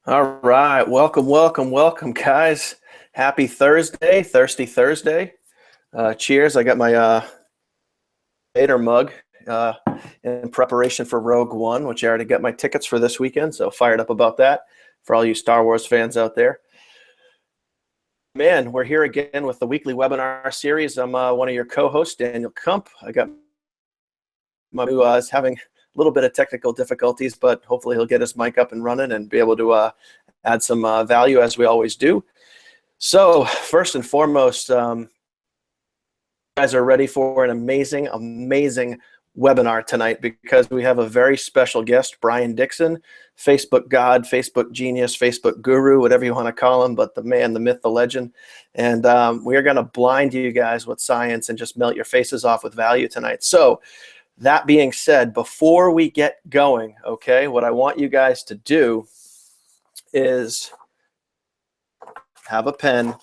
All right, welcome, guys. Happy Thursday, Thirsty Thursday. Cheers. I got my Vader mug uh, in preparation for Rogue One, which I already got my tickets for this weekend, so fired up about that for all you Star Wars fans out there. Man, we're here again with the weekly webinar series. I'm one of your co-hosts, Daniel Kump. I got my who is having a little bit of technical difficulties, but hopefully he'll get his mic up and running and be able to add some value as we always do. So first and foremost, you guys are ready for an amazing webinar tonight because we have a very special guest, Brian Dixon, Facebook God, Facebook genius, Facebook guru, whatever you want to call him, but the man, the myth, the legend. And we are going to blind you guys with science and just melt your faces off with value tonight. So that being said, before we get going, okay, what I want you guys to do is have a pen,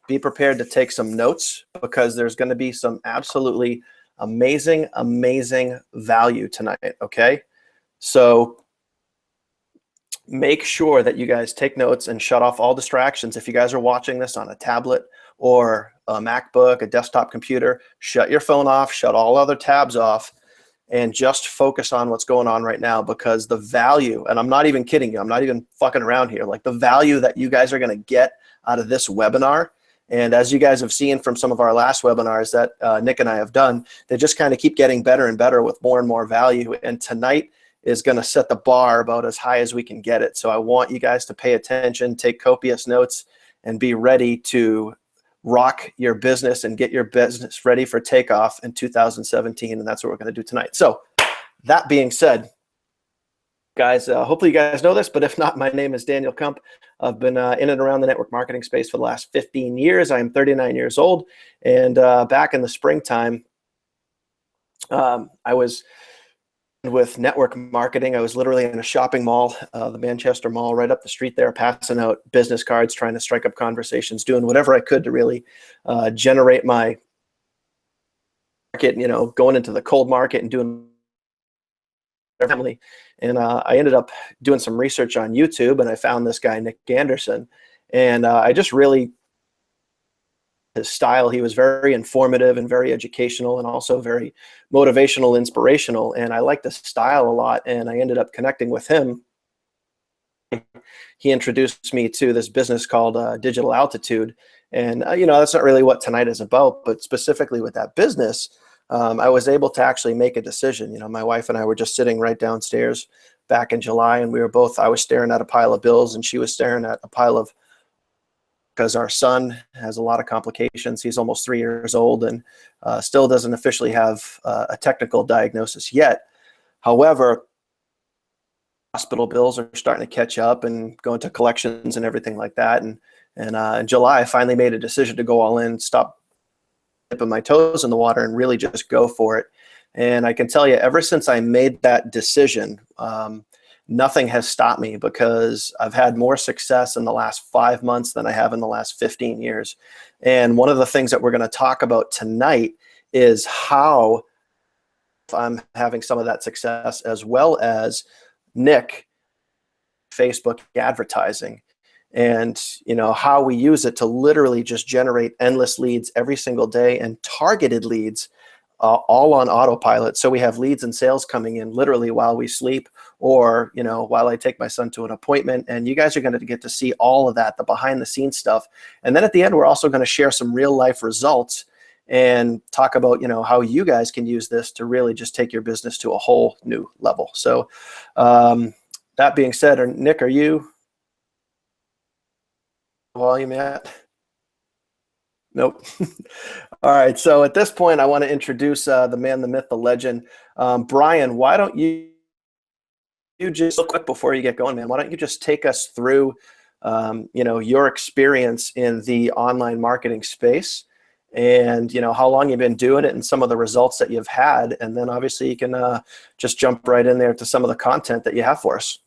be prepared to take some notes because there's going to be some absolutely amazing value tonight, okay? So make sure that you guys take notes and shut off all distractions. If you guys are watching this on a tablet or a MacBook, a desktop computer, shut your phone off, shut all other tabs off, and just focus on what's going on right now because the value, and I'm not even kidding you, I'm not even fucking around here, like the value that you guys are going to get out of this webinar. And as you guys have seen from some of our last webinars that Nick and I have done, they just kind of keep getting better and better with more and more value. And tonight is going to set the bar about as high as we can get it. So I want you guys to pay attention, take copious notes, and be ready to rock your business and get your business ready for takeoff in 2017. And that's what we're going to do tonight. So that being said, guys, hopefully you guys know this, but if not, my name is Daniel Kump. I've been in and around the network marketing space for the last 15 years. I'm 39 years old. And back in the springtime, I was with network marketing. I was literally in a shopping mall, the Manchester Mall, right up the street there, passing out business cards, trying to strike up conversations, doing whatever I could to really generate my market, you know, going into the cold market and doing family. And I ended up doing some research on YouTube, and I found this guy, Nick Anderson, and I just really, his style, he was very informative and very educational and also very motivational, inspirational, and I liked the style a lot, and I ended up connecting with him. He introduced me to this business called Digital Altitude, and you know, that's not really what tonight is about, but specifically with that business, I was able to actually make a decision. You know, my wife and I were just sitting right downstairs back in July, and we were both, I was staring at a pile of bills and she was staring at a pile of, because our son has a lot of complications. He's almost 3 years old and still doesn't officially have a technical diagnosis yet. However, hospital bills are starting to catch up and go into collections and everything like that. And in July, I finally made a decision to go all in, stop dipping my toes in the water and really just go for it. And I can tell you, ever since I made that decision, nothing has stopped me because I've had more success in the last 5 months than I have in the last 15 years. And one of the things that we're going to talk about tonight is how I'm having some of that success, as well as Nick, Facebook advertising, and you know how we use it to literally just generate endless leads every single day and targeted leads, all on autopilot. So we have leads and sales coming in literally while we sleep, or you know, while I take my son to an appointment. And you guys are going to get to see all of that, the behind the scenes stuff. And then at the end, we're also going to share some real life results and talk about, you know, how you guys can use this to really just take your business to a whole new level. So that being said, Nick, are you volume at? Nope. All right. So at this point, I want to introduce the man, the myth, the legend. Brian, why don't you just, real quick before you get going, man, why don't you just take us through, you know, your experience in the online marketing space and, you know, how long you've been doing it and some of the results that you've had. And then obviously you can just jump right in there to some of the content that you have for us.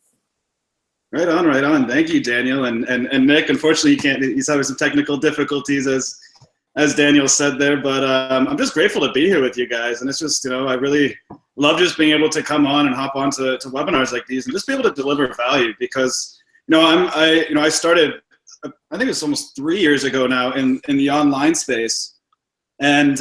Right on, right on. Thank you, Daniel. And Nick, unfortunately, he's having some technical difficulties as Daniel said there, but I'm just grateful to be here with you guys. And it's just, you know, I really love just being able to come on and hop on to webinars like these and just be able to deliver value because, I started, I think it's almost 3 years ago now in the online space. And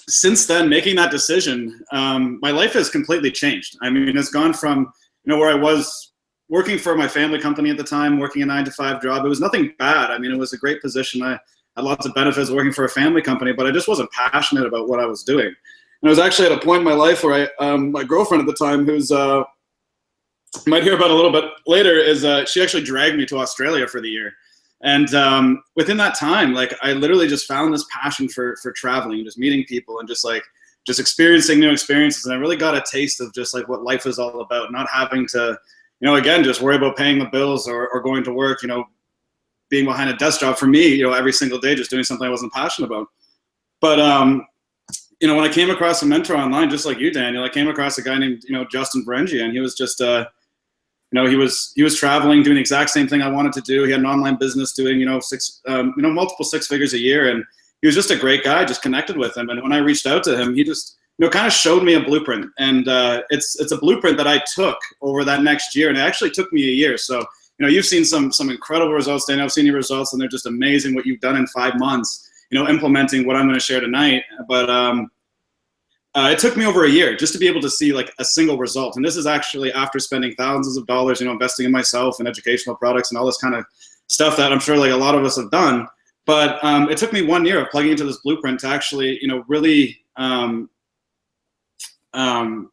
since then, making that decision, my life has completely changed. I mean, it's gone from, where I was working for my family company at the time, working a 9-to-5 job. It was nothing bad. I mean, it was a great position. I had lots of benefits working for a family company, but I just wasn't passionate about what I was doing. And I was actually at a point in my life where my girlfriend at the time, who's, you might hear about a little bit later, is she actually dragged me to Australia for the year. And within that time, like, I literally just found this passion for traveling and just meeting people and just experiencing new experiences. And I really got a taste of just like what life is all about, not having to, again, just worry about paying the bills or going to work, being behind a desk job for me, every single day, just doing something I wasn't passionate about. But, when I came across a mentor online, just like you, Daniel, I came across a guy named, Justin Berengia, and he was just, he was traveling, doing the exact same thing I wanted to do. He had an online business doing, multiple 6 figures a year. And he was just a great guy, just connected with him. And when I reached out to him, he just, kind of showed me a blueprint. And it's a blueprint that I took over that next year. And it actually took me a year. So, you've seen some incredible results, Daniel. I've seen your results, and they're just amazing what you've done in 5 months, implementing what I'm going to share tonight. But it took me over a year just to be able to see like a single result. And this is actually after spending thousands of dollars, investing in myself and educational products and all this kind of stuff that I'm sure like a lot of us have done. But it took me 1 year of plugging into this blueprint to actually, really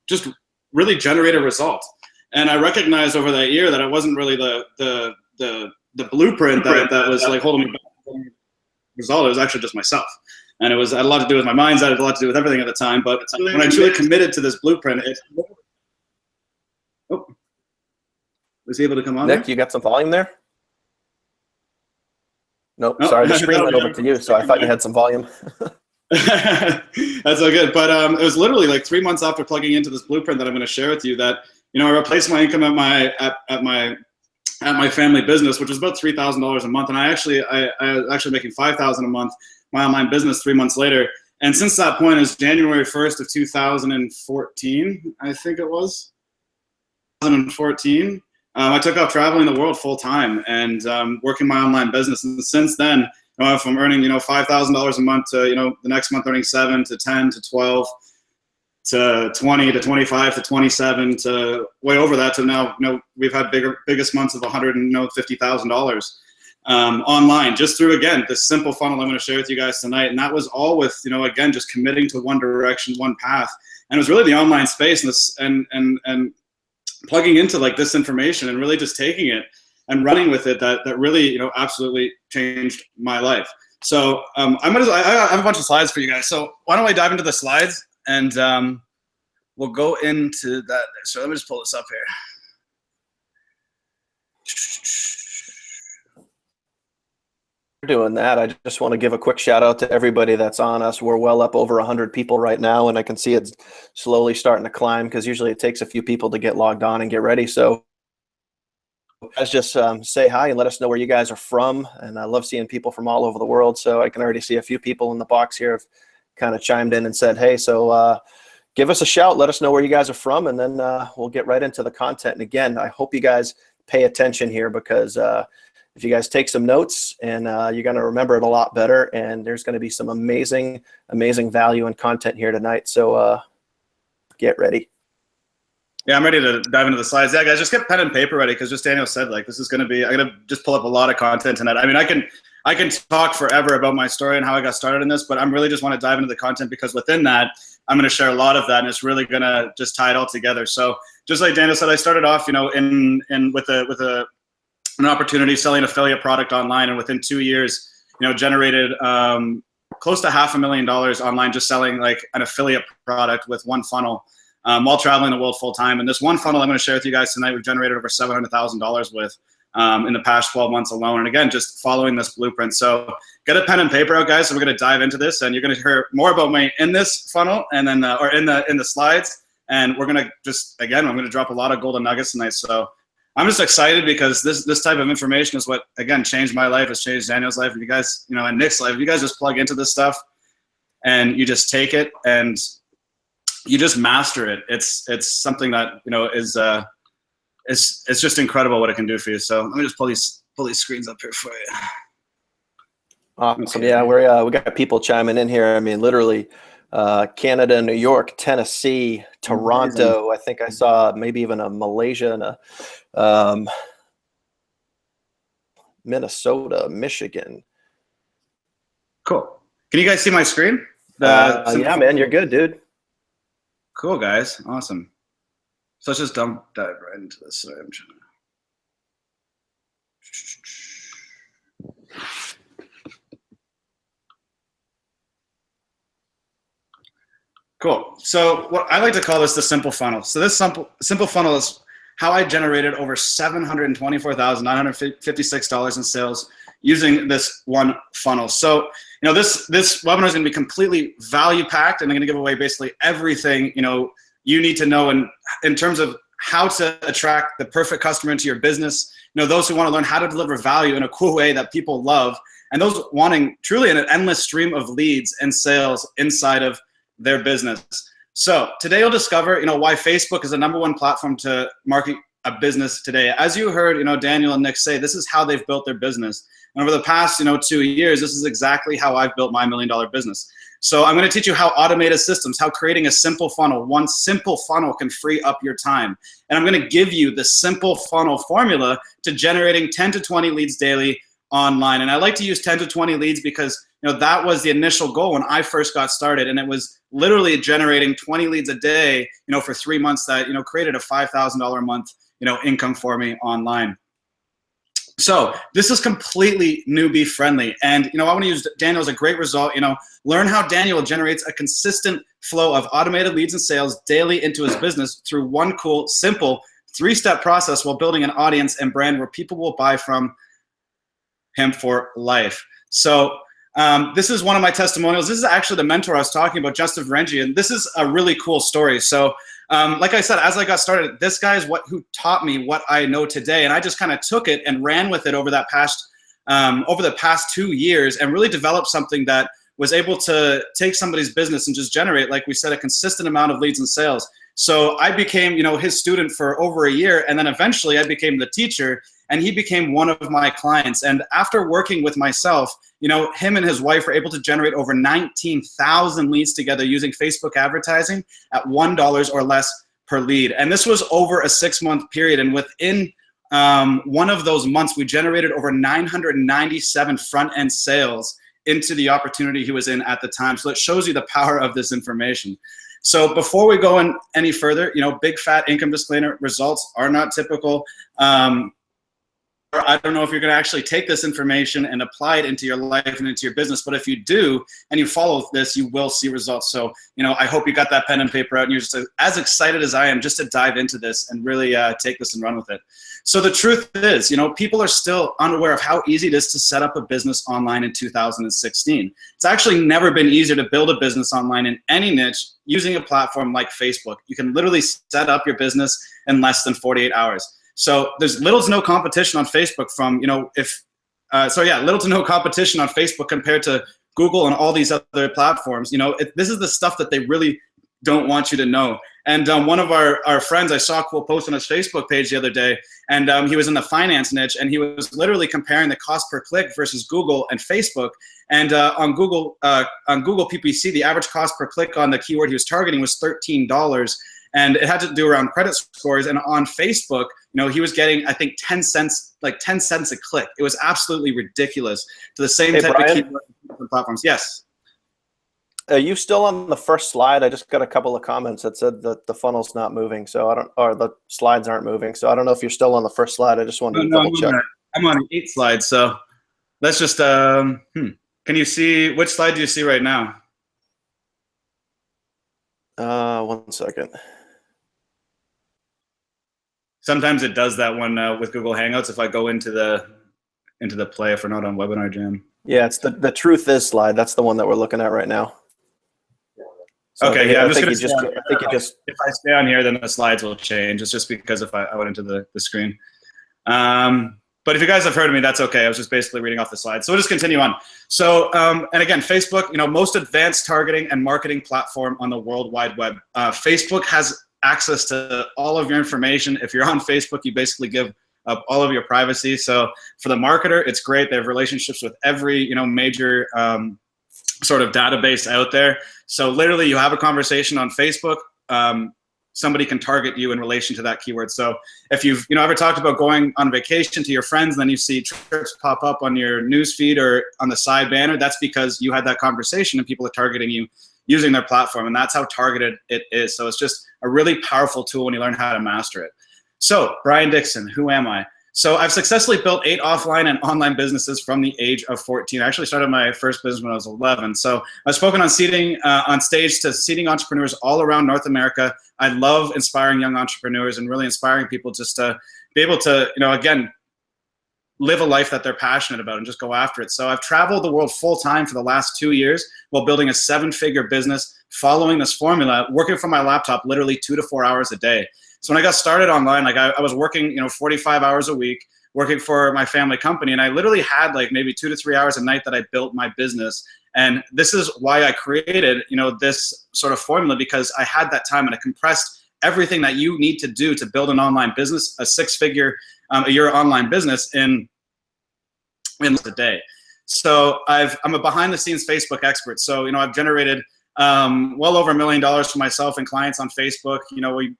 just really generate a result. And I recognized over that year that it wasn't really the blueprint that was like holding me back from the result. It was actually just myself. And it had a lot to do with my mindset. It had a lot to do with everything at the time. But when I truly committed to this blueprint, was he able to come on? Nick, you got some volume there? Nope, sorry, the screen went over to you, so I thought you had some volume. That's all good. But it was literally like 3 months after plugging into this blueprint that I'm going to share with you that, I replaced my income at my family business, which was about $3,000 a month. And I was actually making $5,000 a month, my online business 3 months later. And since that point is January 1st of 2014, I think it was 2014. I took off traveling the world full time and working my online business. And since then, from earning, $5,000 a month to, the next month earning 7 to 10 to 12 to 20 to 25 to 27 to way over that to now, we've had biggest months of $150,000 online just through, again, this simple funnel I'm going to share with you guys tonight. And that was all with, again, just committing to one direction, one path. And it was really the online space and this, and plugging into like this information and really just taking it and running with it that really, absolutely changed my life. So I have a bunch of slides for you guys. So why don't I dive into the slides and we'll go into that. So let me just pull this up here. Doing that, I just want to give a quick shout out to everybody that's on us. We're well up over 100 people right now, and I can see it's slowly starting to climb because usually it takes a few people to get logged on and get ready. So let's just say hi and let us know where you guys are from. And I love seeing people from all over the world. So I can already see a few people in the box here have kind of chimed in and said, hey, so give us a shout. Let us know where you guys are from, and then we'll get right into the content. And again, I hope you guys pay attention here because if you guys take some notes and you're going to remember it a lot better, and there's going to be some amazing value and content here tonight. So get ready. Yeah, I'm ready to dive into the slides. Yeah, guys, just get pen and paper ready because just Daniel said, like, this is going to be, I'm going to just pull up a lot of content tonight. I mean, I can talk forever about my story and how I got started in this, but I'm really just want to dive into the content because within that, I'm going to share a lot of that, and it's really going to just tie it all together. So just like Daniel said, I started off, with an opportunity selling affiliate product online, and within 2 years, generated close to $500,000 online just selling like an affiliate product with one funnel while traveling the world full time. And this one funnel I'm going to share with you guys tonight, we've generated over $700,000 with in the past 12 months alone. And again, just following this blueprint. So get a pen and paper out, guys. So we're going to dive into this, and you're going to hear more about me in this funnel and then or in the slides. And we're going to just, again, I'm going to drop a lot of golden nuggets tonight. So I'm just excited because this type of information is what, again, changed my life. It's changed Daniel's life. If you guys, and Nick's life, if you guys just plug into this stuff and you just take it and you just master it, it's something that, is it's just incredible what it can do for you. So let me just pull these screens up here for you. Awesome. Okay. Yeah, we got people chiming in here. I mean, literally, Canada, New York, Tennessee, Toronto. Amazing. I think I saw maybe even a Malaysia and a Minnesota, Michigan. Cool. Can you guys see my screen? Yeah, man, you're good, dude. Cool, guys. Awesome. So let's just dive right into this. Sorry, I'm trying to... Cool. So what I like to call this the simple funnel. So this simple funnel is how I generated over $724,956 in sales using this one funnel. So, you know, this webinar is going to be completely value packed, and I'm going to give away basically everything, you know, you need to know in terms of how to attract the perfect customer into your business. You know, those who want to learn how to deliver value in a cool way that people love, and those wanting truly an endless stream of leads and sales inside of their business. So today you'll discover, you know, why Facebook is the #1 platform to market a business today. As you heard, you know, Daniel and Nick say, this is how they've built their business. And over the past, you know, 2 years, this is exactly how I've built my $1 million business. So I'm going to teach you how automated systems, how creating a simple funnel, one simple funnel can free up your time. And I'm going to give you the simple funnel formula to generating 10 to 20 leads daily online. And I like to use 10 to 20 leads because, you know, that was the initial goal when I first got started. And it was literally generating 20 leads a day, you know, for 3 months that, you know, created a $5,000 a month, you know, income for me online. So this is completely newbie friendly. And, you know, I want to use Daniel as a great result. You know, learn how Daniel generates a consistent flow of automated leads and sales daily into his business through one cool, simple 3-step process while building an audience and brand where people will buy from him for life. So this is one of my testimonials. This is actually the mentor I was talking about, Justin Varengi, and this is a really cool story. So like I said, as I got started, this guy is who taught me what I know today, and I just kind of took it and ran with it over the past 2 years and really developed something that was able to take somebody's business and just generate, like we said, a consistent amount of leads and sales. So I became, you know, his student for over a year, and then eventually I became the teacher, and he became one of my clients. And after working with myself, you know, him and his wife were able to generate over 19,000 leads together using Facebook advertising at $1 or less per lead. And this was over a 6-month period. And within one of those months, we generated over 997 front-end sales into the opportunity he was in at the time. So it shows you the power of this information. So before we go in any further, you know, big fat income disclaimer, results are not typical. I don't know if you're going to actually take this information and apply it into your life and into your business, but if you do and you follow this, you will see results. So, you know, I hope you got that pen and paper out and you're just as excited as I am just to dive into this and really take this and run with it. So the truth is, you know, people are still unaware of how easy it is to set up a business online in 2016. It's actually never been easier to build a business online in any niche using a platform like Facebook. You can literally set up your business in less than 48 hours. So there's little to no competition on Facebook from, you know, little to no competition on Facebook compared to Google and all these other platforms. You know, this is the stuff that they really don't want you to know. And one of our friends, I saw a cool post on his Facebook page the other day, and he was in the finance niche, and he was literally comparing the cost per click versus Google and Facebook. And on Google PPC, the average cost per click on the keyword he was targeting was $13. And it had to do around credit scores. And on Facebook, you know, he was getting, I think, 10 cents a click. It was absolutely ridiculous to the same type of keyword platforms. Yes. Are you still on the first slide? I just got a couple of comments that said that the funnel's not moving, or the slides aren't moving. So I don't know if you're still on the first slide. I just wanted to double check. I'm on 8 slides. So let's just, can you see, which slide do you see right now? 1 second. Sometimes it does that one with Google Hangouts if I go into the play if we're not on Webinar Jam. Yeah, it's the truth is slide. That's the one that we're looking at right now. So okay, yeah, I think you just if I stay on here, then the slides will change. It's just because if I went into the screen. But if you guys have heard of me, that's okay. I was just basically reading off the slides. So we'll just continue on. So, and again, Facebook, you know, most advanced targeting and marketing platform on the World Wide Web. Facebook has access to all of your information. If you're on Facebook, you basically give up all of your privacy. So for the marketer, it's great. They have relationships with every, major sort of database out there. So literally you have a conversation on Facebook, somebody can target you in relation to that keyword. So if you've ever talked about going on vacation to your friends, then you see trips pop up on your news feed or on the side banner, that's because you had that conversation and people are targeting you using their platform, and that's how targeted it is. So it's just a really powerful tool when you learn how to master it. So Brian Dixon, who am I? So I've successfully built 8 offline and online businesses from the age of 14. I actually started my first business when I was 11. So I've spoken on stage to seeding entrepreneurs all around North America. I love inspiring young entrepreneurs and really inspiring people just to be able to, again, live a life that they're passionate about and just go after it. So I've traveled the world full time for the last 2 years while building a 7-figure business, following this formula, working from my laptop literally 2 to 4 hours a day. So when I got started online, like I was working, 45 hours a week, working for my family company, and I literally had like maybe 2 to 3 hours a night that I built my business. And this is why I created, this sort of formula, because I had that time and I compressed everything that you need to do to build an online business, a 6-figure a year online business in a day. So I'm a behind the scenes Facebook expert. So, I've generated well over $1 million for myself and clients on Facebook.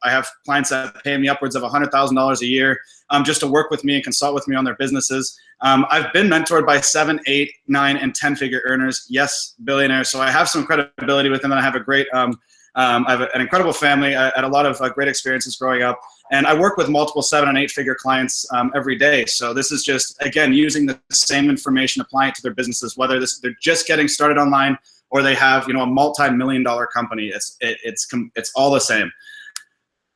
I have clients that pay me upwards of $100,000 a year just to work with me and consult with me on their businesses. I've been mentored by 7, 8, 9, and 10-figure earners. Yes, billionaires. So I have some credibility with them, and I have a great, I have an incredible family. I had a lot of great experiences growing up, and I work with multiple 7- and 8-figure clients every day. So this is just, again, using the same information, applying it to their businesses, whether they're just getting started online or they have, a multi-million-dollar company. It's all the same.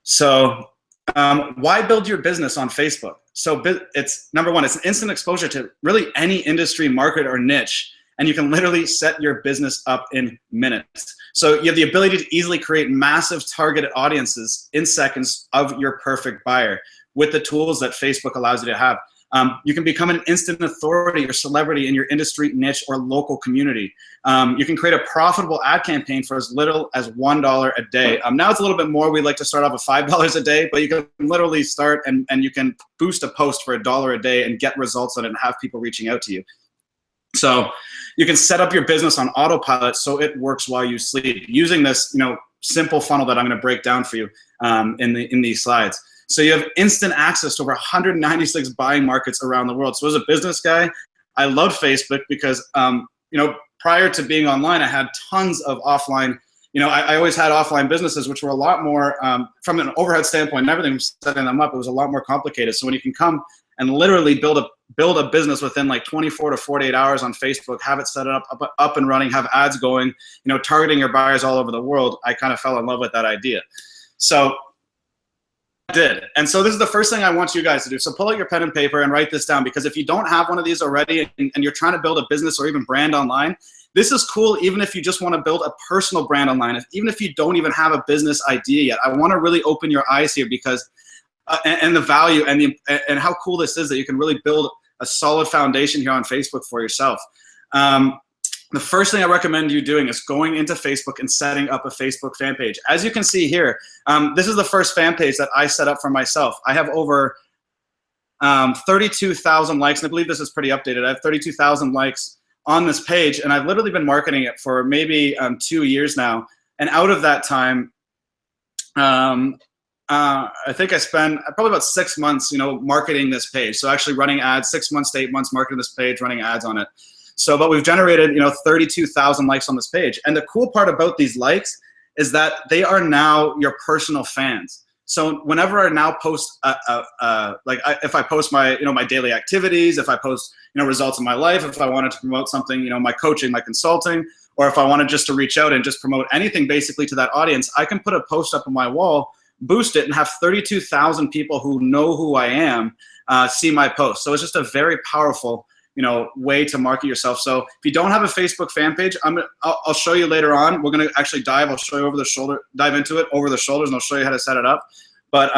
So why build your business on Facebook? So it's number one, it's instant exposure to really any industry, market, or niche, and you can literally set your business up in minutes. So you have the ability to easily create massive targeted audiences in seconds of your perfect buyer with the tools that Facebook allows you to have. You can become an instant authority or celebrity in your industry, niche, or local community. You can create a profitable ad campaign for as little as $1 a day. Now it's a little bit more. We like to start off at $5 a day, but you can literally start and you can boost a post for $1 a day and get results on it and have people reaching out to you. So you can set up your business on autopilot so it works while you sleep using this, simple funnel that I'm going to break down for you in these slides. So you have instant access to over 196 buying markets around the world. So as a business guy, I loved Facebook because, prior to being online, I had tons of offline, I always had offline businesses, which were a lot more, from an overhead standpoint and everything, setting them up, it was a lot more complicated. So when you can come and literally build a business within like 24 to 48 hours on Facebook, have it set up and running, have ads going, targeting your buyers all over the world, I kind of fell in love with that idea. So I did. And so this is the first thing I want you guys to do. So pull out your pen and paper and write this down, because if you don't have one of these already and you're trying to build a business or even brand online, this is cool even if you just want to build a personal brand online. Even if you don't even have a business idea yet, I want to really open your eyes here because and the value and how cool this is that you can really build a solid foundation here on Facebook for yourself. The first thing I recommend you doing is going into Facebook and setting up a Facebook fan page. As you can see here, this is the first fan page that I set up for myself. I have over 32,000 likes, and I believe this is pretty updated. I have 32,000 likes on this page, and I've literally been marketing it for maybe 2 years now. And out of that time, I think I spent probably about 6 months, marketing this page. So actually running ads, 6 months to 8 months marketing this page, running ads on it. So, but we've generated, 32,000 likes on this page. And the cool part about these likes is that they are now your personal fans. So whenever I now post, if I post my, my daily activities, if I post, results in my life, if I wanted to promote something, my coaching, my consulting, or if I wanted just to reach out and just promote anything basically to that audience, I can put a post up on my wall, boost it, and have 32,000 people who know who I am see my post. So it's just a very powerful, way to market yourself. So if you don't have a Facebook fan page, I'll show you later on. We're gonna actually I'll show you dive into it over the shoulders, and I'll show you how to set it up. But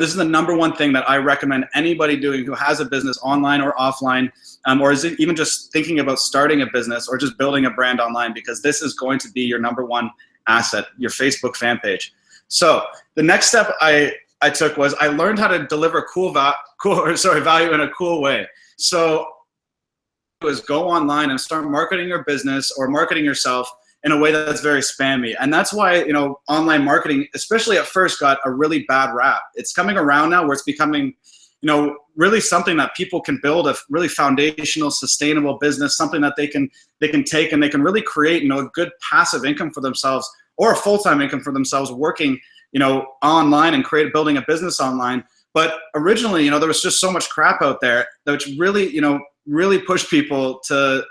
this is the number one thing that I recommend anybody doing who has a business online or offline, or is even just thinking about starting a business or just building a brand online, because this is going to be your number one asset, your Facebook fan page. So the next step I took was I learned how to deliver value in a cool way. So it was go online and start marketing your business or marketing yourself in a way that's very spammy. And that's why, you know, online marketing, especially at first, got a really bad rap. It's coming around now where it's becoming, you know, really something that people can build a really foundational, sustainable business, something that they can take and they can really create, you know, a good passive income for themselves or a full-time income for themselves working, you know, online and building a business online. But originally, you know, there was just so much crap out there that which really, you know, really pushed people to,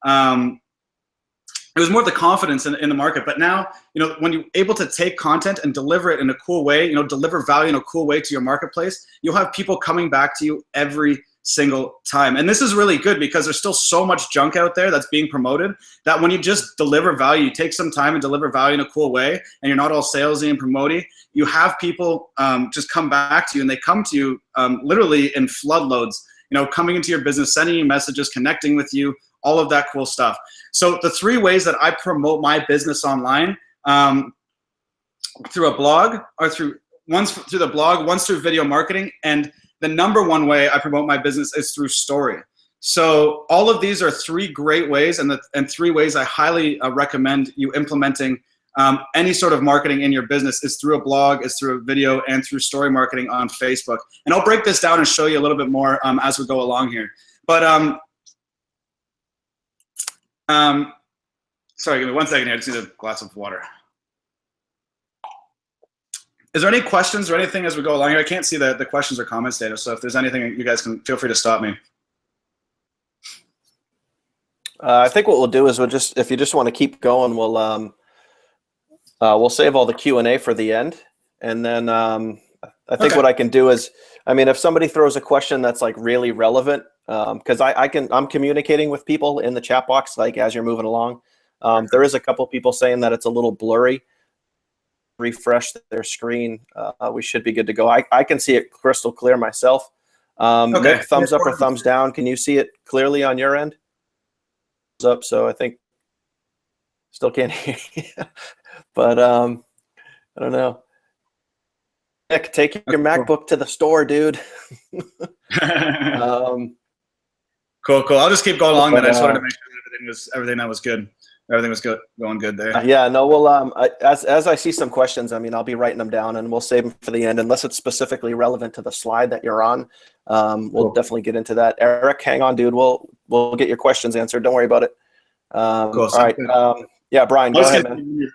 it was more of the confidence in the market. But now, you know, when you're able to take content and deliver it in a cool way, you know, deliver value in a cool way to your marketplace, you'll have people coming back to you every single time. And this is really good because there's still so much junk out there that's being promoted that when you just deliver value, you take some time and deliver value in a cool way, and you're not all salesy and promoting, you have people just come back to you, and they come to you literally in floodloads, you know, coming into your business, sending you messages, connecting with you, all of that cool stuff. So the 3 ways that I promote my business online, through a blog, or one's through the blog, one's through video marketing, and the number 1 way I promote my business is through story. So all of these are 3 great ways, and 3 ways I highly recommend you implementing any sort of marketing in your business is through a blog, is through a video, and through story marketing on Facebook. And I'll break this down and show you a little bit more as we go along here. But sorry, give me 1 second here. I just need a glass of water. Is there any questions or anything as we go along here? I can't see the questions or comments data, so if there's anything, you guys can feel free to stop me. I think what we'll do is if you just want to keep going, we'll save all the Q&A for the end, and then I think what I can do is, I mean, if somebody throws a question that's like really relevant, because I'm communicating with people in the chat box like as you're moving along. There is a couple people saying that it's a little blurry. Refresh their screen. We should be good to go. I can see it crystal clear myself. Nick, thumbs up or thumbs down? Can you see it clearly on your end? Thumbs up. So I think still can't hear you. But I don't know. Nick, take your MacBook to the store, dude. Cool. I'll just keep going along. But I just wanted to make sure everything that was good. Everything was going good there. Yeah, no, we'll as I see some questions, I mean, I'll be writing them down, and we'll save them for the end unless it's specifically relevant to the slide that you're on. We'll definitely get into that. Eric, hang on, dude. We'll get your questions answered. Don't worry about it. Cool. All right. Yeah, Brian, go ahead, man.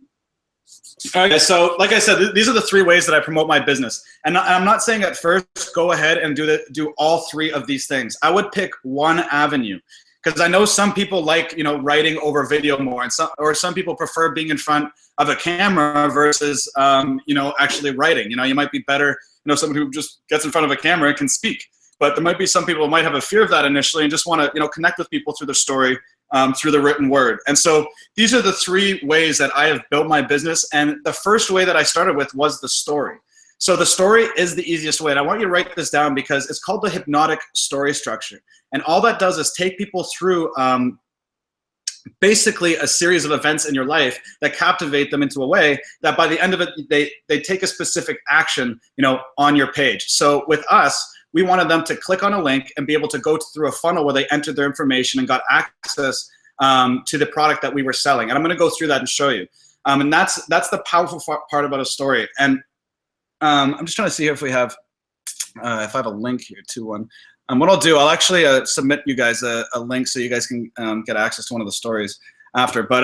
Okay, so like I said, these are the 3 ways that I promote my business, and I'm not saying at first go ahead and do all 3 of these things. I would pick one avenue. Because I know some people like, you know, writing over video more, and some people prefer being in front of a camera versus, you know, actually writing. You know, you might be better, you know, someone who just gets in front of a camera and can speak. But there might be some people who might have a fear of that initially and just want to, you know, connect with people through their story, through the written word. And so these are the 3 ways that I have built my business. And the first way that I started with was the story. So the story is the easiest way. And I want you to write this down because it's called the hypnotic story structure. And all that does is take people through basically a series of events in your life that captivate them into a way that by the end of it, they take a specific action, you know, on your page. So with us, we wanted them to click on a link and be able to go through a funnel where they entered their information and got access to the product that we were selling. And I'm going to go through that and show you. And that's the powerful part about a story. And I'm just trying to see if we have, if I have a link here to one. What I'll do, I'll actually submit you guys a link so you guys can get access to one of the stories after. But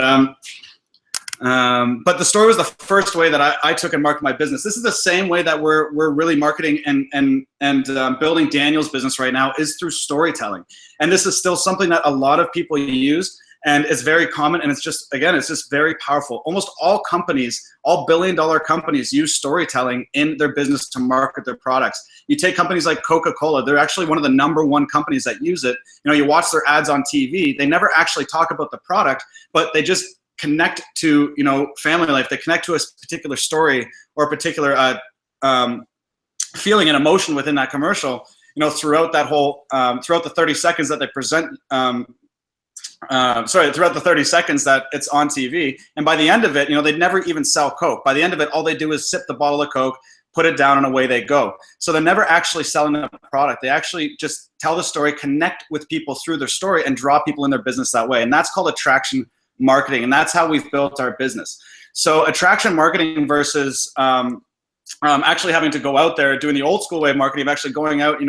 the story was the first way that I took and marketed my business. This is the same way that we're really marketing and building Daniel's business right now is through storytelling. And this is still something that a lot of people use. And it's very common, and it's just, again, it's just very powerful. Almost all companies, all billion-dollar companies use storytelling in their business to market their products. You take companies like Coca-Cola, they're actually one of the #1 companies that use it. You know, you watch their ads on TV, they never actually talk about the product, but they just connect to, you know, family life. They connect to a particular story or a particular feeling and emotion within that commercial, you know, throughout that whole, throughout the 30 seconds that they present throughout the 30 seconds that it's on TV. And by the end of it, they'd never even sell Coke. By the end of it, all they do is sip the bottle of Coke, put it down, and away they go. So they're never actually selling the product. They actually just tell the story, connect with people through their story, and draw people in their business that way. And that's called attraction marketing. And that's how we've built our business. So attraction marketing versus actually having to go out there doing the old school way of marketing, of actually going out,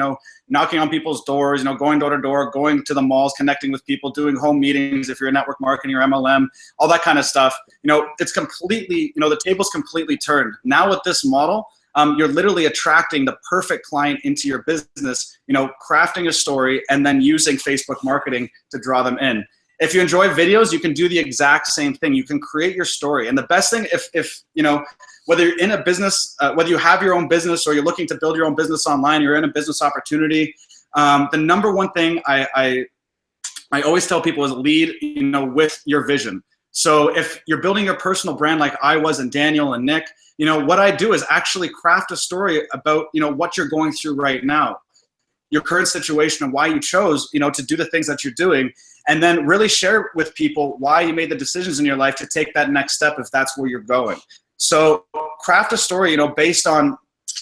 knocking on people's doors, going door to door, going to the malls, connecting with people, doing home meetings if you're network marketing or MLM, all that kind of stuff. It's completely, the table's completely turned. Now with this model, you're literally attracting the perfect client into your business, crafting a story and then using Facebook marketing to draw them in. If you enjoy videos, you can do the exact same thing. You can create your story. And the best thing, if whether you're in a business, whether you have your own business or you're looking to build your own business online, you're in a business opportunity, the number one thing I always tell people is lead, with your vision. So if you're building your personal brand like I was and Daniel and Nick, what I do is actually craft a story about, what you're going through right now, your current situation and why you chose, to do the things that you're doing, and then really share with people why you made the decisions in your life to take that next step if that's where you're going. So craft a story, based on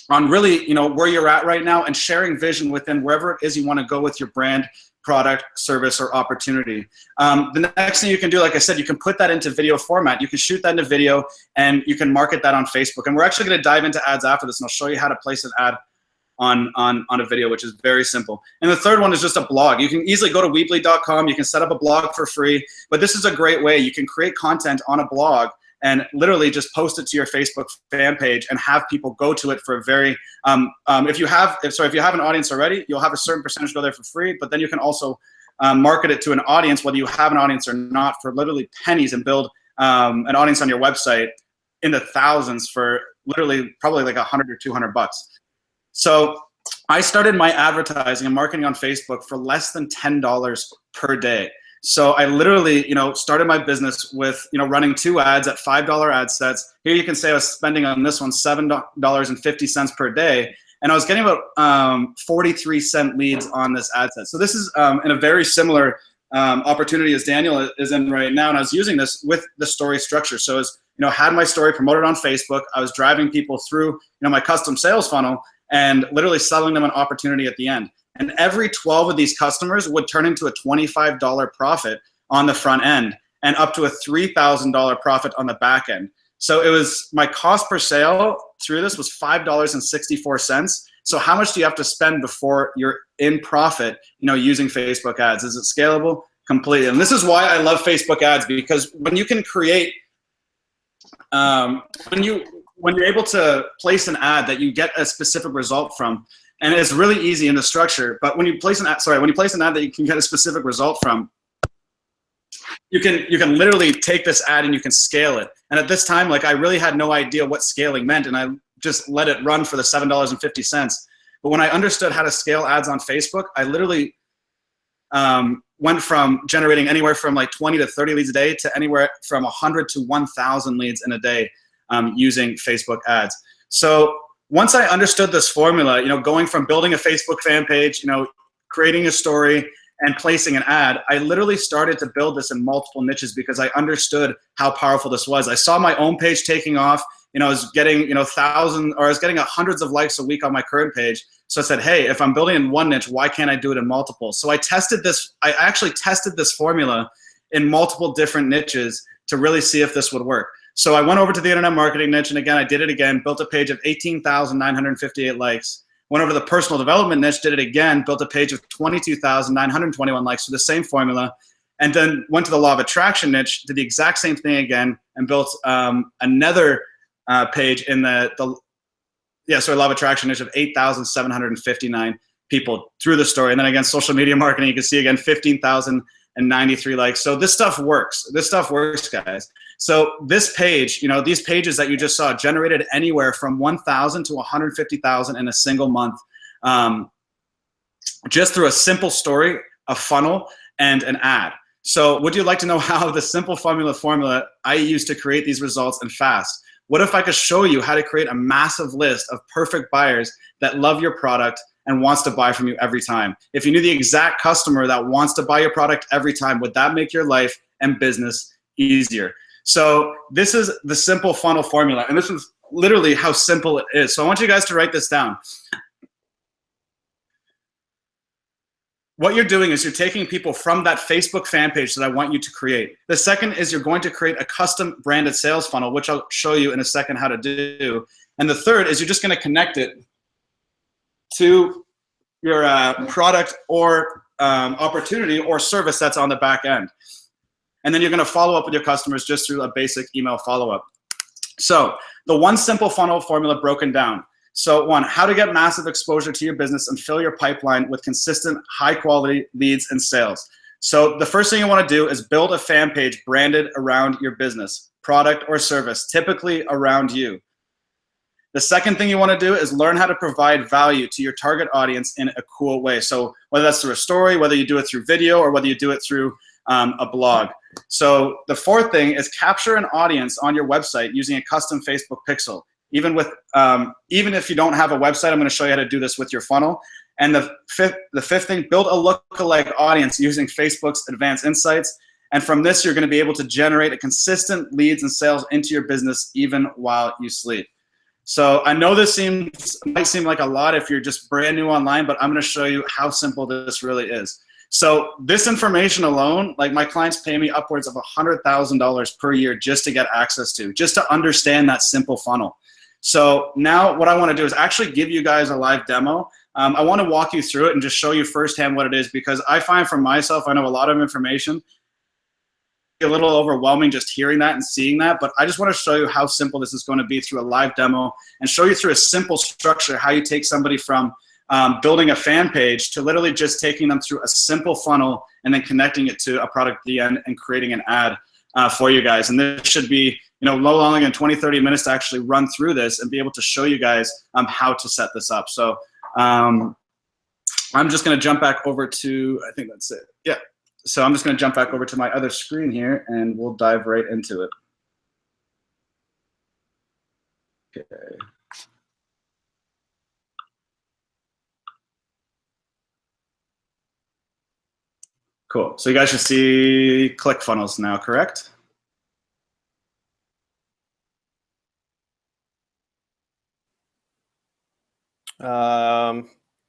really, where you're at right now, and sharing vision within wherever it is you want to go with your brand, product, service, or opportunity. The next thing you can do, like I said, you can put that into video format. You can shoot that into video and you can market that on Facebook. And we're actually going to dive into ads after this, and I'll show you how to place an ad on a video, which is very simple. And the third one is just a blog. You can easily go to Weebly.com. You can set up a blog for free, but this is a great way. You can create content on a blog and literally just post it to your Facebook fan page and have people go to it for a very, if you have an audience already, you'll have a certain percentage go there for free, but then you can also market it to an audience, whether you have an audience or not, for literally pennies, and build an audience on your website in the thousands for literally probably like $100 or $200. So I started my advertising and marketing on Facebook for less than $10 per day. So I literally, started my business with, running 2 ads at $5 ad sets. Here you can say I was spending on this one $7.50 per day. And I was getting about 43-cent leads on this ad set. So this is in a very similar opportunity as Daniel is in right now. And I was using this with the story structure. So as had my story promoted on Facebook, I was driving people through, my custom sales funnel and literally selling them an opportunity at the end. And every 12 of these customers would turn into a $25 profit on the front end and up to a $3,000 profit on the back end. So it was, my cost per sale through this was $5.64. So how much do you have to spend before you're in profit, using Facebook ads? Is it scalable? Completely. And this is why I love Facebook ads, because when you can create, when you're able to place an ad that you get a specific result from, and it's really easy in the structure, but when you place an ad, that you can get a specific result from, you can literally take this ad and you can scale it. And at this time, I really had no idea what scaling meant, and I just let it run for the $7.50. But when I understood how to scale ads on Facebook, I literally went from generating anywhere from 20 to 30 leads a day to anywhere from 100 to 1,000 leads in a day using Facebook ads. So once I understood this formula, going from building a Facebook fan page, creating a story and placing an ad, I literally started to build this in multiple niches because I understood how powerful this was. I saw my own page taking off. I was getting, hundreds of likes a week on my current page. So I said, hey, if I'm building in one niche, why can't I do it in multiple? So I actually tested this formula in multiple different niches to really see if this would work. So I went over to the internet marketing niche, and again, I did it again, built a page of 18,958 likes. Went over to the personal development niche, did it again, built a page of 22,921 likes for the same formula, and then went to the law of attraction niche, did the exact same thing again, and built another page in the law of attraction niche of 8,759 people through the story. And then again, social media marketing, you can see again, 15,093 likes. So this stuff works. This stuff works, guys. So this page, these pages that you just saw generated anywhere from 1,000 to 150,000 in a single month, just through a simple story, a funnel, and an ad. So would you like to know how the simple formula I use to create these results and fast? What if I could show you how to create a massive list of perfect buyers that love your product and wants to buy from you every time? If you knew the exact customer that wants to buy your product every time, would that make your life and business easier? So this is the simple funnel formula, and this is literally how simple it is. So I want you guys to write this down. What you're doing is you're taking people from that Facebook fan page that I want you to create. The second is you're going to create a custom branded sales funnel, which I'll show you in a second how to do. And the third is you're just going to connect it to your product or opportunity or service that's on the back end. And then you're going to follow up with your customers just through a basic email follow-up. So the one simple funnel formula broken down. So one, how to get massive exposure to your business and fill your pipeline with consistent, high quality leads and sales. So the first thing you want to do is build a fan page branded around your business, product or service, typically around you. The second thing you want to do is learn how to provide value to your target audience in a cool way. So whether that's through a story, whether you do it through video, or whether you do it through a blog. So the fourth thing is capture an audience on your website using a custom Facebook pixel. Even if you don't have a website, I'm going to show you how to do this with your funnel. And the fifth thing, build a lookalike audience using Facebook's advanced insights. And from this, you're going to be able to generate a consistent leads and sales into your business even while you sleep. So I know this might seem like a lot if you're just brand new online, but I'm going to show you how simple this really is. So this information alone, like my clients pay me upwards of $100,000 per year just to get access to, just to understand that simple funnel. So now what I want to do is actually give you guys a live demo. I want to walk you through it and just show you firsthand what it is, because I find for myself, I know a lot of information, a little overwhelming just hearing that and seeing that, but I just want to show you how simple this is going to be through a live demo and show you through a simple structure how you take somebody from building a fan page to literally just taking them through a simple funnel and then connecting it to a product at the end and creating an ad for you guys. And this should be, no longer than 20, 30 minutes to actually run through this and be able to show you guys how to set this up. So I'm just going to jump back over to, I think that's it. Yeah. So I'm just going to jump back over to my other screen here and we'll dive right into it. Okay. Cool. So you guys should see ClickFunnels now, correct?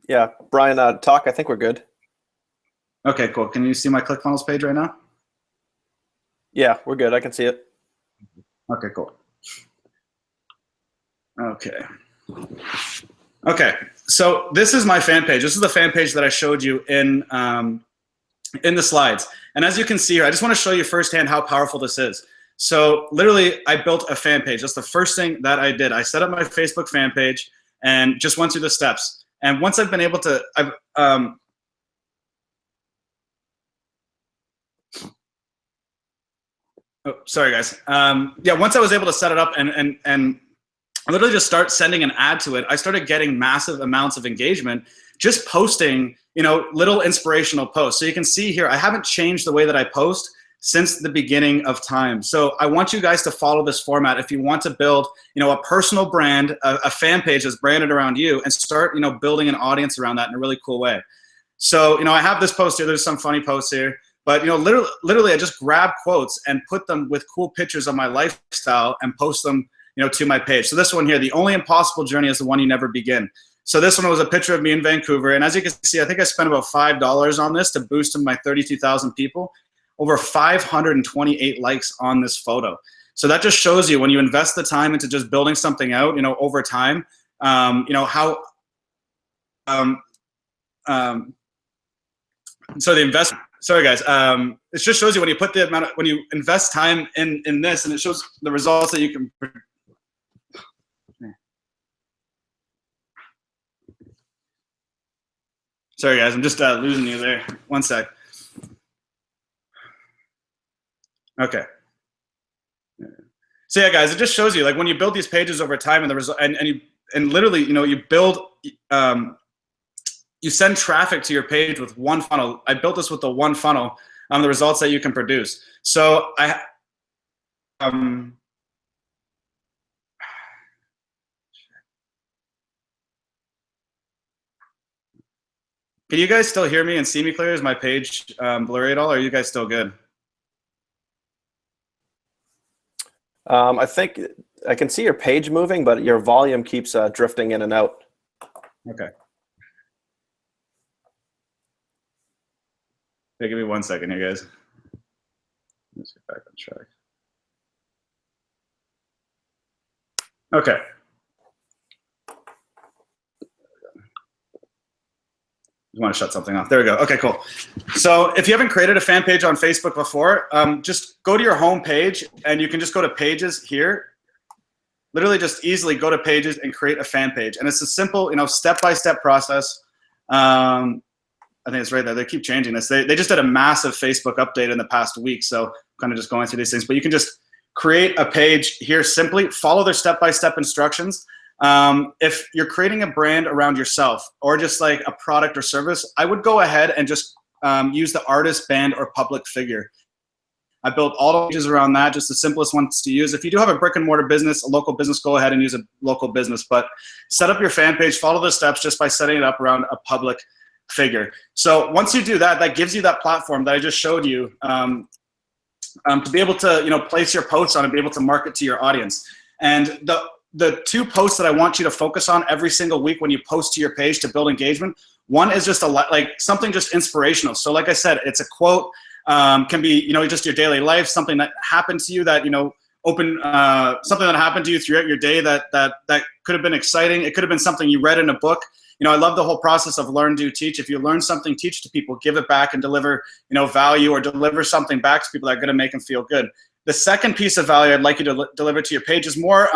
Yeah, Brian, talk. I think we're good. Okay, cool. Can you see my ClickFunnels page right now? Yeah, we're good. I can see it. Okay, cool. Okay. Okay, so this is my fan page. This is the fan page that I showed you in the slides. And as you can see here, I just want to show you firsthand how powerful this is. So literally, I built a fan page. That's the first thing that I did. I set up my Facebook fan page and just went through the steps. And once I've been able to, oh, sorry guys. Yeah, once I was able to set it up and literally just start sending an ad to it, I started getting massive amounts of engagement just posting, little inspirational posts. So you can see here, I haven't changed the way that I post since the beginning of time. So I want you guys to follow this format if you want to build, a personal brand, a fan page that's branded around you, and start, building an audience around that in a really cool way. So, I have this post here. There's some funny posts here, but literally I just grab quotes and put them with cool pictures of my lifestyle and post them, to my page. So this one here, the only impossible journey is the one you never begin. So this one was a picture of me in Vancouver. And as you can see, I think I spent about $5 on this to boost to my 32,000 people. Over 528 likes on this photo. So that just shows you when you invest the time into just building something out, over time, how, so the investment, sorry guys, it just shows you when you put the amount of, when you invest time in this, and it shows the results that you can. Sorry guys, I'm just losing you there. One sec. Okay. So yeah, guys, it just shows you like when you build these pages over time and the result, and literally, you build, you send traffic to your page with one funnel. I built this with the one funnel, the results that you can produce. So Can you guys still hear me and see me clear? Is my page blurry at all, or are you guys still good? I think I can see your page moving, but your volume keeps drifting in and out. Okay. Hey, give me 1 second here, guys. Let's get back on track. Okay. You want to shut something off. There we go. Okay, cool. So if you haven't created a fan page on Facebook before, just go to your home page, and you can just go to pages here. Literally just easily go to pages and create a fan page. And it's a simple, step-by-step process. I think it's right there. They keep changing this. They just did a massive Facebook update in the past week. So kind of just going through these things. But you can just create a page here simply, follow their step-by-step instructions. If you're creating a brand around yourself or just like a product or service, I would go ahead and just use the artist, band, or public figure. I built all the pages around that, just the simplest ones to use. If you do have a brick and mortar business, a local business, go ahead and use a local business. But set up your fan page, follow the steps just by setting it up around a public figure. So once you do that, that gives you that platform that I just showed you to be able to place your posts on and be able to market to your audience. And the two posts that I want you to focus on every single week when you post to your page to build engagement, one is just something just inspirational. So like I said, it's a quote, can be just your daily life, something that happened to you that something that happened to you throughout your day that could have been exciting. It could have been something you read in a book. I love the whole process of learn, do, teach. If you learn something, teach to people, give it back, and deliver value, or deliver something back to people that are going to make them feel good. The second piece of value I'd like you to deliver to your page is more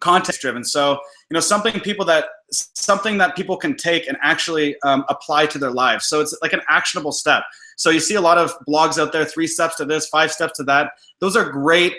context driven. So something that people can take and actually apply to their lives. So it's like an actionable step. So you see a lot of blogs out there, 3 steps to this, 5 steps to that. Those are great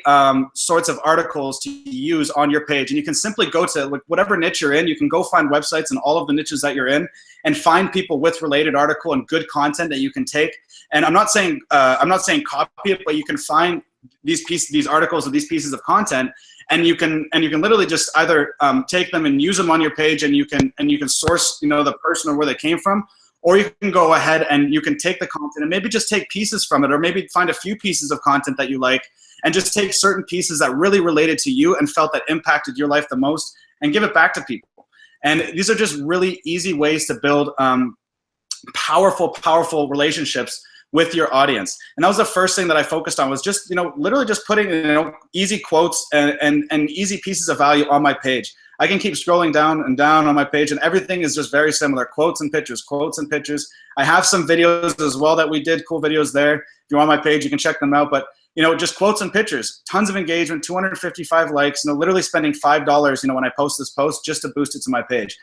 sorts of articles to use on your page. And you can simply go to whatever niche you're in. You can go find websites in all of the niches that you're in and find people with related article and good content that you can take. And I'm not saying copy it, but you can find these articles or these pieces of content, and you can literally just either take them and use them on your page, and you can source the person or where they came from, or you can go ahead and you can take the content and maybe just take pieces from it, or maybe find a few pieces of content that you like and just take certain pieces that really related to you and felt that impacted your life the most and give it back to people. And these are just really easy ways to build powerful relationships with your audience. And that was the first thing that I focused on, was just literally just putting easy quotes and easy pieces of value on my page. I can keep scrolling down and down on my page, and everything is just very similar. Quotes and pictures, quotes and pictures. I have some videos as well that we did, cool videos there. If you're on my page, you can check them out. But just quotes and pictures, tons of engagement, 255 likes, literally spending $5, when I post this post just to boost it to my page.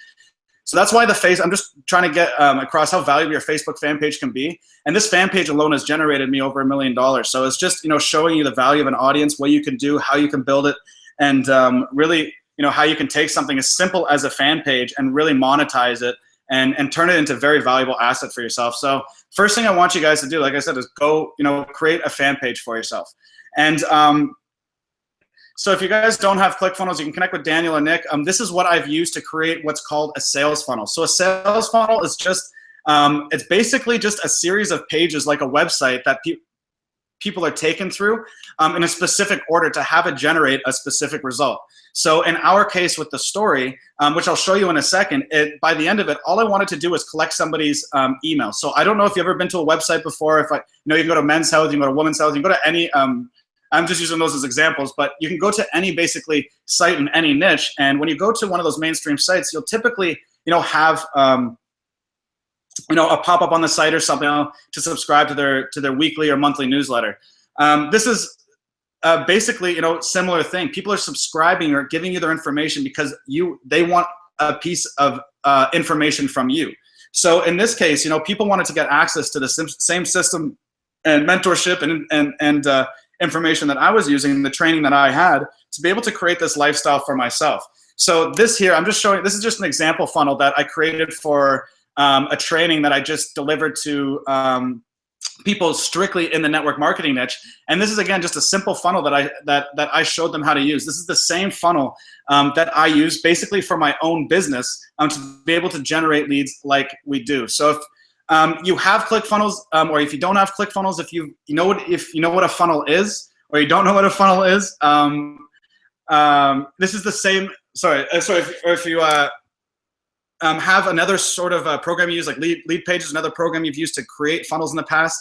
So that's why I'm just trying to get across how valuable your Facebook fan page can be. And this fan page alone has generated me over $1 million. So it's just, showing you the value of an audience, what you can do, how you can build it, and really, how you can take something as simple as a fan page and really monetize it and turn it into a very valuable asset for yourself. So first thing I want you guys to do, like I said, is go, create a fan page for yourself. And so if you guys don't have ClickFunnels, you can connect with Daniel or Nick. This is what I've used to create what's called a sales funnel. So a sales funnel is just, it's basically just a series of pages, like a website that people are taken through in a specific order to have it generate a specific result. So in our case with the story, which I'll show you in a second, by the end of it, all I wanted to do was collect somebody's email. So I don't know if you've ever been to a website before. If you can go to Men's Health, you can go to Women's Health, you can go to any, I'm just using those as examples, but you can go to any basically site in any niche. And when you go to one of those mainstream sites, you'll typically, have, a pop-up on the site or something to subscribe to their weekly or monthly newsletter. This is basically, similar thing. People are subscribing or giving you their information because they want a piece of information from you. So in this case, people wanted to get access to the same system and mentorship and information that I was using, the training that I had, to be able to create this lifestyle for myself. So this here, I'm just showing, this is just an example funnel that I created for a training that I just delivered to people strictly in the network marketing niche. And this is, again, just a simple funnel that I showed them how to use. This is the same funnel that I use basically for my own business to be able to generate leads like we do. So if you have ClickFunnels, or if you don't have ClickFunnels, if you know what a funnel is, or you don't know what a funnel is, this is the same. If you have another sort of program you use, like Lead Pages, another program you've used to create funnels in the past.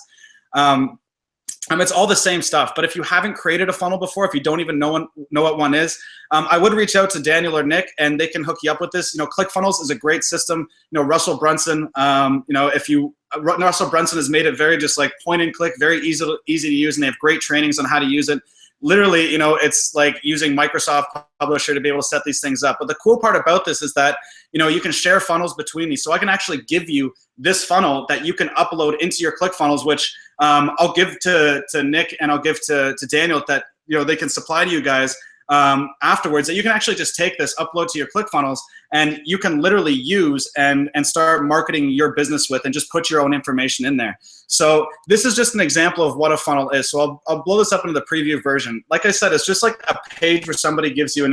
It's all the same stuff. But if you haven't created a funnel before, if you don't even know what one is, I would reach out to Daniel or Nick, and they can hook you up with this. ClickFunnels is a great system. Russell Brunson. Russell Brunson has made it very just like point and click, very easy to use, and they have great trainings on how to use it. Literally, it's like using Microsoft Publisher to be able to set these things up. But the cool part about this is that, you can share funnels between these. So I can actually give you this funnel that you can upload into your ClickFunnels, which I'll give to Nick and I'll give to Daniel, that, they can supply to you guys afterwards, that you can actually just take this, upload to your ClickFunnels, and you can literally use and start marketing your business with, and just put your own information in there. So this is just an example of what a funnel is. So I'll blow this up into the preview version. Like I said, it's just like a page where somebody gives you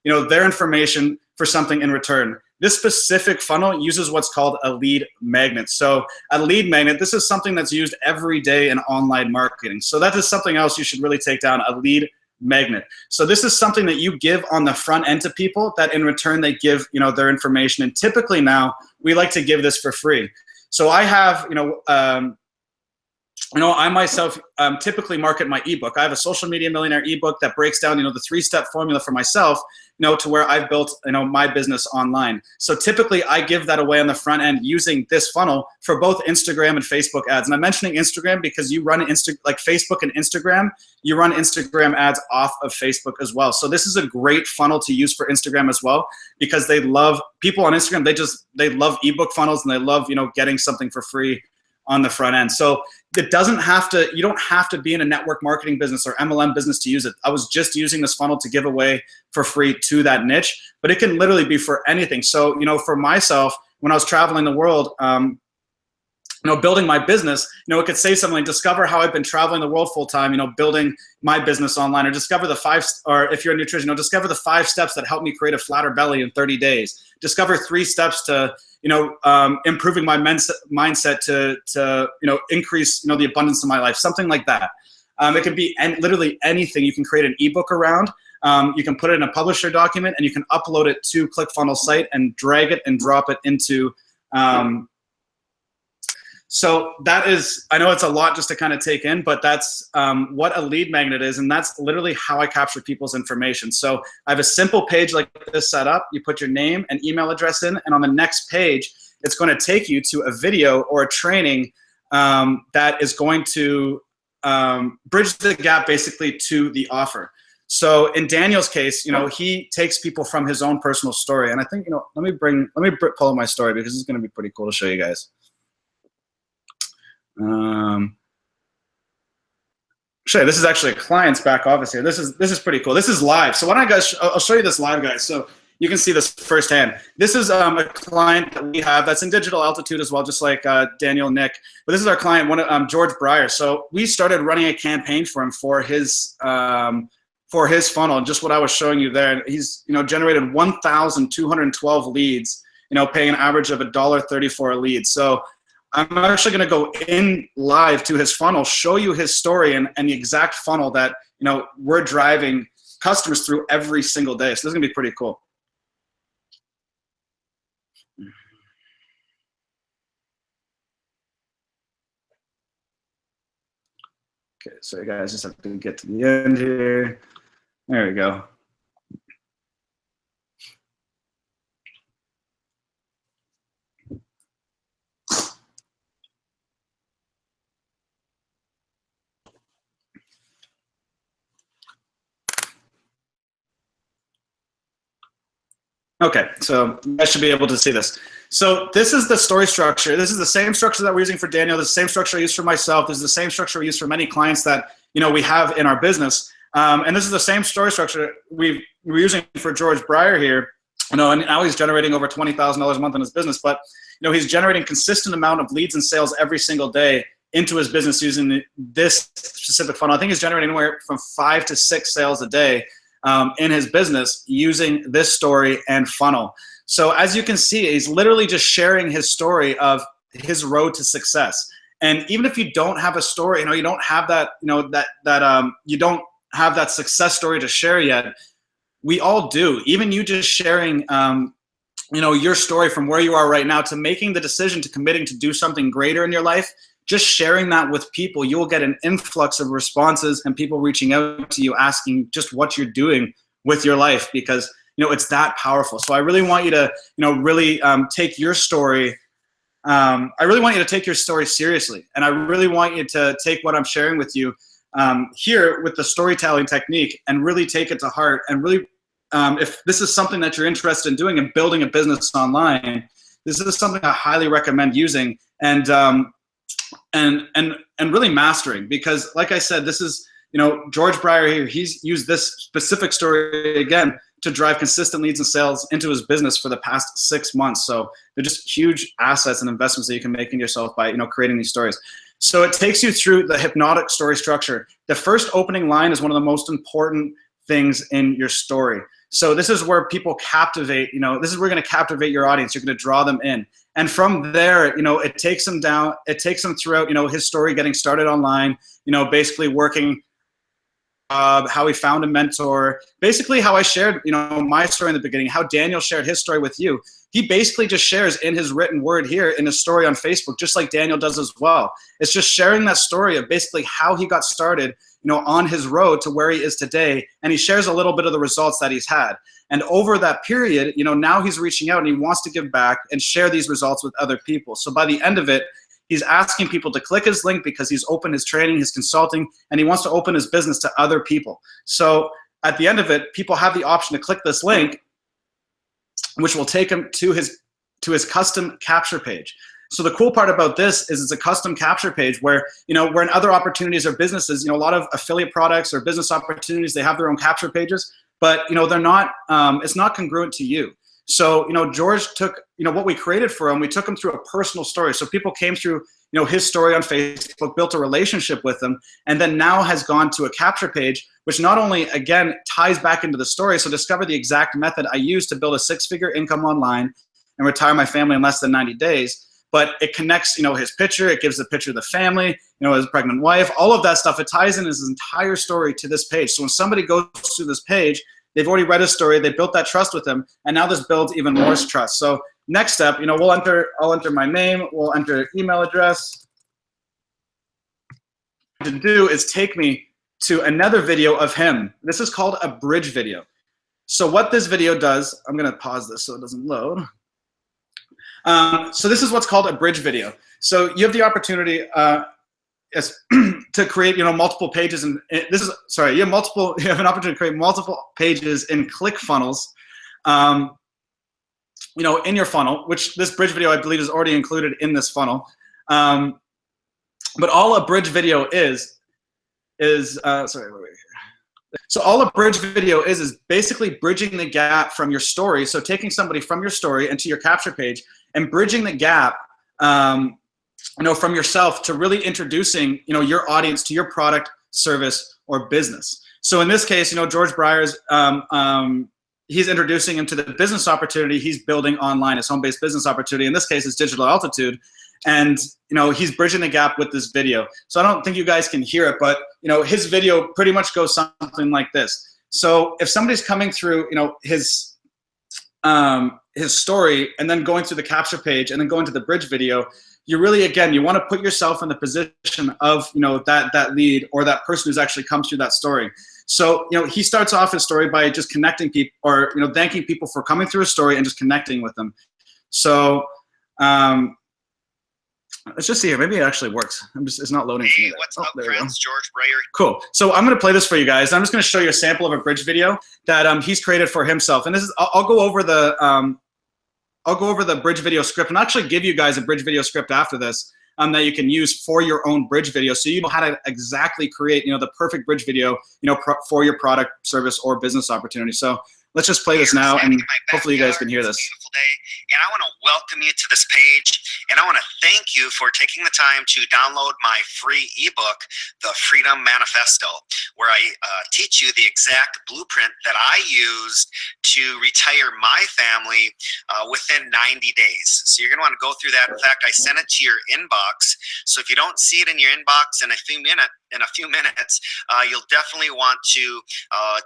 their information for something in return. This specific funnel uses what's called a lead magnet. So a lead magnet, this is something that's used every day in online marketing. So that is something else you should really take down, a lead magnet. So this is something that you give on the front end to people, that in return they give their information. And typically now we like to give this for free. So I have I myself typically market my ebook. I have a Social Media Millionaire ebook that breaks down the 3-step formula for myself, to where I've built my business online. So typically I give that away on the front end using this funnel for both Instagram and Facebook ads. And I'm mentioning Instagram because you run like Facebook and Instagram, you run Instagram ads off of Facebook as well. So this is a great funnel to use for Instagram as well, because they love people on Instagram. They love ebook funnels, and they love getting something for free on the front end. So it doesn't have to, you don't have to be in a network marketing business or MLM business to use it. I was just using this funnel to give away for free to that niche, but it can literally be for anything. So, for myself, when I was traveling the world, building my business, it could say something like, discover how I've been traveling the world full time, building my business online, or discover or if you're in nutrition, discover the 5 steps that help me create a flatter belly in 30 days. Discover 3 steps to, improving my mindset to increase, the abundance of my life, something like that. It can be literally anything. You can create an ebook around. You can put it in a publisher document, and you can upload it to ClickFunnels site and drag it and drop it into. So that is, I know it's a lot just to kind of take in, but that's what a lead magnet is, and that's literally how I capture people's information. So I have a simple page like this set up. You put your name and email address in, and on the next page, it's going to take you to a video or a training that is going to bridge the gap basically to the offer. So in Daniel's case, he takes people from his own personal story, and I think, let me pull up my story, because it's going to be pretty cool to show you guys. This is actually a client's back office here. This is pretty cool. This is live. So why don't I'll show you this live, guys, so you can see this firsthand. This is a client that we have that's in digital altitude as well, just like Daniel and Nick. But this is our client, George Breyer. So we started running a campaign for him for his funnel, just what I was showing you there. He's generated 1,212 leads, paying an average of $1.34 a lead. So I'm actually going to go in live to his funnel, show you his story and the exact funnel that we're driving customers through every single day. So this is going to be pretty cool. Okay, so you guys just have to get to the end here. There we go. Okay, so I should be able to see this. So this is the story structure. This is the same structure that we're using for Daniel. This is the same structure I use for myself. This is the same structure we use for many clients that we have in our business. And this is the same story structure we're using for George Breyer here. and now he's generating over $20,000 a month in his business, but he's generating consistent amount of leads and sales every single day into his business using this specific funnel. I think he's generating anywhere from 5 to 6 sales a day in his business using this story and funnel. So as you can see, he's literally just sharing his story of his road to success. And even if you don't have a story, you don't have that, you don't have that success story to share yet, we all do. Even you just sharing, your story from where you are right now to making the decision to committing to do something greater in your life, just sharing that with people, you will get an influx of responses and people reaching out to you asking just what you're doing with your life, because it's that powerful. So I really want you to really take your story. I really want you to take your story seriously, and I really want you to take what I'm sharing with you here with the storytelling technique and really take it to heart. And really, if this is something that you're interested in doing and building a business online, this is something I highly recommend using and really mastering, because like I said, this is, George Breyer here, he's used this specific story again to drive consistent leads and sales into his business for the past 6 months. So they're just huge assets and investments that you can make in yourself by, creating these stories. So it takes you through the hypnotic story structure. The first opening line is one of the most important things in your story. So this is where people captivate, this is where you're going to captivate your audience. You're going to draw them in. And from there, it takes them down, it takes them throughout, his story getting started online, basically working, how he found a mentor, basically how I shared, my story in the beginning, how Daniel shared his story with you. He basically just shares in his written word here in his story on Facebook, just like Daniel does as well. It's just sharing that story of basically how he got started, on his road to where he is today. And he shares a little bit of the results that he's had. And over that period, now he's reaching out and he wants to give back and share these results with other people. So by the end of it, he's asking people to click his link because he's opened his training, his consulting, and he wants to open his business to other people. So at the end of it, people have the option to click this link, which will take him to his custom capture page. So the cool part about this is it's a custom capture page where, where in other opportunities or businesses, a lot of affiliate products or business opportunities, they have their own capture pages, but, they're not, it's not congruent to you. So, George took, what we created for him, we took him through a personal story. So people came through, his story on Facebook, built a relationship with him, and then now has gone to a capture page, which not only, again, ties back into the story. So discover the exact method I used to build a 6-figure income online and retire my family in less than 90 days. But it connects, his picture, it gives the picture of the family, his pregnant wife, all of that stuff. It ties in his entire story to this page. So when somebody goes through this page, they've already read his story, they built that trust with him, and now this builds even more trust. So next step, I'll enter my name, we'll enter email address. What to do is take me to another video of him. This is called a bridge video. So what this video does, I'm gonna pause this so it doesn't load. So this is what's called a bridge video. So you have the opportunity to create, multiple pages, and you have an opportunity to create multiple pages in ClickFunnels, in your funnel, which this bridge video I believe is already included in this funnel. But all a bridge video is so all a bridge video is basically bridging the gap from your story. So taking somebody from your story into your capture page and bridging the gap, from yourself to really introducing, your audience to your product, service, or business. So in this case, George Breyer's, he's introducing him to the business opportunity he's building online, his home-based business opportunity. In this case, it's Digital Altitude. And, he's bridging the gap with this video. So I don't think you guys can hear it, but, his video pretty much goes something like this. So if somebody's coming through, his story and then going through the capture page and then going to the bridge video, you really, again, you want to put yourself in the position of, that lead or that person who's actually come through that story. So, he starts off his story by just connecting people or, thanking people for coming through his story and just connecting with them. So, let's just see here. Maybe it actually works. It's not loading. Hey, what's up, friends? George Breyer. Cool. So I'm going to play this for you guys. I'm just going to show you a sample of a bridge video that he's created for himself. And this is, I'll go over the bridge video script and actually give you guys a bridge video script after this that you can use for your own bridge video, so you know how to exactly create, the perfect bridge video, for your product, service, or business opportunity. So let's just play this now, and hopefully you guys can hear this. Beautiful day, and I want to welcome you to this page, and I want to thank you for taking the time to download my free ebook, The Freedom Manifesto, where I teach you the exact blueprint that I used to retire my family within 90 days. So you're going to want to go through that. In fact, I sent it to your inbox. So if you don't see it in your inbox in a few minutes, you'll definitely want to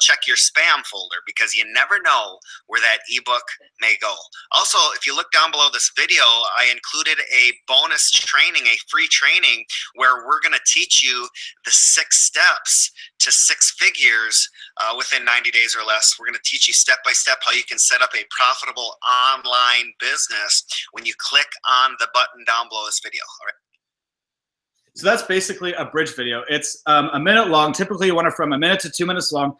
check your spam folder, because you never know where that ebook may go. Also, if you look down below this video, I included a bonus training, a free training, where we're going to teach you the 6 steps to 6 figures within 90 days or less. We're going to teach you step by step how you can set up a profitable online business when you click on the button down below this video. All right. So that's basically a bridge video. It's a minute long. Typically you want it from a minute to 2 minutes long,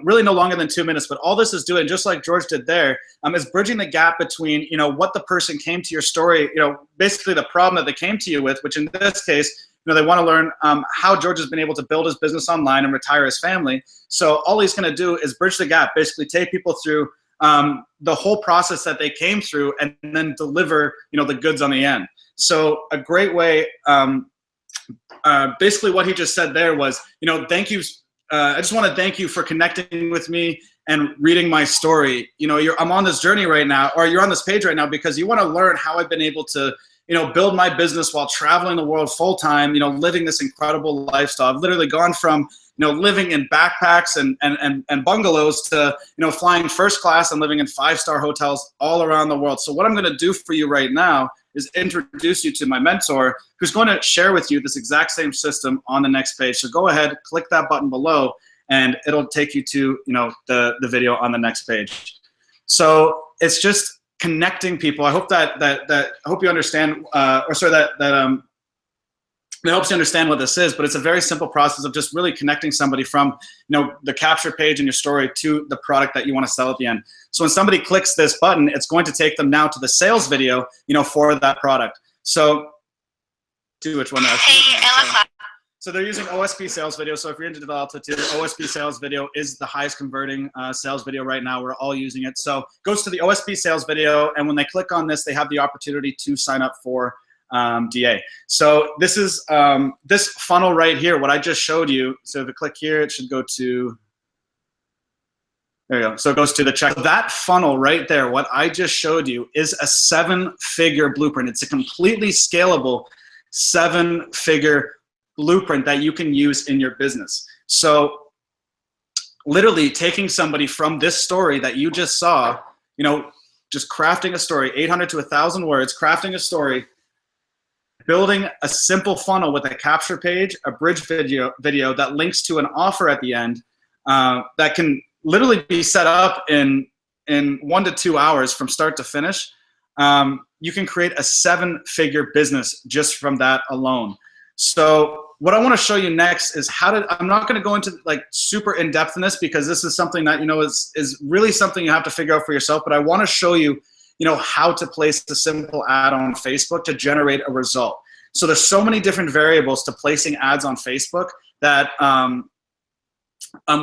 really no longer than 2 minutes. But all this is doing, just like George did there, is bridging the gap between, what the person came to your story, basically the problem that they came to you with, which in this case, they want to learn how George has been able to build his business online and retire his family. So all he's going to do is bridge the gap, basically take people through the whole process that they came through, and then deliver, the goods on the end. So a great way, basically what he just said there was, thank you. I just want to thank you for connecting with me and reading my story. I'm on this journey right now, or you're on this page right now because you want to learn how I've been able to, build my business while traveling the world full time, living this incredible lifestyle. I've literally gone from, living in backpacks and bungalows to, flying first class and living in 5-star hotels all around the world. So what I'm going to do for you right now is introduce you to my mentor, who's going to share with you this exact same system on the next page. So go ahead, click that button below, and it'll take you to, the video on the next page. So it's just connecting people. I hope that I hope you understand, that helps you understand what this is. But it's a very simple process of just really connecting somebody from, the capture page in your story to the product that you want to sell at the end. So when somebody clicks this button, it's going to take them now to the sales video, for that product. So to which one? So they're using OSP sales video. So if you're into Development, OSP sales video is the highest converting sales video right now. We're all using it. So it goes to the OSP sales video, and when they click on this, they have the opportunity to sign up for DA. So this is this funnel right here, what I just showed you. So if you click here, it should go to, there you go. So it goes to the check. That funnel right there, what I just showed you, is a 7-figure blueprint. It's a completely scalable 7-figure blueprint that you can use in your business. So literally taking somebody from this story that you just saw, just crafting a story, 800 to 1,000 words, crafting a story, building a simple funnel with a capture page, a bridge video that links to an offer at the end, that can literally be set up in 1 to 2 hours from start to finish. You can create a 7-figure business just from that alone. So what I want to show you next is I'm not going to go into like super in-depth in this, because this is something that, is really something you have to figure out for yourself. But I want to show you, how to place a simple ad on Facebook to generate a result. So there's so many different variables to placing ads on Facebook that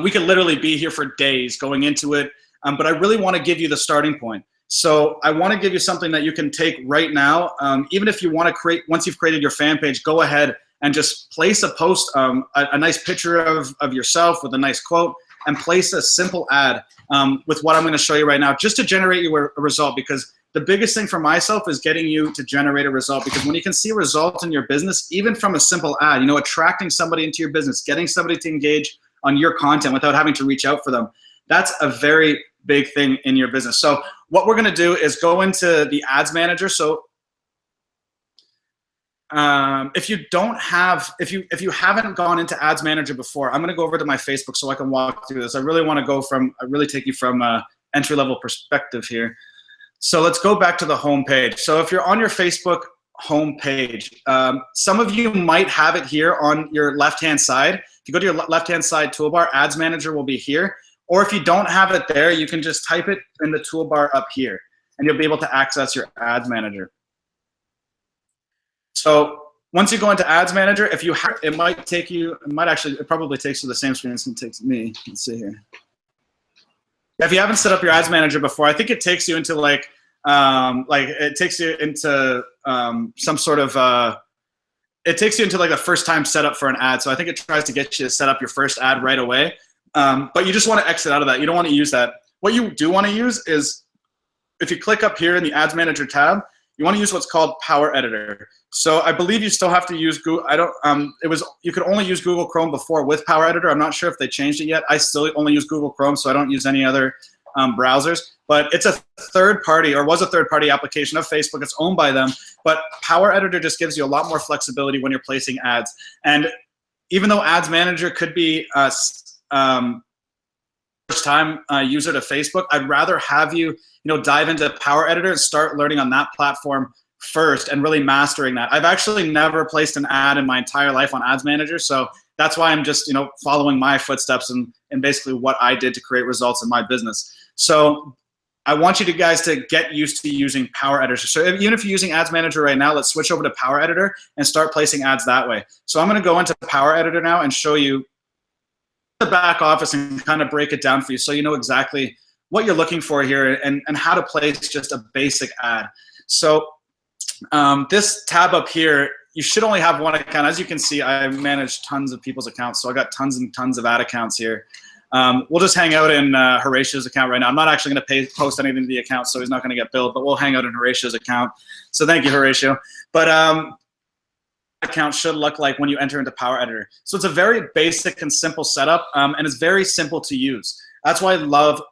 we could literally be here for days going into it. But I really want to give you the starting point. So I want to give you something that you can take right now. Even if you want to create, once you've created your fan page, go ahead and just place a post, a nice picture of yourself with a nice quote, and place a simple ad with what I'm going to show you right now, just to generate you a result. Because the biggest thing for myself is getting you to generate a result. Because when you can see a result in your business, even from a simple ad, attracting somebody into your business, getting somebody to engage on your content without having to reach out for them, that's a very big thing in your business. So what we're going to do is go into the ads manager. So if you haven't gone into ads manager before, I'm going to go over to my Facebook so I can walk through this. I really want to take you from entry-level perspective here. So let's go back to the home page. So if you're on your Facebook home page, some of you might have it here on your left-hand side. If you go to your left-hand side toolbar, ads manager will be here. Or if you don't have it there, you can just type it in the toolbar up here, and you'll be able to access your ads manager. So once you go into ads manager, if you have, it probably takes you the same screen as it takes me. Let's see here. If you haven't set up your ads manager before, I think it takes you into like it takes you into some sort of it takes you into like the first time setup for an ad. So I think it tries to get you to set up your first ad right away. But you just want to exit out of that. You don't want to use that. What you do want to use is, if you click up here in the Ads Manager tab, you want to use what's called Power Editor. So I believe you still have to use Google. You could only use Google Chrome before with Power Editor. I'm not sure if they changed it yet. I still only use Google Chrome, so I don't use any other browsers. But it's a third party, or was a third party application of Facebook. It's owned by them. But Power Editor just gives you a lot more flexibility when you're placing ads. And even though Ads Manager could be first time user to Facebook, I'd rather have you dive into Power Editor and start learning on that platform first and really mastering that. I've actually never placed an ad in my entire life on Ads Manager, so that's why I'm just following my footsteps and basically what I did to create results in my business. So I want you guys to get used to using Power Editor. So even if you're using Ads Manager right now, let's switch over to Power Editor and start placing ads that way. So I'm going to go into Power Editor now and show you the back office and kind of break it down for you so you know exactly what you're looking for here and how to place just a basic ad. So this tab up here, you should only have one account. As you can see, I manage tons of people's accounts, so I got tons and tons of ad accounts here. We'll just hang out in Horatio's account right now. I'm not actually going to post anything to the account, so he's not going to get billed, but we'll hang out in Horatio's account. So thank you, Horatio. But account should look like when you enter into Power Editor. So it's a very basic and simple setup, and it's very simple to use. That's why I love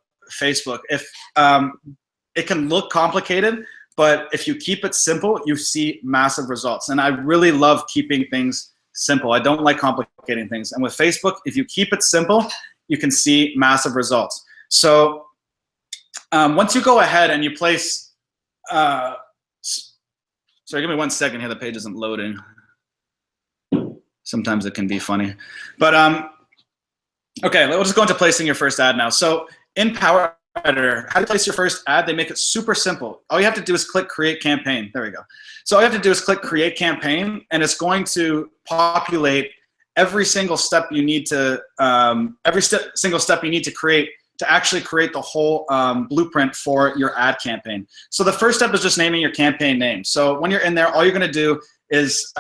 Facebook. If it can look complicated, but if you keep it simple, you see massive results. And I really love keeping things simple. I don't like complicating things. And with Facebook, if you keep it simple, you can see massive results. So once you go ahead and you place, sorry, give me 1 second here. The page isn't loading. Sometimes it can be funny. But okay, we'll just go into placing your first ad now. So in Power Editor, how to place your first ad, they make it super simple. All you have to do is click Create Campaign. There we go. So all you have to do is click Create Campaign, and it's going to populate every single step you need to single step you need to create to actually create the whole blueprint for your ad campaign. So the first step is just naming your campaign name. So when you're in there, all you're going to do is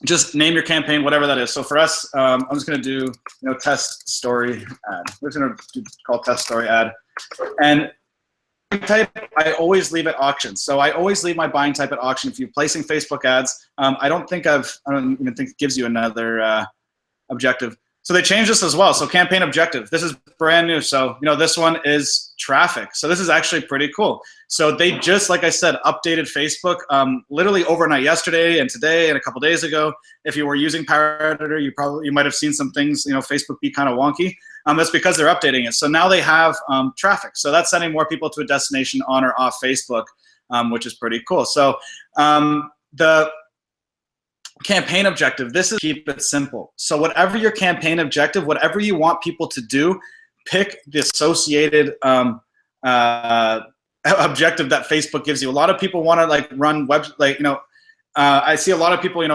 just name your campaign, whatever that is. So for us, I'm just going to do test story ad. We're just going to call test story ad. And type, I always leave at auction. So I always leave my buying type at auction. If you're placing Facebook ads, I don't even think it gives you another objective. So they changed this as well. So campaign objective, this is brand new. So this one is traffic. So this is actually pretty cool. So they just, like I said, updated Facebook literally overnight, yesterday and today and a couple days ago. If you were using Power Editor, you might have seen some things, Facebook be kind of wonky. That's because they're updating it. So now they have traffic. So that's sending more people to a destination on or off Facebook, which is pretty cool. So the campaign objective, this is keep it simple. So whatever your campaign objective, whatever you want people to do, pick the associated objective that Facebook gives you. A lot of people want to run I see a lot of people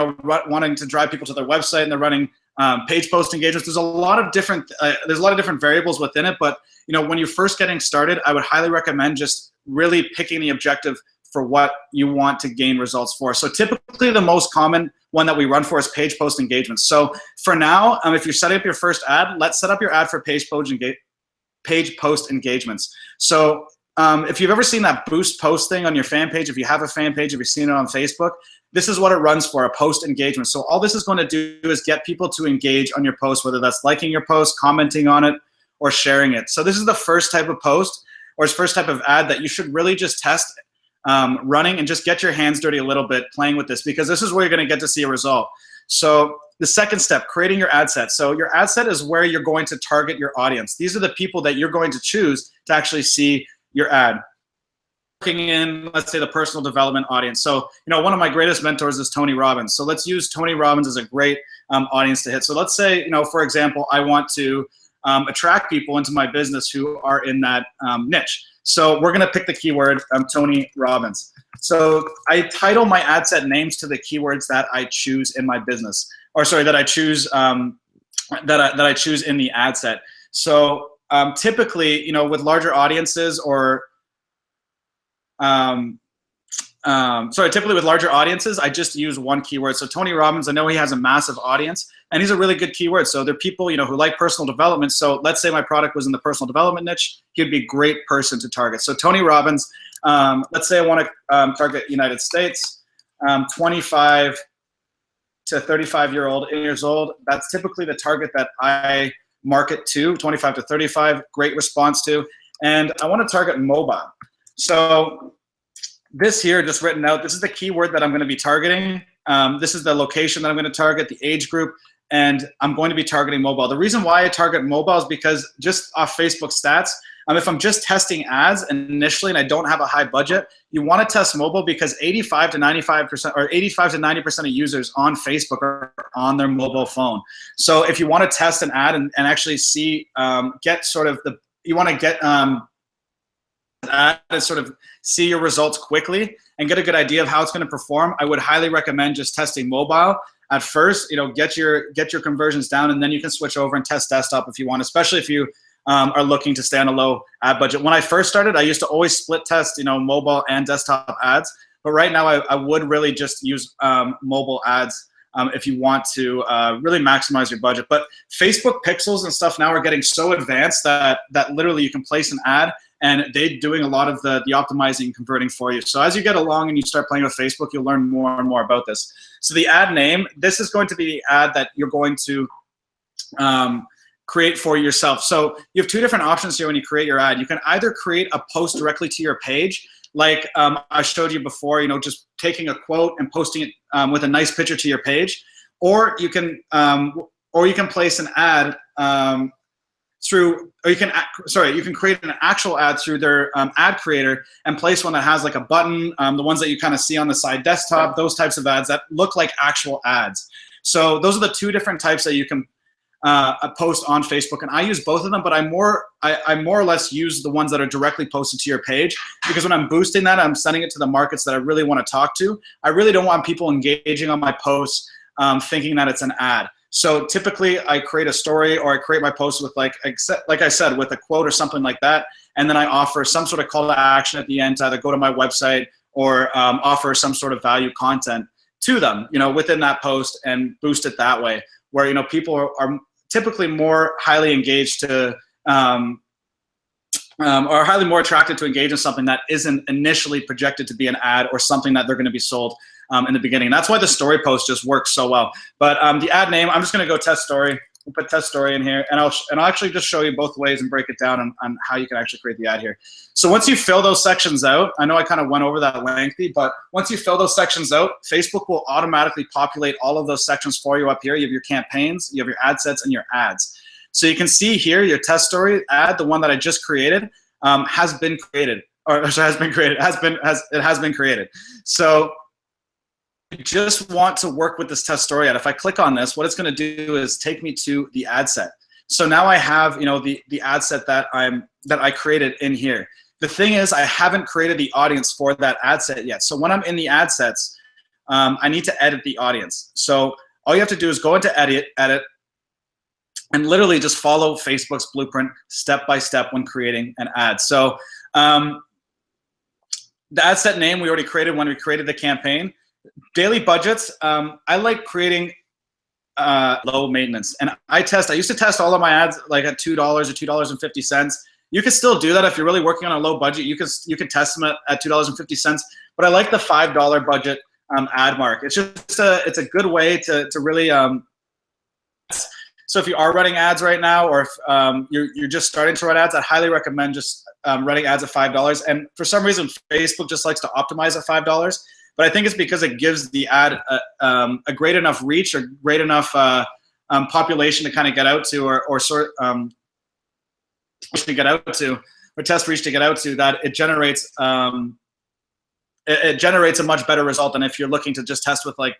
wanting to drive people to their website, and they're running page post engagements. There's a lot of different variables within it, but when you're first getting started, I would highly recommend just really picking the objective for what you want to gain results for. So typically the most common one that we run for is page post engagements. So for now, if you're setting up your first ad, let's set up your ad for page post engagements. So if you've ever seen that boost post thing on your fan page, if you have a fan page, if you've seen it on Facebook, this is what it runs for, a post engagement. So all this is going to do is get people to engage on your post, whether that's liking your post, commenting on it, or sharing it. So this is the first type of post or first type of ad that you should really just test running and just get your hands dirty a little bit playing with this, because this is where you're going to get to see a result. So the second step, creating your ad set. So your ad set is where you're going to target your audience. These are the people that you're going to choose to actually see your ad. Working in, let's say, the personal development audience. So one of my greatest mentors is Tony Robbins. So let's use Tony Robbins as a great audience to hit. So let's say, for example, I want to attract people into my business who are in that niche. So we're going to pick the keyword Tony Robbins. So I title my ad set names to the keywords that I choose in my business, or sorry, that I choose that I choose in the ad set. So typically, you know, with larger audiences or typically with larger audiences, I just use one keyword. So Tony Robbins, I know he has a massive audience, and he's a really good keyword. So there are people, you know, who like personal development. So let's say my product was in the personal development niche, he'd be a great person to target. So Tony Robbins, let's say I want to target United States, 25 to 35 years old. That's typically the target that I market to, 25 to 35, great response to. And I want to target mobile. So this here, just written out, this is the keyword that I'm going to be targeting. This is the location that I'm going to target, the age group, and I'm going to be targeting mobile. The reason why I target mobile is because just off Facebook stats, if I'm just testing ads initially and I don't have a high budget, you want to test mobile because 85 to 95% or 85 to 90% of users on Facebook are on their mobile phone. So if you want to test an ad and actually see, get sort of the, you want to get ad and sort of see your results quickly and get a good idea of how it's going to perform, I would highly recommend just testing mobile at first. You know, get your conversions down, and then you can switch over and test desktop if you want, especially if you are looking to stay on a low ad budget. When I first started, I used to always split test, you know, mobile and desktop ads. But right now, I would really just use mobile ads if you want to really maximize your budget. But Facebook pixels and stuff now are getting so advanced that literally you can place an ad and they're doing a lot of the optimizing and converting for you. So as you get along and you start playing with Facebook, you'll learn more and more about this. So the ad name, this is going to be the ad that you're going to create for yourself. So you have two different options here when you create your ad. You can either create a post directly to your page, like I showed you before, you know, just taking a quote and posting it with a nice picture to your page, or you can place an ad through, or you can create an actual ad through their ad creator and place one that has like a button, the ones that you kind of see on the side desktop, those types of ads that look like actual ads. So those are the two different types that you can post on Facebook, and I use both of them, but I more or less use the ones that are directly posted to your page, because when I'm boosting that, I'm sending it to the markets that I really want to talk to. I really don't want people engaging on my posts thinking that it's an ad. So typically I create a story, or I create my post with like I said, with a quote or something like that, and then I offer some sort of call to action at the end to either go to my website or offer some sort of value content to them, you know, within that post, and boost it that way, where, you know, people are typically more highly engaged to or highly more attracted to engage in something that isn't initially projected to be an ad or something that they're going to be sold in the beginning. That's why the story post just works so well. But the ad name, I'm just going to go test story. We'll put test story in here, and I'll actually just show you both ways and break it down on how you can actually create the ad here. So once you fill those sections out, I know I kind of went over that lengthy, but once you fill those sections out, Facebook will automatically populate all of those sections for you up here. You have your campaigns, you have your ad sets, and your ads. So you can see here your test story ad, the one that I just created, has been created. So you just want to work with this test story ad. If I click on this, what it's going to do is take me to the ad set. So now I have, you know, the ad set that I created in here. The thing is, I haven't created the audience for that ad set yet. So when I'm in the ad sets, I need to edit the audience. So all you have to do is go into edit, and literally just follow Facebook's blueprint step by step when creating an ad. So the ad set name we already created when we created the campaign. Daily budgets, I like creating low maintenance, and I used to test all of my ads like at $2 or $2.50. You can still do that if you're really working on a low budget. You can test them at $2.50, but I like the $5 budget ad mark. It's a good way to really so if you are running ads right now, or if you're just starting to run ads, I highly recommend just running ads at $5. And for some reason, Facebook just likes to optimize at $5. But I think it's because it gives the ad a great enough reach, or great enough population to kind of get out to, or test reach to get out to, that it generates a much better result than if you're looking to just test with, like,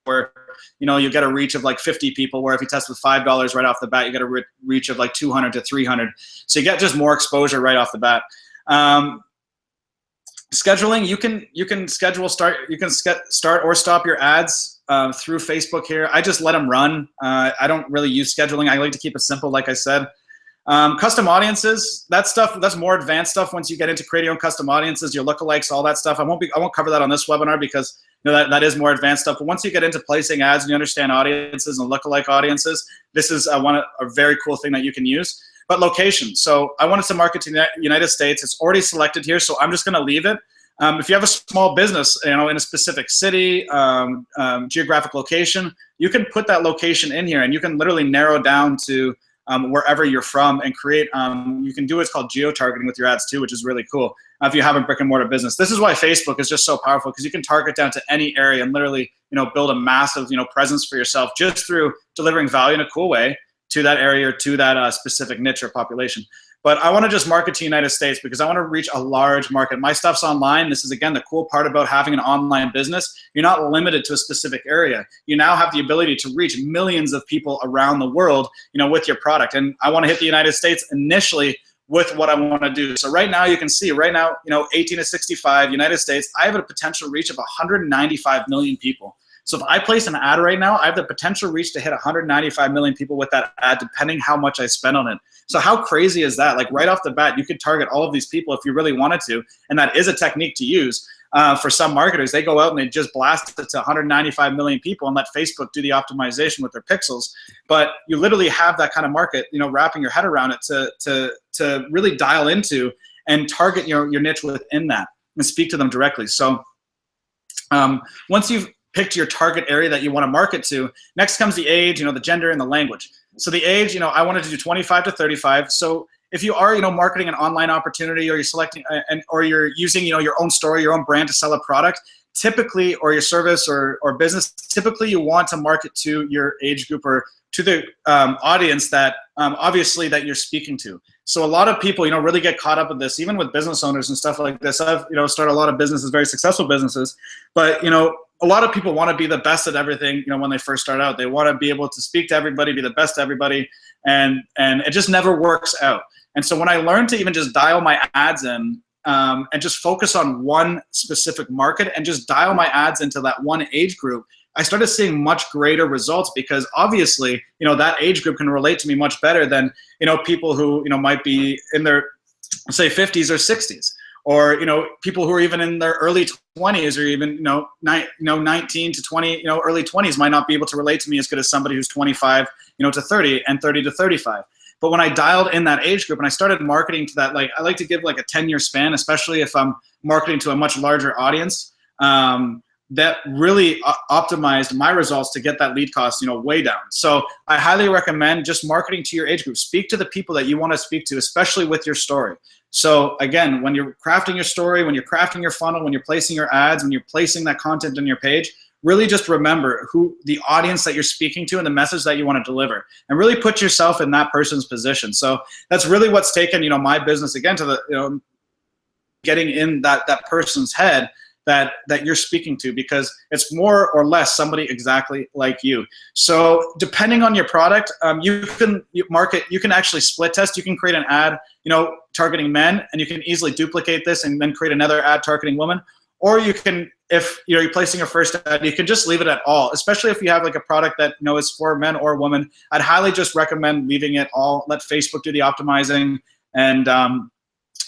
where, you know, you get a reach of like 50 people, where if you test with $5 right off the bat, you get a reach of like 200 to 300. So you get just more exposure right off the bat. Scheduling, you can start or stop your ads through Facebook here. I just let them run. I don't really use scheduling. I like to keep it simple, like I said. Custom audiences, that stuff, that's more advanced stuff. Once you get into creating your own custom audiences, your lookalikes, all that stuff. I won't cover that on this webinar because that is more advanced stuff. But once you get into placing ads and you understand audiences and lookalike audiences, this is a very cool thing that you can use. But location. So I wanted to market to the United States. It's already selected here, so I'm just going to leave it. If you have a small business, in a specific city, geographic location, you can put that location in here, and you can literally narrow down to wherever you're from and create. You can do what's called geo-targeting with your ads too, which is really cool. If you have a brick and mortar business, this is why Facebook is just so powerful, because you can target down to any area and literally, build a massive, presence for yourself just through delivering value in a cool way to that area or to that specific niche or population. But I want to just market to United States because I want to reach a large market. My stuff's online. This is, again, the cool part about having an online business. You're not limited to a specific area. You now have the ability to reach millions of people around the world, with your product. And I want to hit the United States initially with what I want to do. So right now, you can see, 18 to 65, United States, I have a potential reach of 195 million people. So if I place an ad right now, I have the potential reach to hit 195 million people with that ad, depending how much I spend on it. So how crazy is that? Like right off the bat, you could target all of these people if you really wanted to, and that is a technique to use. For some marketers, they go out and they just blast it to 195 million people and let Facebook do the optimization with their pixels. But you literally have that kind of market, wrapping your head around it to really dial into and target your niche within that and speak to them directly. So once you've picked your target area that you want to market to, next comes the age, the gender, and the language. So the age, I wanted to do 25 to 35. So if you are, marketing an online opportunity, or you're selecting, or you're using, your own story, your own brand to sell a product, typically, or your service or business, typically you want to market to your age group or to the audience that obviously that you're speaking to. So a lot of people, really get caught up with this, even with business owners and stuff like this. I've, started a lot of businesses, very successful businesses, but, a lot of people want to be the best at everything, when they first start out. They want to be able to speak to everybody, be the best to everybody, and it just never works out. And so when I learned to even just dial my ads in and just focus on one specific market and just dial my ads into that one age group, I started seeing much greater results, because obviously, that age group can relate to me much better than, people who, might be in their, say, 50s or 60s. Or people who are even in their early 20s, or even 19 to 20, early 20s might not be able to relate to me as good as somebody who's 25 to 30 and 30 to 35. But when I dialed in that age group and I started marketing to that, I like to give a 10-year span, especially if I'm marketing to a much larger audience. That really optimized my results to get that lead cost, way down. So I highly recommend just marketing to your age group. Speak to the people that you want to speak to, especially with your story. So again, when you're crafting your story, when you're crafting your funnel, when you're placing your ads, when you're placing that content on your page, really just remember who the audience that you're speaking to and the message that you want to deliver, and really put yourself in that person's position. So that's really what's taken, my business again to the, getting in that person's head that you're speaking to, because it's more or less somebody exactly like you. So depending on your product, you can actually split test. You can create an ad, targeting men, and you can easily duplicate this and then create another ad targeting women. Or you can, if you're placing your first ad, you can just leave it at all, especially if you have a product that is for men or women. I'd highly just recommend leaving it all. Let Facebook do the optimizing, and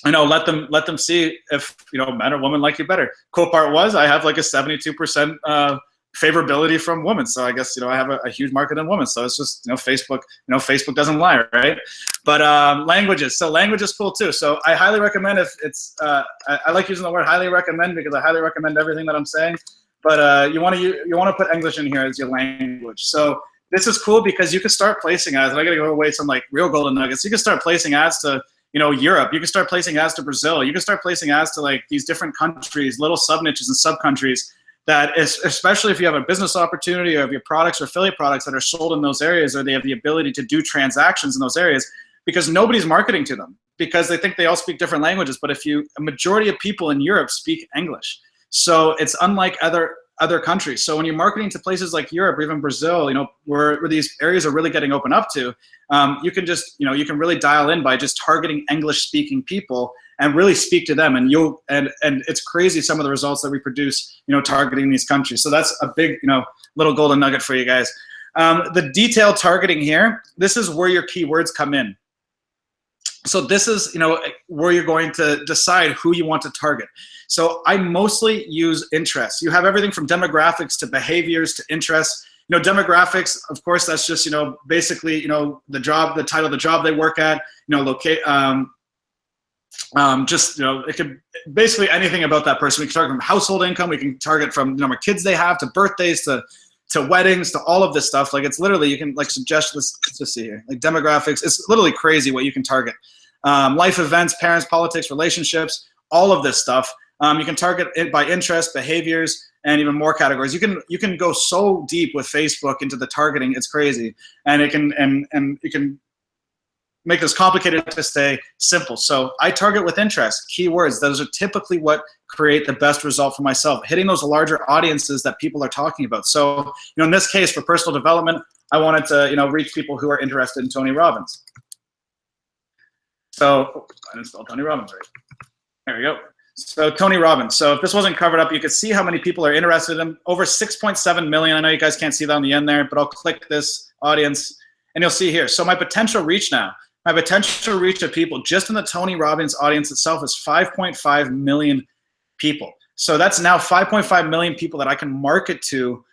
let them see if men or women like you better. Cool part was I have a 72% favorability from women, so I guess I have a huge market in women. So it's just Facebook. Facebook doesn't lie, right? But languages. So language is cool too. So I highly recommend, if it's I like using the word highly recommend, because I highly recommend everything that I'm saying. But you want to put English in here as your language. So this is cool because you can start placing ads. And I got to go away some real golden nuggets. You can start placing ads to Europe. You can start placing ads to Brazil. You can start placing ads to these different countries, little sub niches and sub countries. That is, especially if you have a business opportunity, or if your products or affiliate products that are sold in those areas, or they have the ability to do transactions in those areas, because nobody's marketing to them, because they think they all speak different languages. But a majority of people in Europe speak English, so it's unlike other countries. So when you're marketing to places like Europe or even Brazil, where these areas are really getting open up to, you can just, you can really dial in by just targeting English-speaking people and really speak to them, and and it's crazy some of the results that we produce, targeting these countries. So that's a big, little golden nugget for you guys. The detailed targeting here, this is where your keywords come in. So this is, you know, where you're going to decide who you want to target. So I mostly use interests. You have everything from demographics to behaviors to interests. You know, demographics, of course, that's just, you know, basically, you know, the job, the title of the job they work at, you know, just, you know, it could basically anything about that person. We can target from household income. We can target from the number of kids they have to birthdays to weddings to all of this stuff. Like it's literally, you can like suggest this, let's just see here, like demographics. It's literally crazy what you can target. Life events, parents, politics, relationships, all of this stuff. You can target it by interest, behaviors, and even more categories. You can go so deep with Facebook into the targeting. It's crazy, and it can and you can make this complicated to stay simple. So I target with interest, keywords. Those are typically what create the best result for myself, hitting those larger audiences that people are talking about. So, you know, in this case, for personal development, I wanted to, you know, reach people who are interested in Tony Robbins. So I didn't spell Tony Robbins right. There we go. So Tony Robbins. So if this wasn't covered up, you could see how many people are interested in him. Over 6.7 million. I know you guys can't see that on the end there, but I'll click this audience and you'll see here. So my potential reach now, my potential reach of people just in the Tony Robbins audience itself is 5.5 million people. So that's now 5.5 million people that I can market to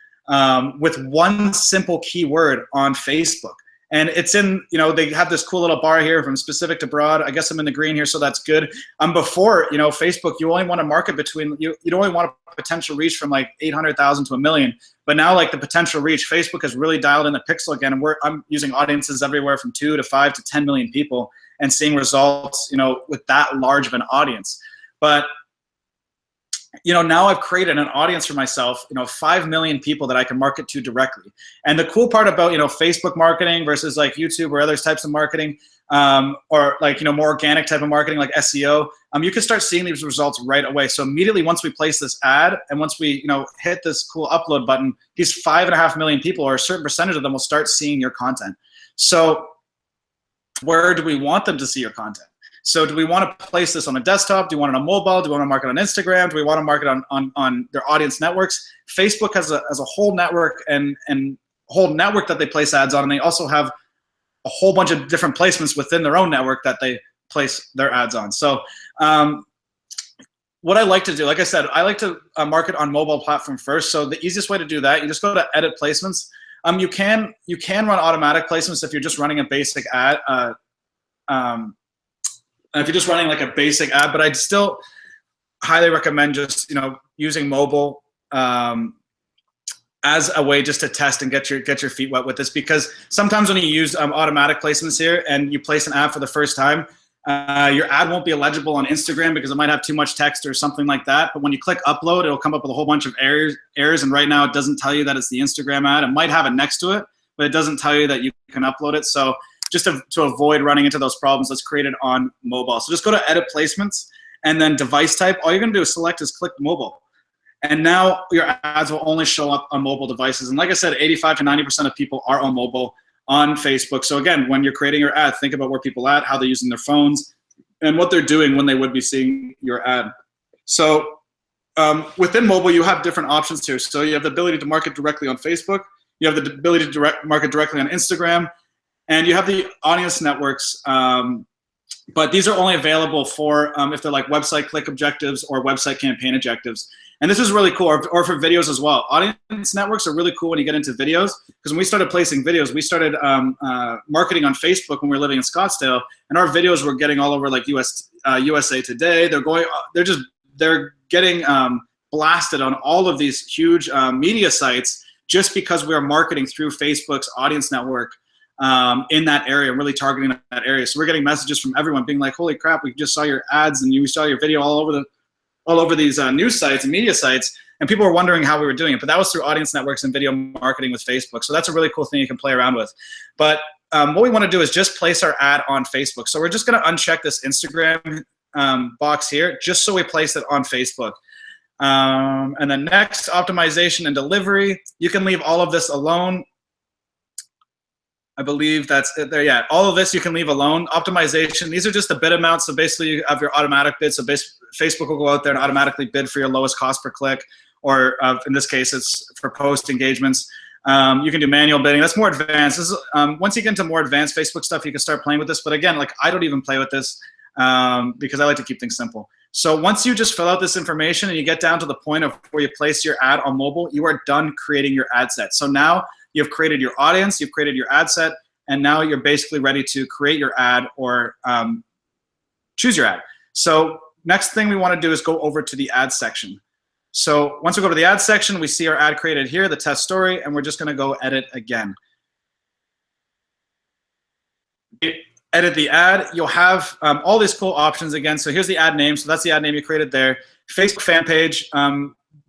with one simple keyword on Facebook. And it's in, you know, they have this cool little bar here from specific to broad. I guess I'm in the green here, so that's good. Before, you know, Facebook, you only want to market between, you only want a potential reach from like 800,000 to 1 million. But now like the potential reach, Facebook has really dialed in the pixel again. And I'm using audiences everywhere from 2 to 5 to 10 million people and seeing results, you know, with that large of an audience. But you know, now I've created an audience for myself, you know, 5 million people that I can market to directly. And the cool part about, you know, Facebook marketing versus like YouTube or other types of marketing, or like, you know, more organic type of marketing like SEO, you can start seeing these results right away. So immediately once we place this ad and once we, you know, hit this cool upload button, these 5.5 million people, or a certain percentage of them, will start seeing your content. So where do we want them to see your content? So do we want to place this on a desktop? Do we want it on mobile? Do we want to market on Instagram? Do we want to market on their audience networks? Facebook has a whole network and whole network that they place ads on, and they also have a whole bunch of different placements within their own network that they place their ads on. So what I like to do, like I said, I like to market on mobile platform first. So the easiest way to do that, you just go to edit placements. You can run automatic placements if you're just running a basic ad. If you're just running like a basic ad, but I'd still highly recommend just, you know, using mobile as a way just to test and get your feet wet with this, because sometimes when you use automatic placements here and you place an ad for the first time, your ad won't be illegible on Instagram because it might have too much text or something like that. But when you click upload, it'll come up with a whole bunch of errors. And right now it doesn't tell you that it's the Instagram ad. It might have it next to it, but it doesn't tell you that you can upload it. So just to avoid running into those problems, let's create it on mobile. So just go to edit placements and then device type. All you're gonna do is select is click mobile. And now your ads will only show up on mobile devices. And like I said, 85 to 90% of people are on mobile on Facebook. So again, when you're creating your ad, think about where people are at, how they're using their phones, and what they're doing when they would be seeing your ad. So within mobile, you have different options here. So you have the ability to market directly on Facebook. You have the ability to market directly on Instagram. And you have the audience networks, but these are only available for if they're like website click objectives or website campaign objectives. And this is really cool, or for videos as well. Audience networks are really cool when you get into videos, because when we started placing videos, we started marketing on Facebook when we were living in Scottsdale, and our videos were getting all over like USA Today. They're getting blasted on all of these huge media sites just because we are marketing through Facebook's audience network. In that area, really targeting that area. So we're getting messages from everyone being like, holy crap, we just saw your ads and we saw your video all over these news sites and media sites, and people were wondering how we were doing it. But that was through audience networks and video marketing with Facebook. So that's a really cool thing you can play around with. But what we want to do is just place our ad on Facebook. So we're just going to uncheck this Instagram box here, just so we place it on Facebook. And then next, optimization and delivery. You can leave all of this alone. I believe that's it there. Yeah, all of this you can leave alone. Optimization, these are just the bid amounts. So basically you have your automatic bid. So Facebook will go out there and automatically bid for your lowest cost per click, or in this case, it's for post engagements. You can do manual bidding. That's more advanced. This is, once you get into more advanced Facebook stuff, you can start playing with this. But again, like I don't even play with this because I like to keep things simple. So once you just fill out this information and you get down to the point of where you place your ad on mobile, you are done creating your ad set. So now you've created your audience, you've created your ad set, and now you're basically ready to create your ad or choose your ad. So next thing we want to do is go over to the ad section. So once we go to the ad section, we see our ad created here, the test story, and we're just going to go edit again. Edit the ad. You'll have all these cool options again. So here's the ad name. So that's the ad name you created there. Facebook fan page.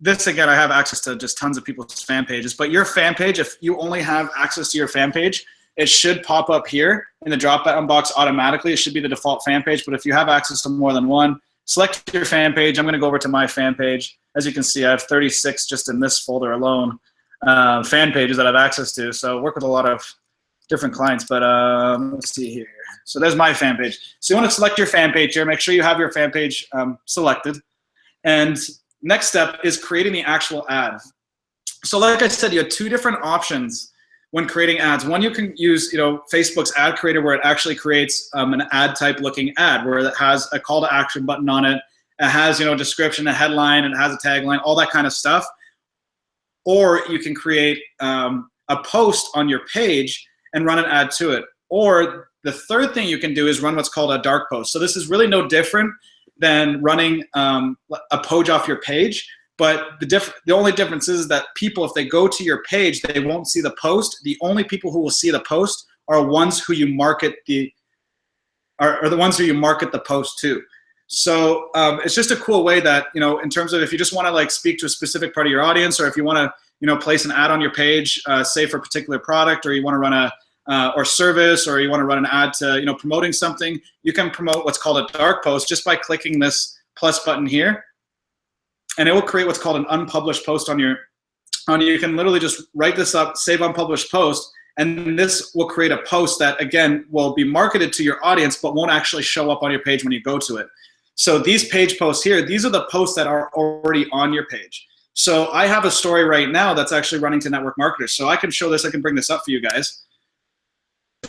This, again, I have access to just tons of people's fan pages. But your fan page, if you only have access to your fan page, it should pop up here in the drop-down box automatically. It should be the default fan page. But if you have access to more than one, select your fan page. I'm going to go over to my fan page. As you can see, I have 36 just in this folder alone, fan pages that I have access to. So I work with a lot of different clients. But let's see here. So there's my fan page. So you want to select your fan page here. Make sure you have your fan page selected. And next step is creating the actual ad. So like I said, you have two different options when creating ads. One, you can use Facebook's ad creator, where it actually creates an ad type looking ad where it has a call to action button on it. It has description, a headline, and it has a tagline, all that kind of stuff. Or you can create a post on your page and run an ad to it. Or the third thing you can do is run what's called a dark post. So this is really no different than running a page off your page. But the only difference is that people, if they go to your page, they won't see the post. The only people who will see the post are ones who you market the ones who you market the post to. So it's just a cool way that in terms of if you just want to like speak to a specific part of your audience, or if you want to place an ad on your page, say for a particular product, or you want to run a or service, or you want to run an ad to promoting something, you can promote what's called a dark post just by clicking this plus button here. And it will create what's called an unpublished post on your, you can literally just write this up, save unpublished post, and this will create a post that, again, will be marketed to your audience, but won't actually show up on your page when you go to it. So these page posts here, these are the posts that are already on your page. So I have a story right now that's actually running to network marketers. So I can show this, I can bring this up for you guys.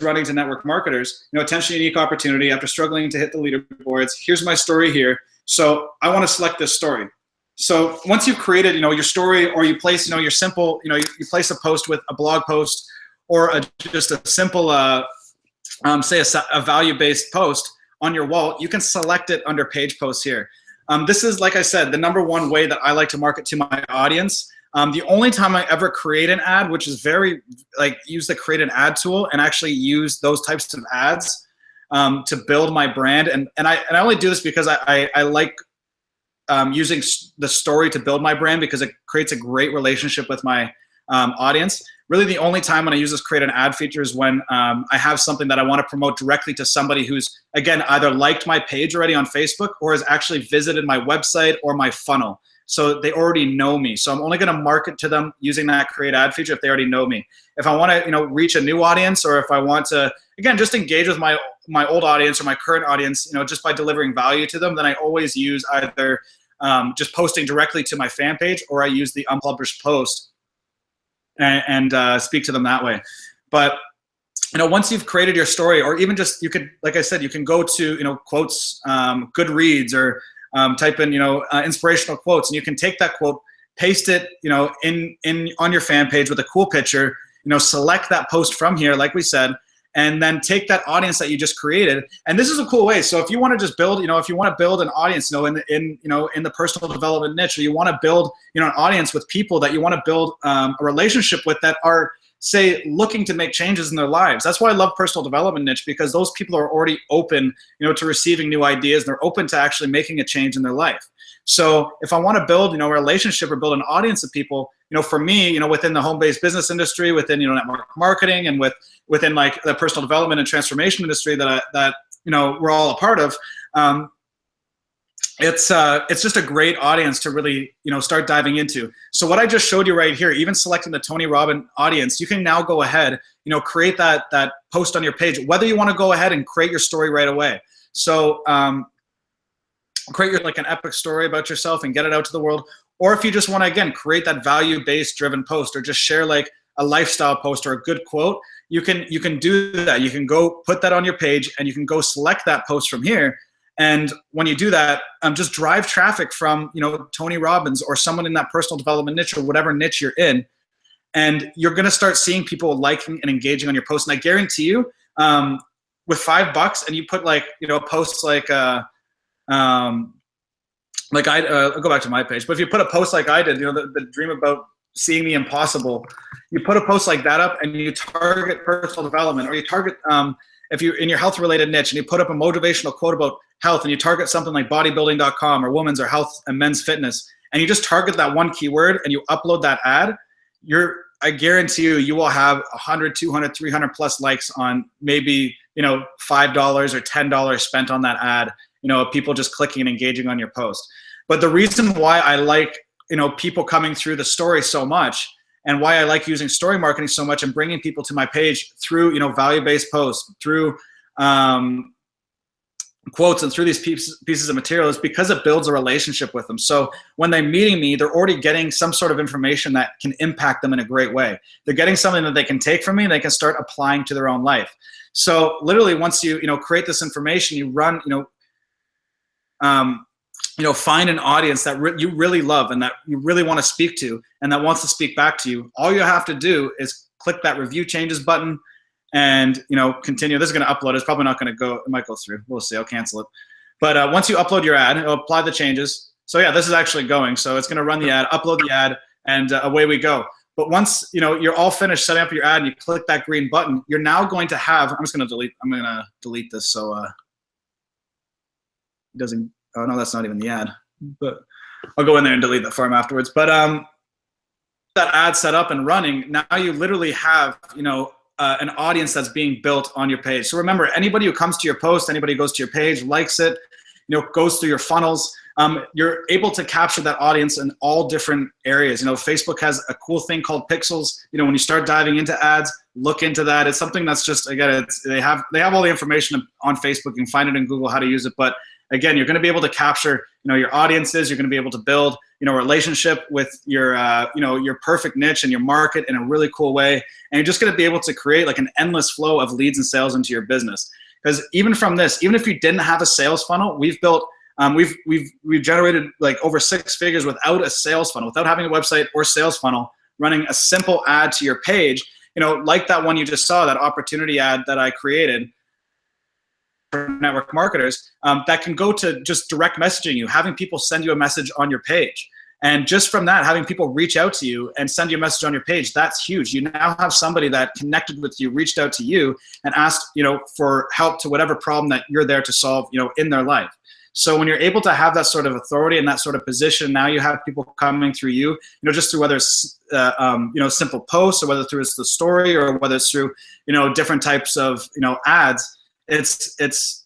Running to network marketers, attention, unique opportunity after struggling to hit the leaderboards. Here's my story here. So I want to select this story. So once you've created, your story, or you place, your simple, you place a post with a blog post, or just a simple, say a value-based post on your wall, you can select it under page posts here. This is, like I said, the #1 way that I like to market to my audience. The only time I ever create an ad, which is use the create an ad tool and actually use those types of ads to build my brand. And I only do this because I like using the story to build my brand, because it creates a great relationship with my audience. Really, the only time when I use this create an ad feature is when I have something that I want to promote directly to somebody who's, again, either liked my page already on Facebook or has actually visited my website or my funnel. So they already know me. So I'm only going to market to them using that create ad feature if they already know me. If I want to, reach a new audience, or if I want to, again, just engage with my old audience or my current audience, just by delivering value to them, then I always use either just posting directly to my fan page, or I use the unpublished post and speak to them that way. But once you've created your story, or even just, you could, like I said, you can go to quotes, Goodreads, or type in inspirational quotes, and you can take that quote, paste it on your fan page with a cool picture, select that post from here, like we said, and then take that audience that you just created. And this is a cool way. So if you want to just build, if you want to build an audience, in the personal development niche, or you want to build, an audience with people that you want to build a relationship with, that are, say, looking to make changes in their lives. That's why I love personal development niche, because those people are already open, to receiving new ideas. And they're open to actually making a change in their life. So if I want to build, a relationship or build an audience of people, for me, within the home-based business industry, within, network marketing, and within like the personal development and transformation industry that we're all a part of, it's just a great audience to really, start diving into. So what I just showed you right here, even selecting the Tony Robbins audience, you can now go ahead, create that post on your page, whether you want to go ahead and create your story right away. So create your an epic story about yourself and get it out to the world. Or if you just want to, again, create that value-based driven post, or just share like a lifestyle post or a good quote, you can do that. You can go put that on your page, and you can go select that post from here. And when you do that, just drive traffic from, you know, Tony Robbins or someone in that personal development niche or whatever niche you're in. And you're going to start seeing people liking and engaging on your post. And I guarantee you, with $5 and you put like, you know, posts like I'll go back to my page, but if you put a post like I did, you know, the dream about seeing the impossible, you put a post like that up and you target personal development, or you target, if you're in your health related niche and you put up a motivational quote about health, and you target something like bodybuilding.com or women's or health and men's fitness, and you just target that one keyword and you upload that ad, I guarantee you will have 100, 200, 300 plus likes on maybe, you know, $5 or $10 spent on that ad, you know, people just clicking and engaging on your post. But the reason why I like, you know, people coming through the story so much, and why I like using story marketing so much and bringing people to my page through, you know, value-based posts, through quotes, and through these pieces of material, is because it builds a relationship with them. So when they're meeting me, they're already getting some sort of information that can impact them in a great way. They're getting something that they can take from me and they can start applying to their own life. So literally, once you know, create this information, you run, find an audience that you really love and that you really want to speak to and that wants to speak back to you. All you have to do is click that review changes button and, you know, continue. This is going to upload. It's probably not going to go. It might go through. We'll see. I'll cancel it. But once you upload your ad, it'll apply the changes. So yeah, this is actually going. So it's going to run the ad, upload the ad, and away we go. But once, you know, you're all finished setting up your ad and you click that green button, you're now going to have, I'm going to delete this so it doesn't, oh no, that's not even the ad, but I'll go in there and delete that form afterwards. But that ad set up and running, now you literally have, you know, an audience that's being built on your page. So remember, anybody who comes to your post, anybody who goes to your page, likes it, you know, goes through your funnels, you're able to capture that audience in all different areas. You know, Facebook has a cool thing called pixels. You know, when you start diving into ads, look into that. It's something that's just, again, they have all the information on Facebook. You can find it in Google how to use it. But again, you're going to be able to capture, you know, your audiences. You're going to be able to build, you know, a relationship with your, your perfect niche and your market in a really cool way. And you're just going to be able to create like an endless flow of leads and sales into your business. Because even from this, even if you didn't have a sales funnel, we've built, we've generated like over 6 figures without a sales funnel, without having a website or sales funnel, running a simple ad to your page, you know, like that one you just saw, that opportunity ad that I created for network marketers, that can go to just direct messaging you, having people send you a message on your page. And just from that, having people reach out to you and send you a message on your page, that's huge. You now have somebody that connected with you, reached out to you, and asked, you know, for help to whatever problem that you're there to solve, you know, in their life. So when you're able to have that sort of authority and that sort of position, now you have people coming through you, you know, just through whether it's, simple posts, or whether through it's the story, or whether it's through, you know, different types of, you know, ads. It's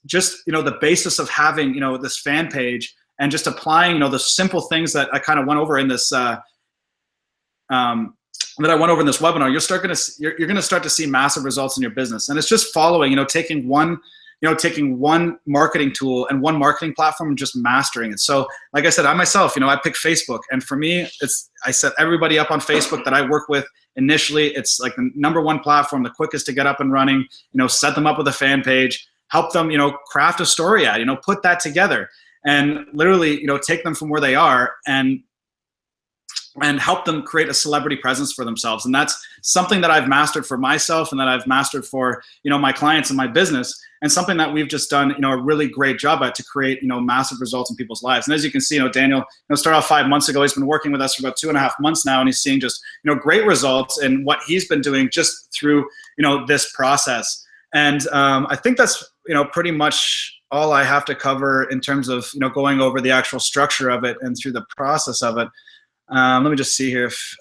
just, you know, the basis of having, you know, this fan page and just applying, you know, the simple things that I kind of went over in this, that I went over in this webinar. You're going to start to see massive results in your business. And it's just following, you know, taking one marketing tool and one marketing platform and just mastering it. So like I said, I myself, you know, I picked Facebook, and for me, I set everybody up on Facebook that I work with. Initially, it's like the #1 platform, the quickest to get up and running, you know, set them up with a fan page, help them, you know, craft a story ad, you know, put that together, and literally, you know, take them from where they are and help them create a celebrity presence for themselves. And that's something that I've mastered for myself and that I've mastered for, you know, my clients and my business, and something that we've just done, you know, a really great job at to create, you know, massive results in people's lives. And as you can see, you know, Daniel, you know, started off 5 months ago. He's been working with us for about 2.5 months now, and he's seeing just, you know, great results in what he's been doing just through, you know, this process. And I think that's, you know, pretty much all I have to cover in terms of, you know, going over the actual structure of it and through the process of it. Let me just see here if,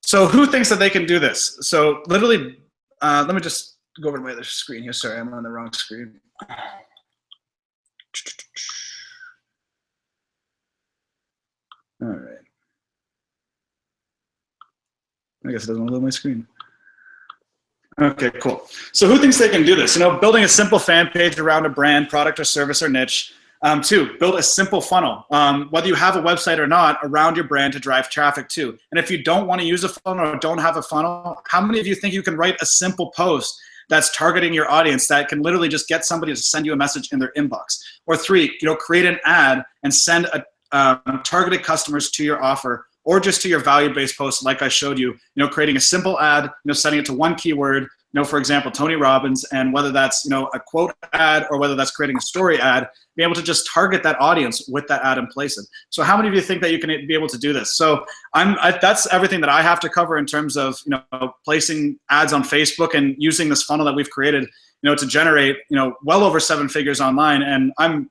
so who thinks that they can do this? So literally, let me just go over to my other screen here. Sorry, I'm on the wrong screen. All right. I guess it doesn't load my screen. Okay, cool. So who thinks they can do this? You know, building a simple fan page around a brand, product, or service or niche. Two, build a simple funnel, whether you have a website or not, around your brand to drive traffic to. And if you don't want to use a funnel or don't have a funnel, how many of you think you can write a simple post that's targeting your audience that can literally just get somebody to send you a message in their inbox? Or three, create an ad and send targeted customers to your offer, or just to your value-based post like I showed you, creating a simple ad, setting it to one keyword, for example, Tony Robbins, and whether that's, a quote ad or whether that's creating a story ad, be able to just target that audience with that ad and place it. So how many of you think that you can be able to do this? So that's everything that I have to cover in terms of, placing ads on Facebook and using this funnel that we've created, to generate, well over 7 figures online. And I'm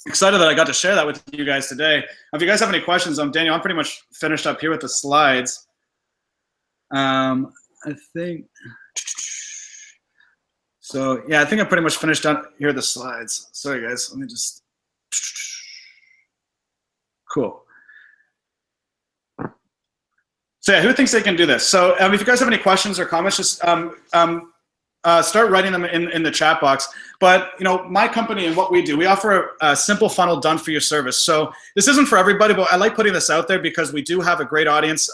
excited that I got to share that with you guys today. If you guys have any questions, Daniel, I'm pretty much finished up here with the slides. I think, so yeah, I think I'm pretty much finished up here with the slides. Sorry guys, let me just, cool. So yeah, who thinks they can do this? So if you guys have any questions or comments, just start writing them in the chat box. But my company and what we do, we offer a simple funnel done for your service. So this isn't for everybody, but I like putting this out there because we do have a great audience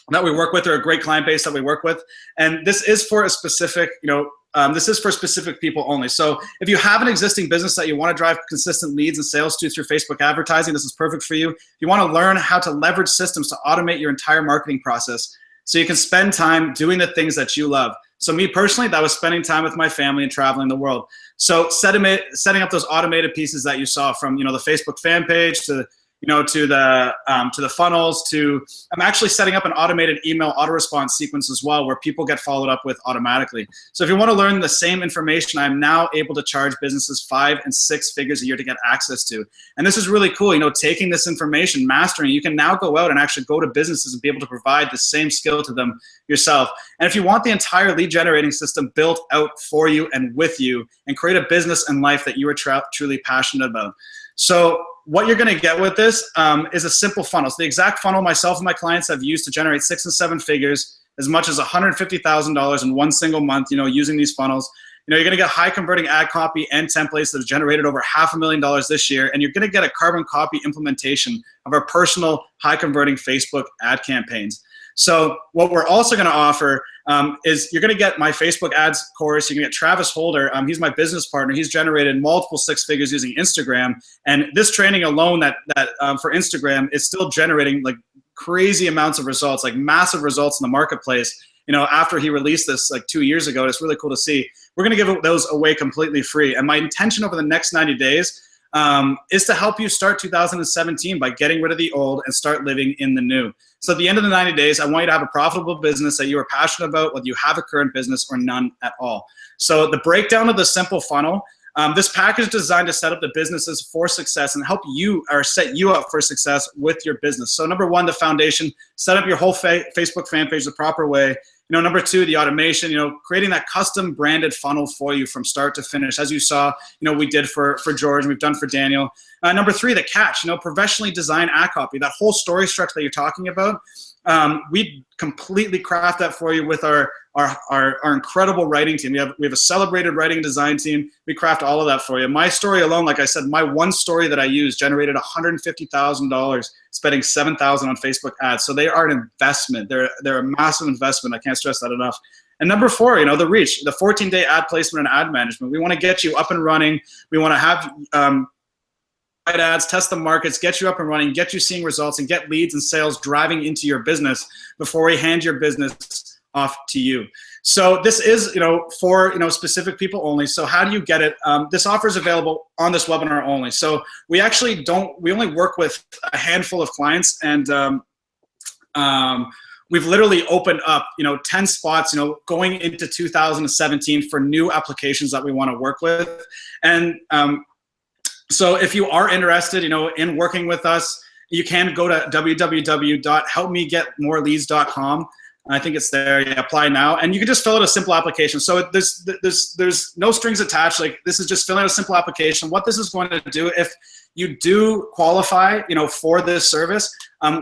that we work with, or a great client base that we work with. And this is for a specific, this is for specific people only. So if you have an existing business that you want to drive consistent leads and sales to through Facebook advertising, this is perfect for you. If you want to learn how to leverage systems to automate your entire marketing process so you can spend time doing the things that you love. So me personally, that was spending time with my family and traveling the world. So setting up those automated pieces that you saw, from the Facebook fan page to to the funnels, I'm actually setting up an automated email auto-response sequence as well, where people get followed up with automatically. So if you want to learn the same information, I'm now able to charge businesses 5 and 6 figures a year to get access to. And this is really cool, taking this information, mastering, you can now go out and actually go to businesses and be able to provide the same skill to them yourself. And if you want the entire lead generating system built out for you and with you, and create a business and life that you are truly passionate about. So what you're going to get with this is a simple funnel. So the exact funnel myself and my clients have used to generate 6 and 7 figures, as much as $150,000 in one single month, using these funnels. You're going to get high converting ad copy and templates that have generated over $500,000 this year. And you're going to get a carbon copy implementation of our personal high converting Facebook ad campaigns. So what we're also going to offer is you're going to get my Facebook ads course. You're going to get Travis Holder. He's my business partner. He's generated multiple 6 figures using Instagram. And this training alone that for Instagram is still generating like crazy amounts of results, like massive results in the marketplace. After he released this like 2 years ago, it's really cool to see. We're going to give those away completely free. And my intention over the next 90 days is to help you start 2017 by getting rid of the old and start living in the new. So at the end of the 90 days, I want you to have a profitable business that you are passionate about, whether you have a current business or none at all. So the breakdown of the simple funnel, this package is designed to set up the businesses for success and help you, or set you up for success with your business. So number 1, the foundation, set up your whole Facebook fan page the proper way. Number 2, the automation, creating that custom branded funnel for you from start to finish. As you saw, we did for George, and we've done for Daniel. Number 3, the catch, professionally designed ad copy, that whole story structure that you're talking about. We completely craft that for you with our incredible writing team. We have a celebrated writing design team. We craft all of that for you. My story alone, like I said, my one story that I used generated $150,000, spending $7,000 on Facebook ads. So they are an investment. They're a massive investment. I can't stress that enough. And number 4, the reach, the 14-day ad placement and ad management. We want to get you up and running. We want to have ads, test the markets, get you up and running, get you seeing results, and get leads and sales driving into your business before we hand your business off to you. So this is, for, specific people only. So how do you get it? This offer is available on this webinar only. So we only work with a handful of clients, and we've literally opened up, 10 spots, going into 2017 for new applications that we want to work with. And so if you are interested, in working with us, you can go to www.helpmegetmoreleads.com. I think it's there. Yeah, apply now, and you can just fill out a simple application. So there's no strings attached. Like, this is just filling out a simple application. What this is going to do, if you do qualify, for this service,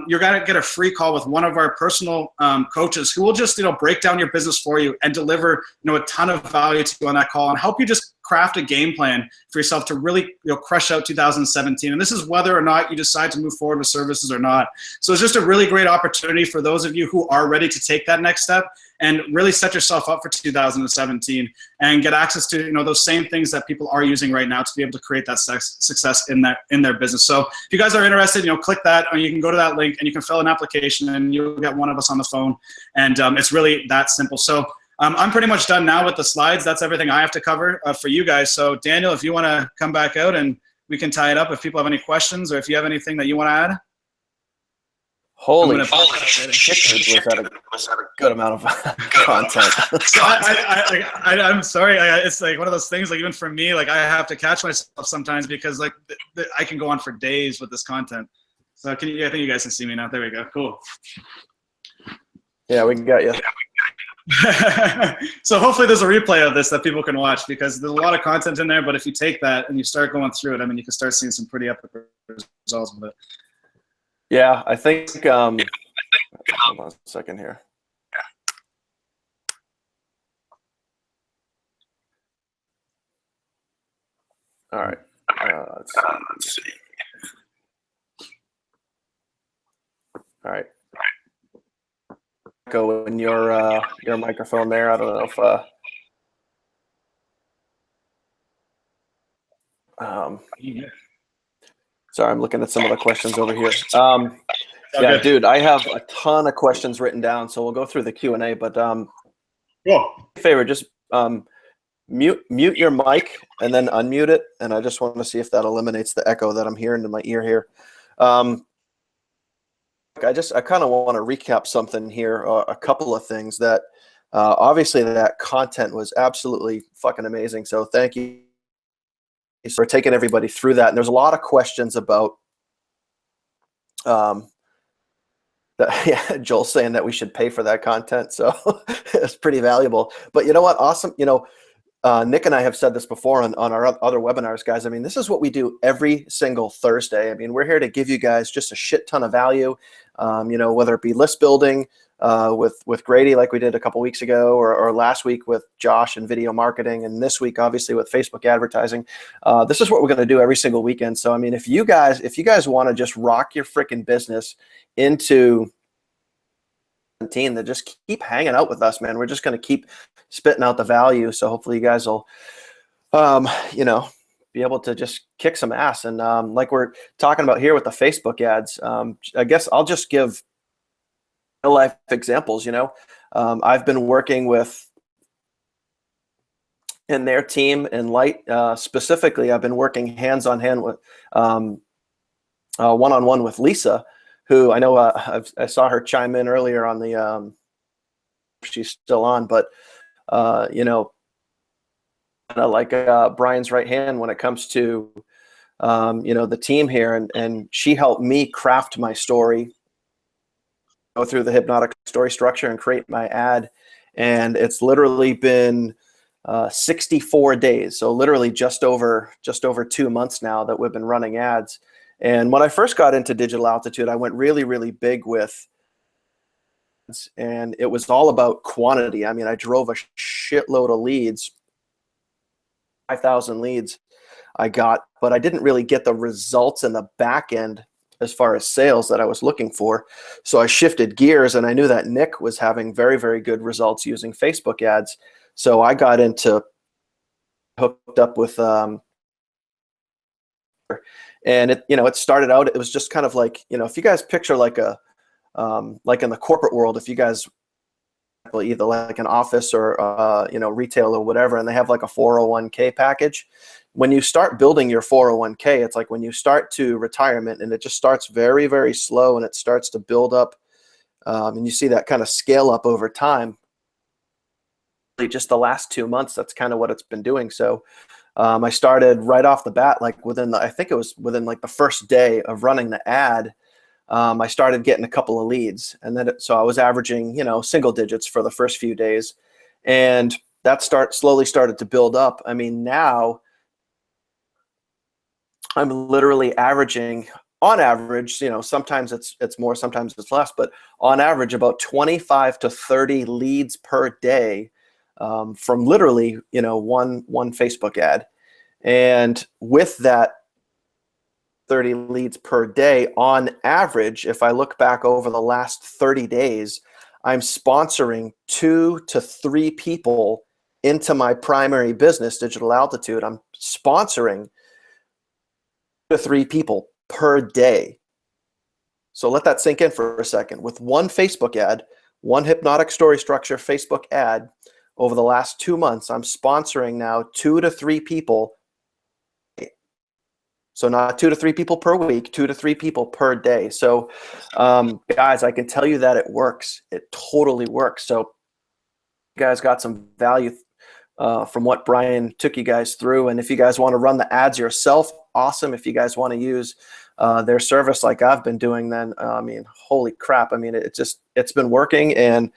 you're gonna get a free call with one of our personal coaches who will just break down your business for you and deliver a ton of value to you on that call and help you just craft a game plan for yourself to really crush out 2017. And this is whether or not you decide to move forward with services or not. So it's just a really great opportunity for those of you who are ready to take that next step and really set yourself up for 2017 and get access to those same things that people are using right now to be able to create that success in their business. So if you guys are interested, click that, or you can go to that link and you can fill an application and you'll get one of us on the phone. And it's really that simple. So I'm pretty much done now with the slides. That's everything I have to cover for you guys. So Daniel, if you want to come back out and we can tie it up if people have any questions or if you have anything that you want to add. Holy shit, was that a good amount of content. So I'm sorry. It's like one of those things, like even for me, like I have to catch myself sometimes because like I can go on for days with this content. So I think you guys can see me now. There we go. Cool. Yeah, we got you. So hopefully there's a replay of this that people can watch because there's a lot of content in there, but if you take that and you start going through it, I mean, you can start seeing some pretty epic results with it. Yeah, I think, hold on a second here. All right, let's see. All right. Go in your microphone there. I don't know if sorry, I'm looking at some of the questions over here. Yeah, dude, I have a ton of questions written down, so we'll go through the Q&A. But favor, just mute your mic and then unmute it, and I just want to see if that eliminates the echo that I'm hearing in my ear here. I kind of want to recap something here, a couple of things that obviously that content was absolutely fucking amazing. So thank you for taking everybody through that. And there's a lot of questions about Joel saying that we should pay for that content. So it's pretty valuable. But you know what? Awesome. Nick and I have said this before on our other webinars, guys. I mean, this is what we do every single Thursday. I mean, we're here to give you guys just a shit ton of value, whether it be list building with Grady, like we did a couple weeks ago, or last week with Josh and video marketing, and this week, obviously, with Facebook advertising. This is what we're going to do every single weekend. So, I mean, if you guys want to just rock your freaking business into that, just keep hanging out with us, man. We're just going to keep spitting out the value. So hopefully you guys will, be able to just kick some ass. And like we're talking about here with the Facebook ads, I guess I'll just give real life examples. I've been working with in their team in Light specifically. I've been working hand with one-on-one with Lisa, who I know I saw her chime in earlier on the she's still on, but like Brian's right hand when it comes to the team here, and she helped me craft my story, go through the hypnotic story structure and create my ad. And it's literally been 64 days, so literally just over 2 months now that we've been running ads. And when I first got into Digital Altitude, I went really, really big with, and it was all about quantity. I mean, I drove a shitload of leads, 5,000 leads I got, but I didn't really get the results in the back end as far as sales that I was looking for. So I shifted gears, and I knew that Nick was having very, very good results using Facebook ads. So I got hooked up with, and it started out, it was just kind of like, if you guys picture like like in the corporate world, if you guys either like an office or retail or whatever, and they have like a 401k package. When you start building your 401k, it's like when you start to retirement, and it just starts very, very slow, and it starts to build up, and you see that kind of scale up over time. Just the last 2 months, that's kind of what it's been doing. So I started right off the bat, like I think it was within like the first day of running the ad, I started getting a couple of leads, and then so I was averaging, single digits for the first few days, and that slowly started to build up. I mean, now I'm literally averaging, on average, sometimes it's more, sometimes it's less, but on average about 25 to 30 leads per day from literally, one Facebook ad. And with that 30 leads per day, on average, if I look back over the last 30 days, I'm sponsoring 2 to 3 people into my primary business, Digital Altitude. I'm sponsoring 2 to 3 people per day. So let that sink in for a second. With one Facebook ad, one hypnotic story structure Facebook ad, over the last 2 months, I'm sponsoring now 2 to 3 people. So not 2 to 3 people per week, 2 to 3 people per day. So guys, I can tell you that it works. It totally works. So you guys got some value from what Brian took you guys through. And if you guys want to run the ads yourself, awesome. If you guys want to use their service like I've been doing, then I mean, holy crap. I mean, it's been working. And,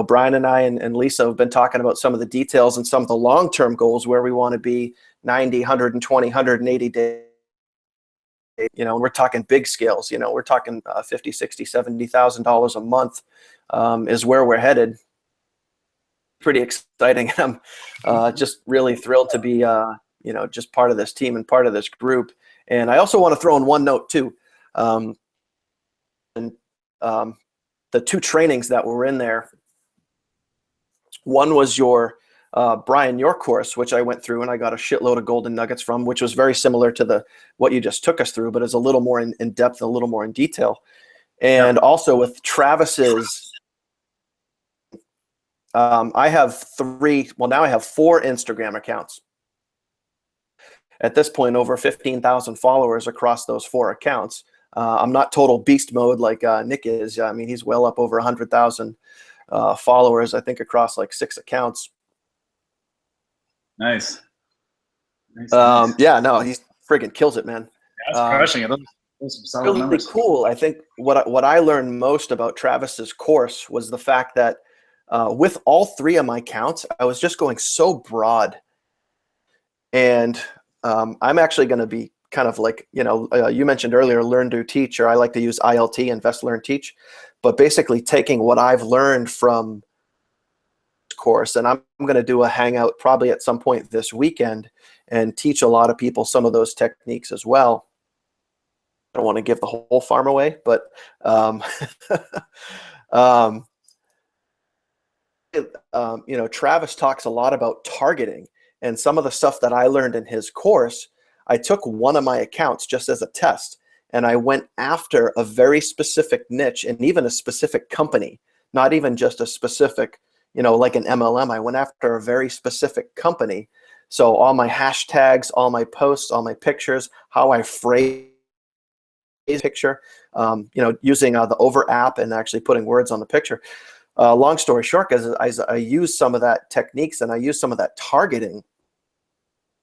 Brian and I and Lisa have been talking about some of the details and some of the long-term goals where we want to be 90, 120, 180 days. We're talking big scales, we're talking 50, 60, $70,000 a month is where we're headed. Pretty exciting. I'm just really thrilled to be, just part of this team and part of this group. And I also want to throw in one note too. The 2 trainings that were in there, one was Brian, your course, which I went through and I got a shitload of golden nuggets from, which was very similar to what you just took us through, but is a little more in depth, a little more in detail. And also with Travis's, I have 4 Instagram accounts. At this point, over 15,000 followers across those 4 accounts. I'm not total beast mode like Nick is. I mean, he's well up over 100,000 followers, I think, across like 6 accounts. Nice. Yeah, no, he friggin' kills it, man. That's crushing it. Those are solid really numbers. Cool. I think what I learned most about Travis's course was the fact that with all 3 of my accounts, I was just going so broad. And I'm actually going to be kind of like, you mentioned earlier, learn, do, teach, or I like to use ILT, invest, learn, teach. But basically taking what I've learned from course, and I'm going to do a hangout probably at some point this weekend and teach a lot of people some of those techniques as well. I don't want to give the whole farm away, but Travis talks a lot about targeting, and some of the stuff that I learned in his course, I took one of my accounts just as a test, and I went after a very specific niche and even a specific company, not even just a specific, like an MLM. I went after a very specific company. So all my hashtags, all my posts, all my pictures, how I phrase picture, using the Over app and actually putting words on the picture. Long story short, as I use some of that techniques and I use some of that targeting,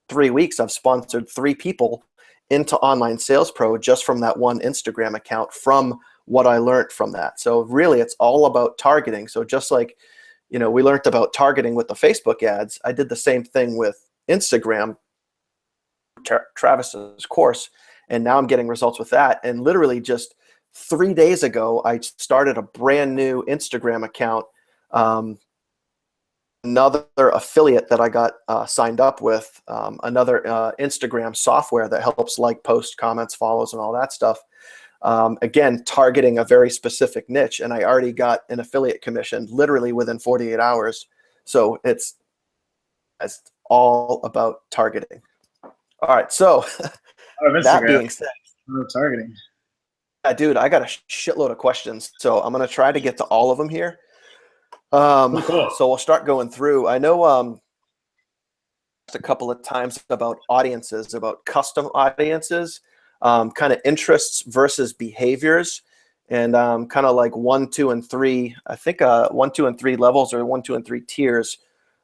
3 weeks, I've sponsored 3 people into Online Sales Pro just from that one Instagram account, from what I learned from that. So really, it's all about targeting. So just like, we learned about targeting with the Facebook ads, I did the same thing with Instagram, Travis's course, and now I'm getting results with that. And literally just 3 days ago, I started a brand new Instagram account, another affiliate that I got signed up with, another Instagram software that helps like, post, comments, follows, and all that stuff. Again, targeting a very specific niche, and I already got an affiliate commission literally within 48 hours. So it's all about targeting. All right, so that being said, targeting. Yeah, dude, I got a shitload of questions, so I'm gonna try to get to all of them here. Cool. So we'll start going through. I know a couple of times about audiences, about custom audiences. Kind of interests versus behaviors, and kind of like 1, 2, and 3. I think 1, 2, and 3 levels, or 1, 2, and 3 tiers.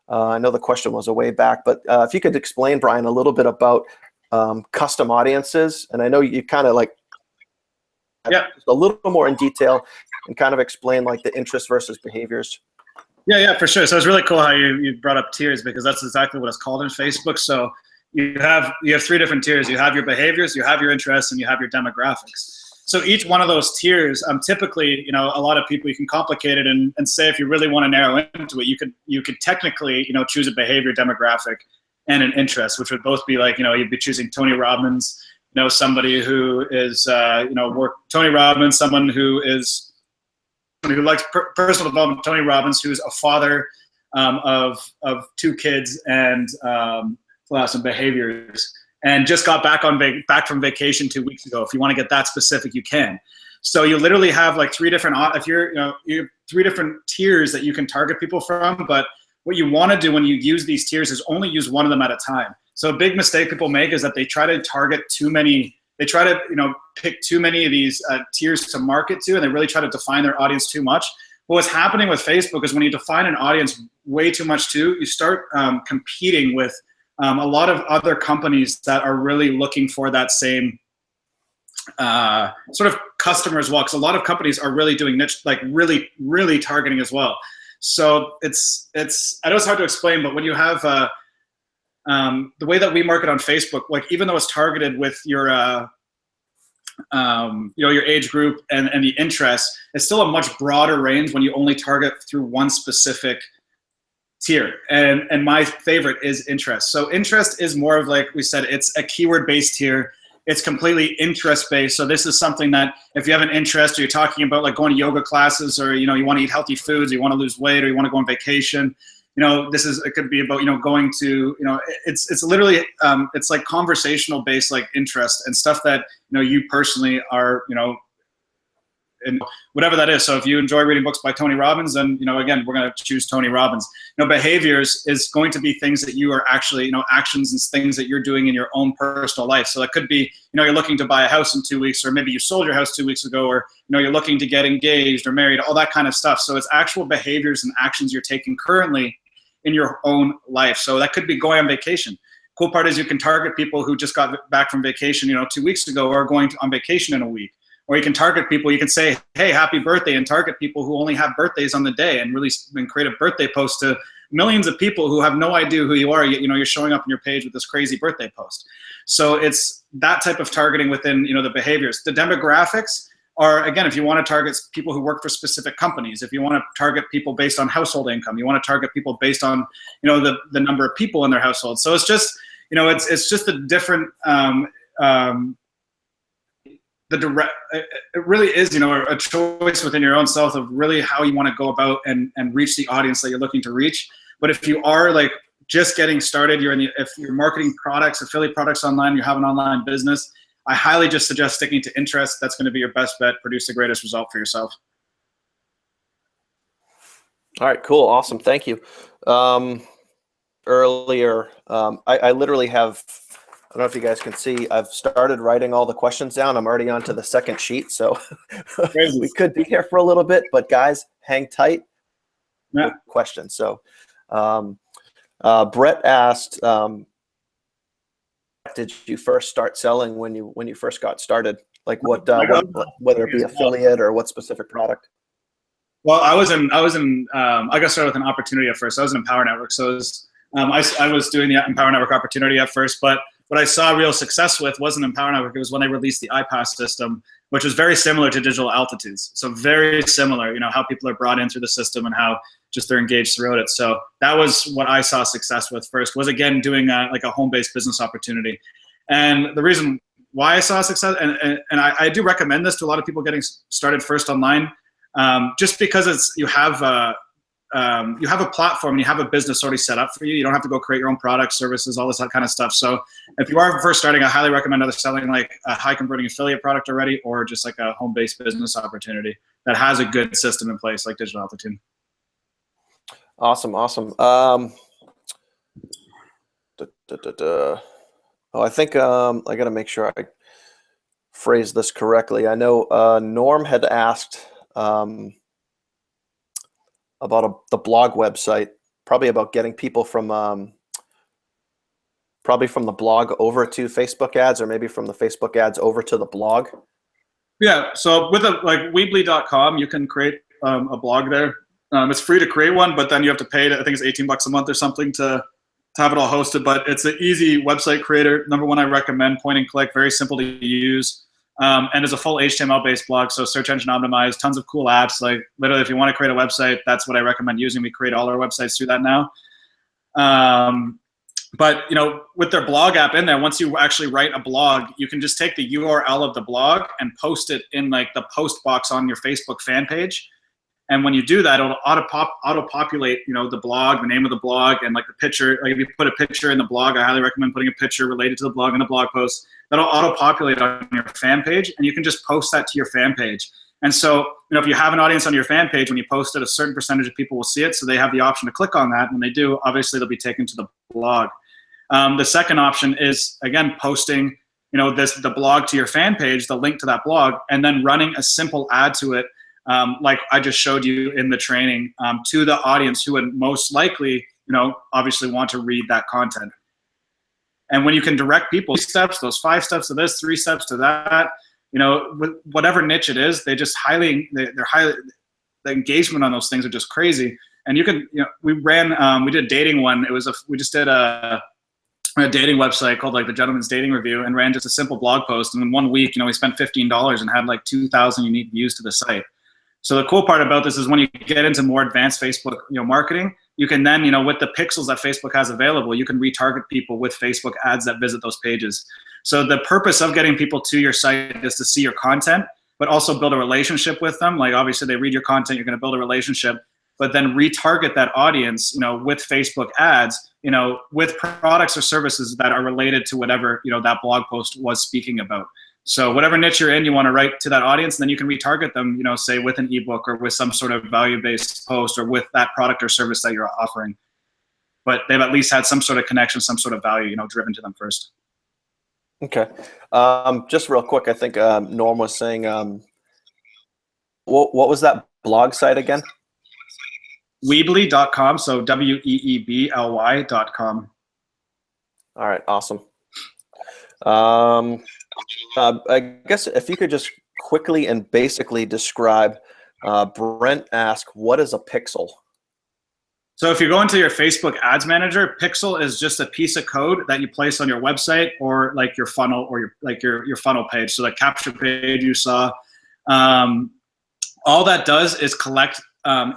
I know the question was a way back, but if you could explain, Brian, a little bit about custom audiences, and I know you kind of like just a little more in detail and kind of explain like the interests versus behaviors. Yeah, for sure. So it's really cool how you brought up tiers, because that's exactly what it's called in Facebook. So you have 3 different tiers. You have your behaviors, you have your interests, and you have your demographics. So each one of those tiers, typically, you know, a lot of people, you can complicate it and say if you really want to narrow into it, you could technically, you know, choose a behavior, demographic, and an interest, which would both be like, you know, you'd be choosing Tony Robbins, you know, somebody who is, you know, Tony Robbins, someone who likes personal development, Tony Robbins, who's a father of 2 kids and some behaviors, and just got back from vacation 2 weeks ago. If you want to get that specific, you can. So you literally have like 3 different, you have 3 different tiers that you can target people from. But what you want to do when you use these tiers is only use one of them at a time. So a big mistake people make is that they try to target too many. They try to, you know, pick too many of these tiers to market to, and they really try to define their audience too much. But what's happening with Facebook is when you define an audience way too much too, you start competing with a lot of other companies that are really looking for that same sort of customer as well. Because a lot of companies are really doing niche, like really, really targeting as well. So it's I know it's hard to explain, but when you have the way that we market on Facebook, like even though it's targeted with your you know, your age group and the interests, it's still a much broader range when you only target through one specific tier. And my favorite is interest. So interest is more of, like we said, it's a keyword based tier. It's completely interest based. So this is something that if you have an interest, or you're talking about like going to yoga classes, or, you know, you want to eat healthy foods, or you want to lose weight, or you want to go on vacation, you know, it could be about, you know, going to, you know, it's literally, it's like conversational based, like interest and stuff that, you know, you personally are, you know, and whatever that is. So if you enjoy reading books by Tony Robbins, then, you know, again, we're going to choose Tony Robbins. You know, behaviors is going to be things that you are actually, you know, actions and things that you're doing in your own personal life. So it could be, you know, you're looking to buy a house in 2 weeks, or maybe you sold your house 2 weeks ago, or, you know, you're looking to get engaged or married, all that kind of stuff. So it's actual behaviors and actions you're taking currently in your own life. So that could be going on vacation. Cool part is you can target people who just got back from vacation, you know, 2 weeks ago, or going on vacation in a week. Or you can target people, you can say, hey, happy birthday, and target people who only have birthdays on the day, and really create a birthday post to millions of people who have no idea who you are, yet, you know, you're showing up on your page with this crazy birthday post. So it's that type of targeting within, you know, the behaviors. The demographics are, again, if you want to target people who work for specific companies, if you want to target people based on household income, you want to target people based on, you know, the number of people in their household. So it's just, you know, it's just a different, it really is, you know, a choice within your own self of really how you want to go about and reach the audience that you're looking to reach. But if you are like just getting started, if you're marketing products, affiliate products online, you have an online business, I highly just suggest sticking to interest. That's going to be your best bet. Produce the greatest result for yourself. All right, cool, awesome, thank you. Earlier, I literally have, I don't know if you guys can see, I've started writing all the questions down. I'm already on to the second sheet, so we could be here for a little bit, but guys, hang tight. Yeah. Questions. So Brett asked, did you first start selling when you first got started? Like what whether it be affiliate or what specific product? Well, I got started with an opportunity at first. I was in Empower Network, so it was, I was doing the Empower Network opportunity at first, but what I saw real success with wasn't Empower Network. It was when they released the iPass system, which was very similar to Digital Altitudes. So very similar, you know, how people are brought in through the system and how just they're engaged throughout it. So that was what I saw success with first, was again doing like a home-based business opportunity. And the reason why I saw success, and I do recommend this to a lot of people getting started first online, just because you have a platform and you have a business already set up for you. You don't have to go create your own products, services, all this kind of stuff. So if you are first starting, I highly recommend either selling like a high converting affiliate product already, or just like a home-based business opportunity that has a good system in place like Digital Altitude. Awesome. Oh, I think I got to make sure I phrase this correctly. I know Norm had asked about the blog website, probably about getting people from probably from the blog over to Facebook ads, or maybe from the Facebook ads over to the blog. Yeah, so with like Weebly.com, you can create a blog there. It's free to create one, but then you have to pay, I think it's $18 a month or something to have it all hosted. But it's an easy website creator. Number one, I recommend, point and click, very simple to use. And it's a full HTML-based blog, so search engine optimized, tons of cool apps. Like literally, if you want to create a website, that's what I recommend using. We create all our websites through that now. But with their blog app in there, once you actually write a blog, you can just take the URL of the blog and post it in like the post box on your Facebook fan page. And when you do that, it'll auto-populate, the blog, the name of the blog, and like the picture. Like if you put a picture in the blog, I highly recommend putting a picture related to the blog in the blog post. That'll auto-populate on your fan page, and you can just post that to your fan page. And so, if you have an audience on your fan page, when you post it, a certain percentage of people will see it, so they have the option to click on that. When they do, obviously they'll be taken to the blog. The second option is, again, posting, the blog to your fan page, the link to that blog, and then running a simple ad to it, like I just showed you in the training, to the audience who would most likely, obviously want to read that content. And when you can direct people, steps, those 5 steps to this, 3 steps to that, with whatever niche it is, they're highly, the engagement on those things are just crazy. And you can, we did a dating one. We just did a dating website called like the Gentleman's Dating Review, and ran just a simple blog post. And in 1 week, we spent $15 and had like 2,000 unique views to the site. So the cool part about this is when you get into more advanced Facebook, marketing, you can then, with the pixels that Facebook has available, you can retarget people with Facebook ads that visit those pages. So the purpose of getting people to your site is to see your content, but also build a relationship with them. Like obviously they read your content, you're going to build a relationship, but then retarget that audience, with Facebook ads, with products or services that are related to whatever, that blog post was speaking about. So whatever niche you're in, you want to write to that audience, and then you can retarget them, say with an ebook or with some sort of value-based post or with that product or service that you're offering. But they've at least had some sort of connection, some sort of value, driven to them first. Okay. Just real quick, I think Norm was saying, what was that blog site again? Weebly.com, so WEEBLY.com. All right, awesome. I guess if you could just quickly and basically describe, Brent asked, what is a pixel? So if you go into your Facebook Ads Manager, pixel is just a piece of code that you place on your website or like your funnel or your funnel page. So the capture page you saw, all that does is collect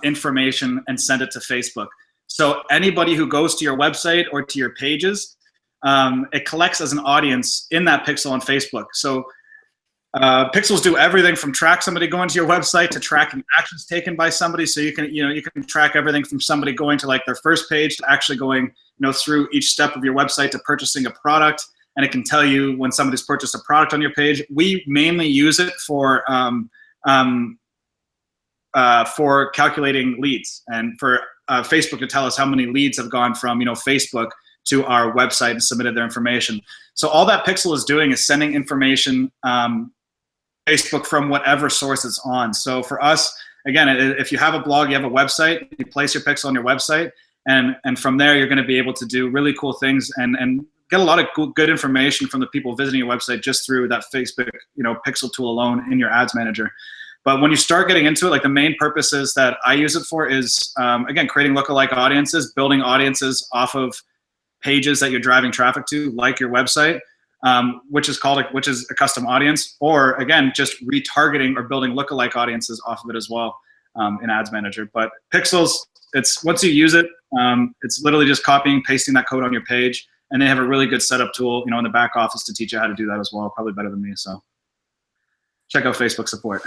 information and send it to Facebook. So anybody who goes to your website or to your pages, it collects as an audience in that pixel on Facebook. So pixels do everything from track somebody going to your website to tracking actions taken by somebody. So you can track everything from somebody going to like their first page to actually going through each step of your website to purchasing a product, and it can tell you when somebody's purchased a product on your page. We mainly use it for calculating leads, and for Facebook to tell us how many leads have gone from Facebook to our website and submitted their information. So all that pixel is doing is sending information Facebook from whatever source it's on. So for us, again, if you have a blog, you have a website, you place your pixel on your website, and from there you're going to be able to do really cool things and get a lot of good information from the people visiting your website just through that Facebook pixel tool alone in your ads manager. But when you start getting into it, like the main purposes that I use it for is, again, creating lookalike audiences, building audiences off of pages that you're driving traffic to, like your website, which is a custom audience, or again, just retargeting or building lookalike audiences off of it as well in Ads Manager. But pixels, once you use it, it's literally just copying, pasting that code on your page, and they have a really good setup tool, in the back office to teach you how to do that as well, probably better than me. So check out Facebook support.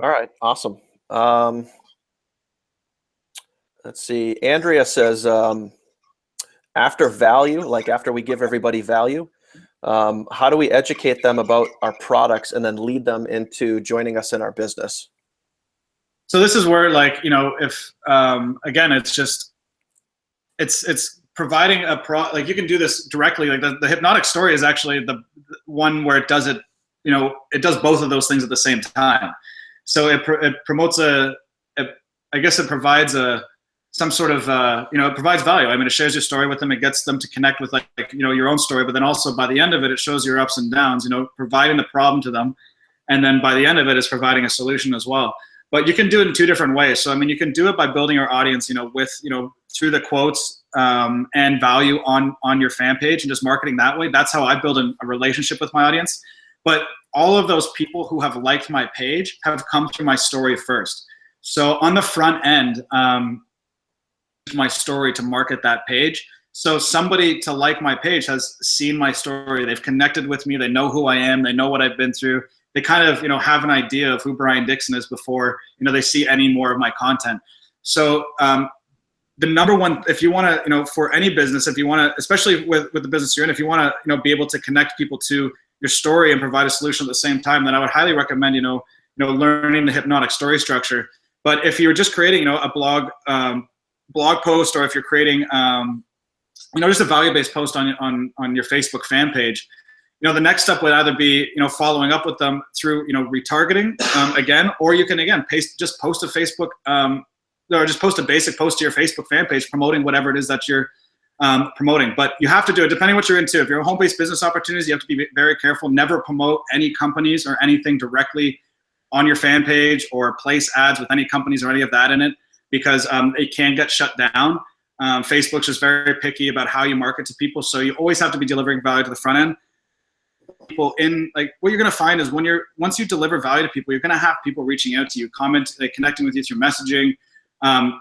All right, awesome. Let's see. Andrea says, after value, like after we give everybody value, how do we educate them about our products and then lead them into joining us in our business? So this is where, like, if again, it's providing like you can do this directly. Like the hypnotic story is actually the one where it does it. It does both of those things at the same time. So it promotes I guess it provides some sort of, it provides value. I mean, it shares your story with them. It gets them to connect with your own story, but then also by the end of it, it shows your ups and downs, providing the problem to them. And then by the end of it is providing a solution as well. But you can do it in 2 different ways. So, I mean, you can do it by building your audience, with, through the quotes and value on your fan page and just marketing that way. That's how I build a relationship with my audience. But all of those people who have liked my page have come through my story first. So on the front end, my story to market that page. So somebody to like my page has seen my story. They've connected with me. They know who I am. They know what I've been through. They kind of, have an idea of who Brian Dixon is before, they see any more of my content. So the number one, if you want to, for any business, if you want to, especially with the business you're in, if you want to, be able to connect people to your story and provide a solution at the same time, then I would highly recommend, learning the hypnotic story structure. But if you're just creating, a blog post, or if you're creating, just a value-based post on your Facebook fan page, the next step would either be, following up with them through, retargeting again, or you can just post a Facebook, or just post a basic post to your Facebook fan page promoting whatever it is that you're promoting. But you have to do it depending what you're into. If you're a home-based business opportunities, you have to be very careful. Never promote any companies or anything directly on your fan page, or place ads with any companies or any of that in it, because it can get shut down. Facebook's just very picky about how you market to people, so you always have to be delivering value to the front end. People what you're going to find is once you deliver value to people, you're going to have people reaching out to you, connecting with you through messaging,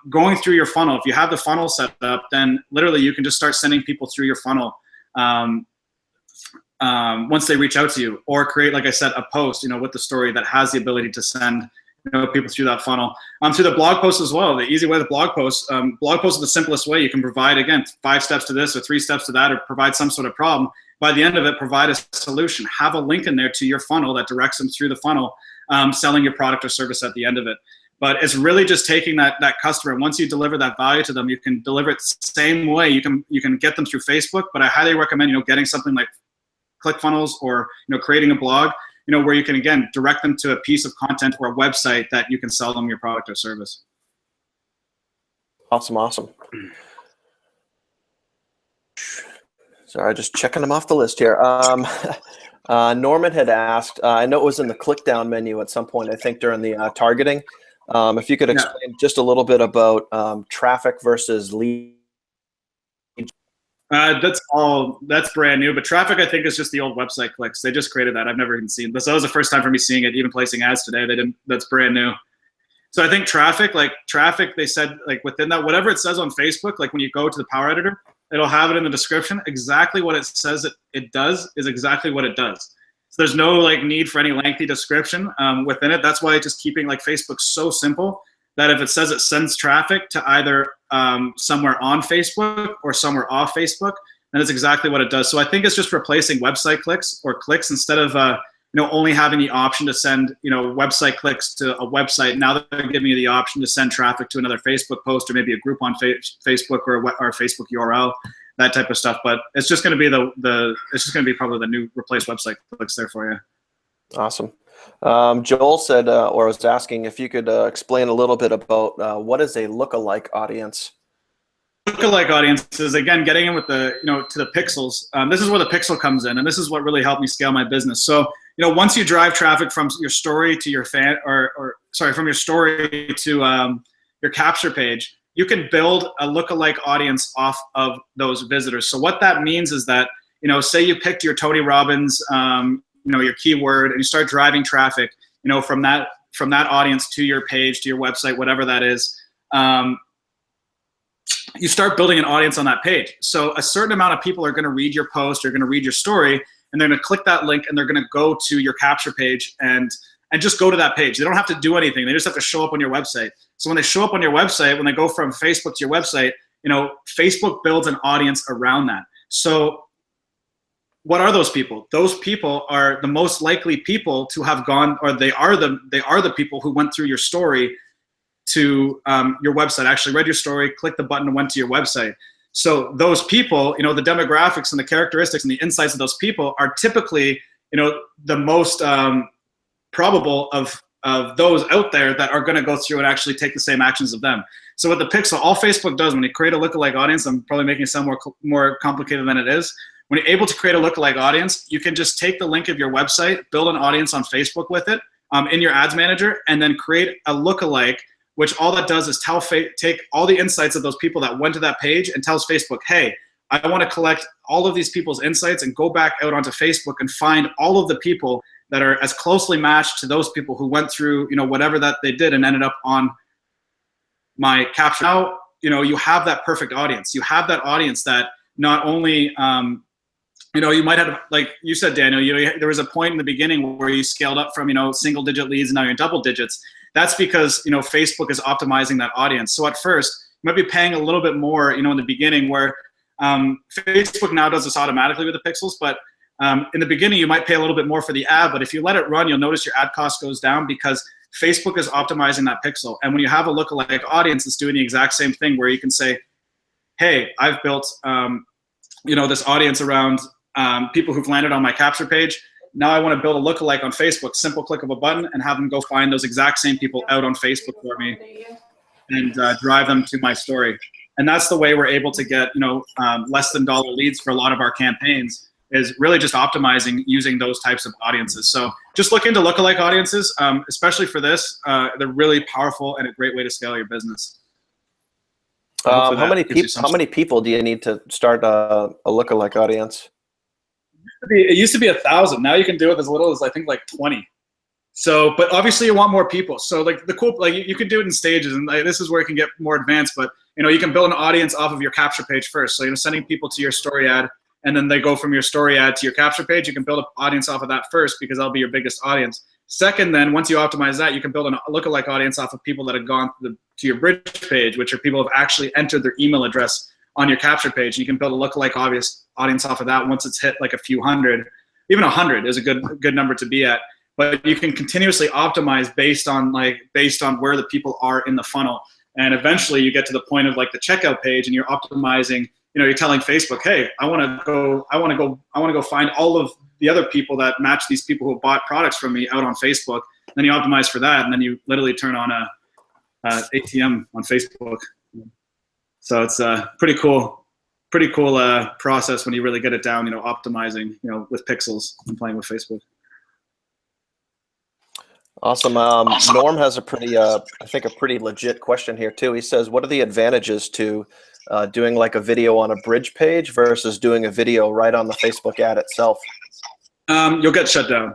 going through your funnel. If you have the funnel set up, then literally you can just start sending people through your funnel once they reach out to you, or create, like I said, a post, with the story that has the ability to send people through that funnel. Through the blog post as well, the easy way with blog posts are the simplest way. You can provide, again, 5 steps to this or 3 steps to that, or provide some sort of problem. By the end of it, provide a solution. Have a link in there to your funnel that directs them through the funnel, selling your product or service at the end of it. But it's really just taking that customer. Once you deliver that value to them, you can deliver it the same way. You can get them through Facebook, but I highly recommend getting something like ClickFunnels, or creating a blog, where you can, again, direct them to a piece of content or a website that you can sell them your product or service. Awesome. Sorry, just checking them off the list here. Norman had asked, I know it was in the click down menu at some point, I think during the targeting, if you could explain just a little bit about traffic versus lead. That's brand new, but traffic, I think, is just the old website clicks. They just created that. I've never even seen this. That was the first time for me seeing it, even placing ads today. That's brand new. So I think traffic, they said, within that, whatever it says on Facebook, when you go to the Power Editor, it'll have it in the description. Exactly what it says it does is exactly what it does. So there's no need for any lengthy description within it. That's why just keeping Facebook so simple, that if it says it sends traffic to either somewhere on Facebook or somewhere off Facebook, then it's exactly what it does. So I think it's just replacing website clicks or clicks, instead of only having the option to send website clicks to a website. Now they're giving you the option to send traffic to another Facebook post, or maybe a group on Facebook, or a Facebook URL, that type of stuff. But it's just going to be it's just going to be probably the new replace website clicks there for you. Awesome. Joel said, or was asking if you could explain a little bit about what is a lookalike audience. Lookalike audience is, again, getting in with the to the pixels. This is where the pixel comes in, and this is what really helped me scale my business. So once you drive traffic from your story to your fan, from your story to your capture page, you can build a lookalike audience off of those visitors. So what that means is that say you picked your Tony Robbins your keyword, and you start driving traffic, from that audience to your page, to your website, whatever that is, you start building an audience on that page. So a certain amount of people are going to read your post, or going to read your story, and they're going to click that link, and they're going to go to your capture page and just go to that page. They don't have to do anything. They just have to show up on your website. So when they show up on your website, when they go from Facebook to your website, Facebook builds an audience around that. So what are those people? Those people are the most likely people to have gone, or they are the people who went through your story to your website, actually read your story, clicked the button, and went to your website. So those people, the demographics and the characteristics and the insights of those people are typically, the most probable of those out there that are going to go through and actually take the same actions of them. So with the pixel, all Facebook does when you create a lookalike audience, I'm probably making it sound more complicated than it is. When you're able to create a lookalike audience, you can just take the link of your website, build an audience on Facebook with it in your ads manager, and then create a lookalike, which all that does is take all the insights of those people that went to that page and tells Facebook, hey, I want to collect all of these people's insights and go back out onto Facebook and find all of the people that are as closely matched to those people who went through, you know, whatever that they did and ended up on my capture. Now, you know, you have that perfect audience. You have that audience that not only, you know, you might have, like you said, Daniel, you know, there was a point in the beginning where you scaled up from, you know, single digit leads and now you're in double digits. That's because, you know, Facebook is optimizing that audience. So at first, you might be paying a little bit more, you know, in the beginning where Facebook now does this automatically with the pixels, but in the beginning, you might pay a little bit more for the ad, but if you let it run, you'll notice your ad cost goes down because Facebook is optimizing that pixel. And when you have a lookalike audience, it's doing the exact same thing where you can say, hey, I've built, you know, this audience around people who've landed on my capture page. Now I want to build a lookalike on Facebook, simple click of a button, and have them go find those exact same people out on Facebook for me and drive them to my story. And that's the way we're able to get, you know, less than dollar leads for a lot of our campaigns, is really just optimizing using those types of audiences. So just look into lookalike audiences, especially for this. They're really powerful and a great way to scale your business. How many people do you need to start a lookalike audience? It used to be 1,000. Now you can do it as little as I think like 20. So, but obviously you want more people. So like the cool, like you could do it in stages, and like, this is where it can get more advanced. But you know, you can build an audience off of your capture page first. So you know, sending people to your story ad, and then they go from your story ad to your capture page. You can build an audience off of that first because that'll be your biggest audience. Second, then once you optimize that, you can build a lookalike audience off of people that have gone to your bridge page, which are people who have actually entered their email address on your capture page. You can build a lookalike audience off of that once it's hit like a few hundred. Even 100 is a good number to be at. But you can continuously optimize based on where the people are in the funnel. And eventually you get to the point of like the checkout page, and you're optimizing. You know, you're telling Facebook, hey, I want to go find all of the other people that match these people who bought products from me out on Facebook. Then you optimize for that, and then you literally turn on a ATM on Facebook. So it's a pretty cool process when you really get it down. You know, optimizing, you know, with pixels and playing with Facebook. Awesome. Norm has a pretty, I think, a pretty legit question here too. He says, what are the advantages to doing like a video on a bridge page versus doing a video right on the Facebook ad itself? You'll get shut down.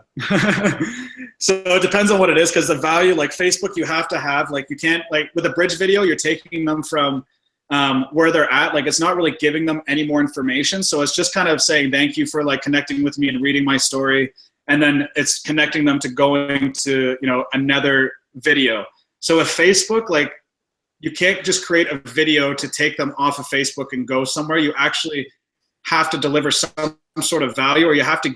So it depends on what it is, because the value, like Facebook, you have to have, like, you can't, like with a bridge video, you're taking them from where they're at. Like, it's not really giving them any more information. So it's just kind of saying, thank you for like connecting with me and reading my story. And then it's connecting them to going to, you know, another video. So with Facebook, like, you can't just create a video to take them off of Facebook and go somewhere. You actually have to deliver some sort of value, or you have to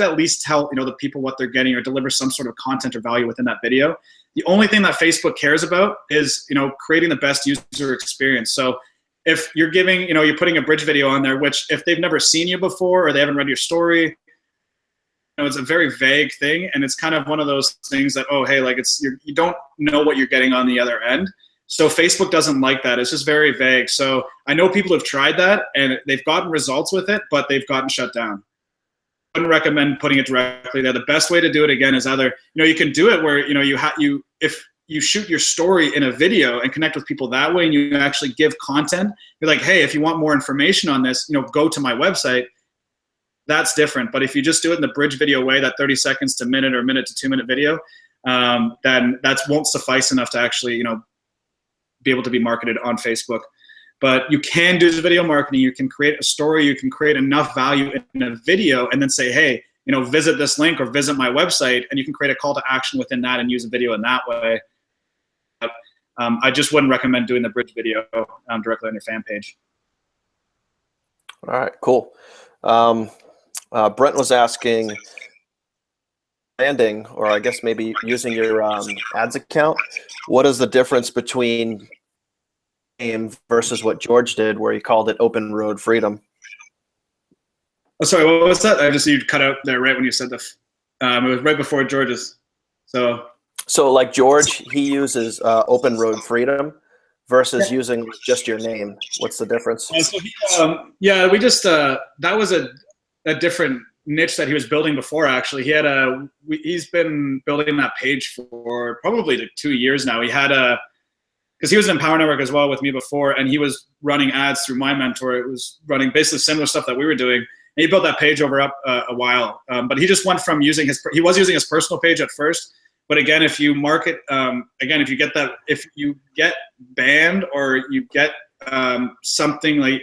at least tell, you know, the people what they're getting, or deliver some sort of content or value within that video. The only thing that Facebook cares about is, you know, creating the best user experience. So if you're giving, you know, you're putting a bridge video on there, which if they've never seen you before or they haven't read your story, you know, it's a very vague thing, and it's kind of one of those things that, oh, hey, like, you don't know what you're getting on the other end. So Facebook doesn't like that. It's just very vague. So I know people have tried that and they've gotten results with it, but they've gotten shut down. I wouldn't recommend putting it directly there. The best way to do it, again, is either, you know, you can do it where, you know, if you shoot your story in a video and connect with people that way, and you actually give content, you're like, hey, if you want more information on this, you know, go to my website. That's different. But if you just do it in the bridge video way, that 30 seconds to minute or minute to 2 minute video, then that won't suffice enough to actually, you know, be able to be marketed on Facebook. But you can do the video marketing. You can create a story. You can create enough value in a video and then say, hey, you know, visit this link or visit my website, and you can create a call to action within that and use a video in that way. I just wouldn't recommend doing the bridge video directly on your fan page. All right, cool. Brent was asking, landing, or I guess maybe using your ads account, what is the difference between game versus what George did, where he called it Open Road Freedom? Oh, sorry, what was that? I just, you cut out there right when you said the, it was right before George's. So like George, he uses Open Road Freedom versus using just your name. What's the difference? Yeah, we just, that was a different niche that he was building before. Actually, he's been building that page for probably like 2 years now. He had because he was in Power Network as well with me before, and he was running ads through my mentor. It was running basically similar stuff that we were doing, he built that page over a while. But he just went from he was using his personal page at first. But again, if you market, again, if you get banned or you get something like,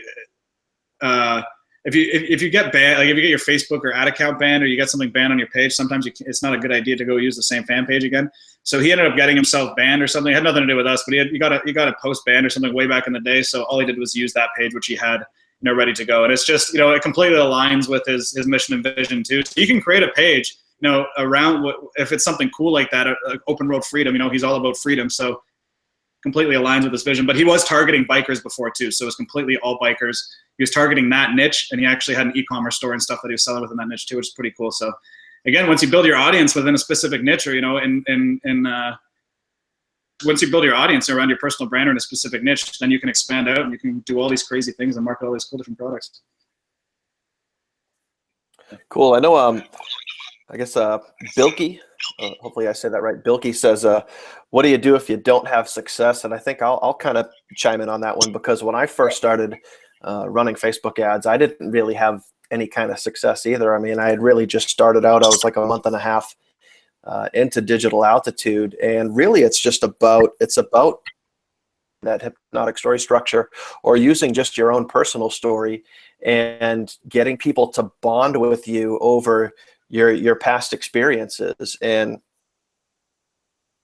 if you get banned, like if you get your Facebook or ad account banned, or you get something banned on your page, sometimes it's not a good idea to go use the same fan page again. So he ended up getting himself banned or something. It had nothing to do with us, but he got a post banned or something way back in the day. So all he did was use that page, which he had, ready to go. And it's just, it completely aligns with his mission and vision too. So you can create a page, around if it's something cool like that, open road freedom. He's all about freedom. So completely aligns with his vision. But he was targeting bikers before too. So it was completely all bikers. He was targeting that niche, and he actually had an e-commerce store and stuff that he was selling within that niche too, which is pretty cool. So again, once you build your audience within a specific niche, or once you build your audience around your personal brand or in a specific niche, then you can expand out and you can do all these crazy things and market all these cool different products. Cool. I know, I guess Bilky, hopefully I said that right. Bilky says, what do you do if you don't have success? And I think I'll kind of chime in on that one, because when I first started running Facebook ads, I didn't really have any kind of success either. I mean, I had really just started out. I was like a month and a half into Digital Altitude, and really it's about that hypnotic story structure, or using just your own personal story and getting people to bond with you over your past experiences. And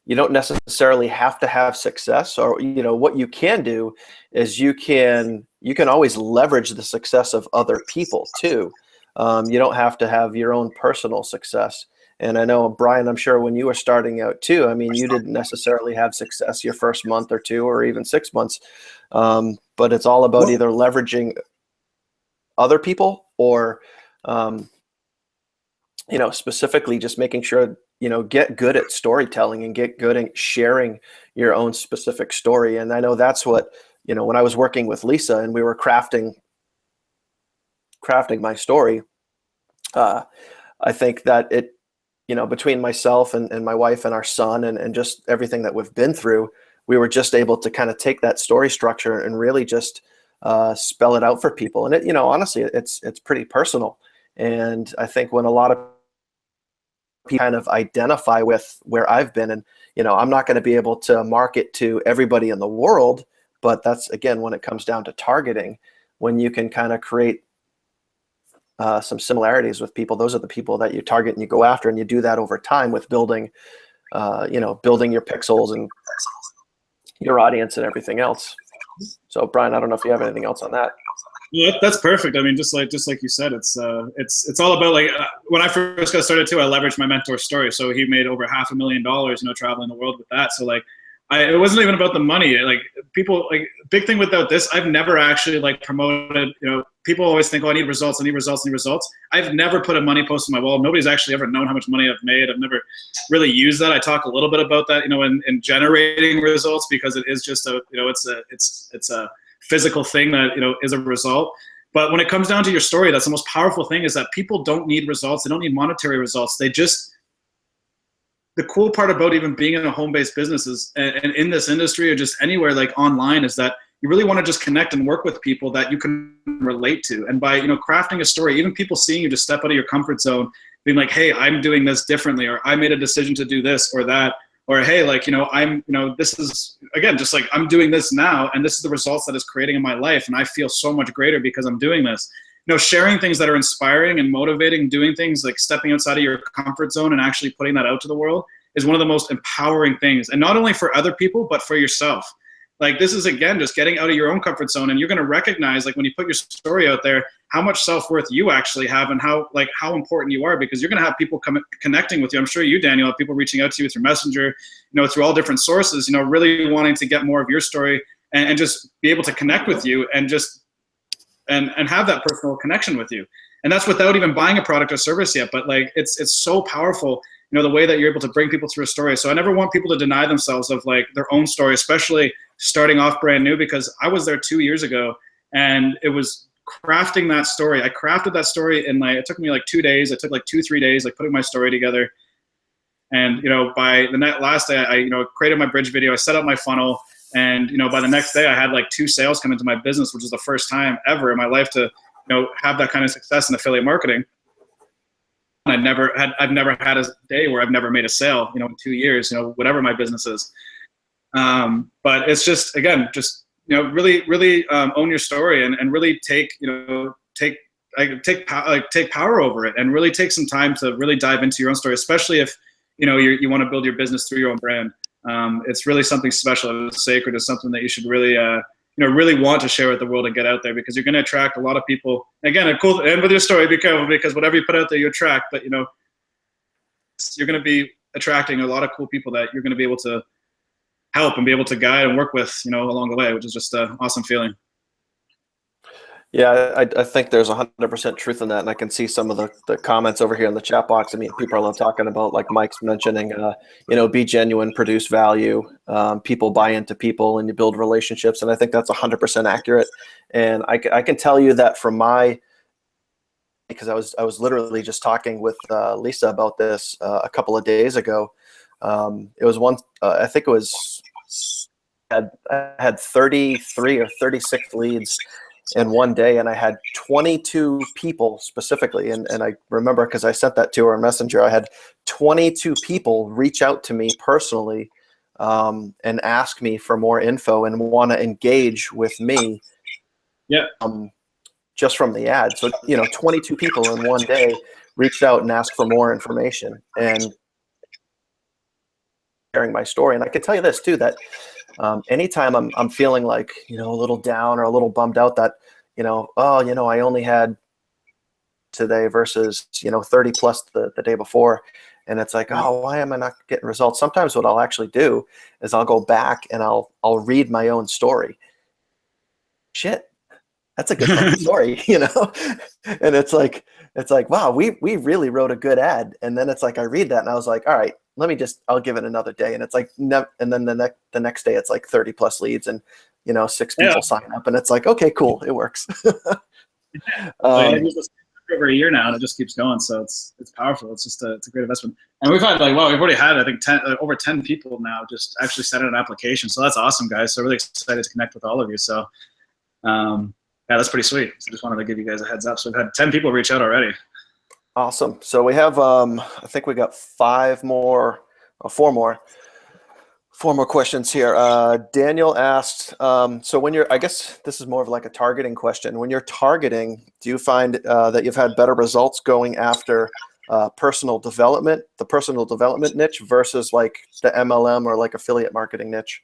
you don't necessarily have to have success, or what you can do is you can always leverage the success of other people too. You don't have to have your own personal success. And I know, Brian, I'm sure when you were starting out too, I mean, you didn't necessarily have success your first month or two or even 6 months, but it's all about either leveraging other people or specifically just making sure, get good at storytelling and get good at sharing your own specific story. And I know that's what, when I was working with Lisa and we were crafting my story, I think that it, between myself and my wife and our son and just everything that we've been through, we were just able to kind of take that story structure and really just spell it out for people. And it, honestly, it's pretty personal. And I think when a lot of people kind of identify with where I've been, and I'm not going to be able to market to everybody in the world, but that's, again, when it comes down to targeting, when you can kind of create some similarities with people, those are the people that you target and you go after, and you do that over time with building building your pixels and your audience and everything else. So Brian, I don't know if you have anything else on that. Yeah, that's perfect. I mean, just like you said, it's all about, like, when I first got started too, I leveraged my mentor's story. So he made over $500,000, traveling the world with that. So like, it wasn't even about the money. Like, people, like, big thing without this, I've never actually like promoted, people always think, oh, I need results. I've never put a money post on my wall. Nobody's actually ever known how much money I've made. I've never really used that. I talk a little bit about that, in generating results, because it is just it's a physical thing that, is a result. But when it comes down to your story, that's the most powerful thing, is that people don't need results. They don't need monetary results. The cool part about even being in a home-based business is, and in this industry or just anywhere, like online, is that you really want to just connect and work with people that you can relate to. And by, crafting a story, even people seeing you just step out of your comfort zone, being like, hey, I'm doing this differently, or I made a decision to do this or that, or hey, like, this is, again, just like, I'm doing this now, and this is the results that it's creating in my life, and I feel so much greater because I'm doing this. Sharing things that are inspiring and motivating, doing things like stepping outside of your comfort zone and actually putting that out to the world is one of the most empowering things. And not only for other people, but for yourself. Like, this is, again, just getting out of your own comfort zone, and you're going to recognize, like, when you put your story out there, how much self-worth you actually have, and how important you are, because you're going to have people connecting with you. I'm sure you, Daniel, have people reaching out to you through Messenger, through all different sources, really wanting to get more of your story and just be able to connect with you and just and have that personal connection with you. And that's without even buying a product or service yet. But like, it's so powerful, the way that you're able to bring people through a story. So I never want people to deny themselves of like their own story, especially starting off brand new, because I was there 2 years ago, and it was crafting that story. I crafted that story in it took me like 2 days. It took like 2-3 days, like putting my story together. And, by the last day, I created my bridge video. I set up my funnel. And, by the next day I had like 2 sales come into my business, which is the first time ever in my life to have that kind of success in affiliate marketing. I've never had a day where I've never made a sale, in 2 years, whatever my business is. But it's just, again, really own your story and really take power over it, and really take some time to really dive into your own story, especially if, you want to build your business through your own brand. It's really something special. It's sacred. It's something that you should really, really want to share with the world and get out there, because you're going to attract a lot of people. Again, and with your story, be careful, because whatever you put out there, you attract. But you're going to be attracting a lot of cool people that you're going to be able to help and be able to guide and work with, along the way, which is just an awesome feeling. Yeah, I think there's 100% truth in that, and I can see some of the comments over here in the chat box. I mean, people are talking about, like Mike's mentioning, be genuine, produce value, people buy into people, and you build relationships, and I think that's 100% accurate. And I can tell you that from because I was literally just talking with Lisa about this a couple of days ago. It was I think it was, I had 33 or 36 leads in one day, and I had 22 people specifically, and I remember, because I sent that to her on Messenger, I had 22 people reach out to me personally and ask me for more info and want to engage with me. Yeah. Just from the ad. So 22 people in one day reached out and asked for more information and sharing my story. And I can tell you this too, that anytime I'm feeling like, a little down or a little bummed out that, I only had today versus, 30 plus the day before. And it's like, oh, why am I not getting results? Sometimes what I'll actually do is I'll go back and I'll read my own story. Shit, that's a good fucking story, And it's like, wow, we really wrote a good ad. And then it's like, I read that and I was like, all right, I'll give it another day. And it's like, and then the next day it's like 30 plus leads and, 6 people sign up, and it's like, okay, cool. It works. I've used this for over a year now, and it just keeps going. So it's powerful. It's a great investment. And we've had we've already had, I think, over 10 people now just actually send in an application. So that's awesome, guys. So really excited to connect with all of you. So, yeah, that's pretty sweet. So just wanted to give you guys a heads up. So we've had 10 people reach out already. Awesome. So we have, I think we got 4 more questions here. Daniel asked, so when I guess this is more of like a targeting question. When you're targeting, do you find that you've had better results going after the personal development niche versus like the MLM or like affiliate marketing niche?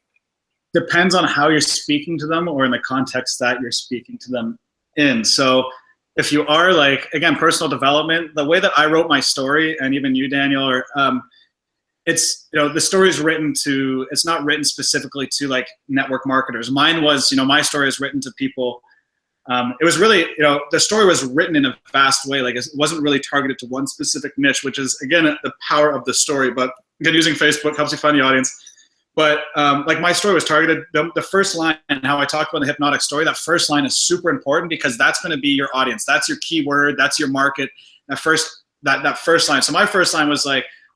Depends on how you're speaking to them or in the context that you're speaking to them in. So if you are again, personal development, the way that I wrote my story, and even you, Daniel, it's, the story is it's not written specifically to network marketers. Mine was, my story is written to people. It was really, the story was written in a vast way. It wasn't really targeted to one specific niche, which is, again, the power of the story. But again, using Facebook helps you find the audience. But my story was targeted, the first line, and how I talk about the hypnotic story, that first line is super important, because that's going to be your audience. That's your keyword. That's your market. That first line. So my first line was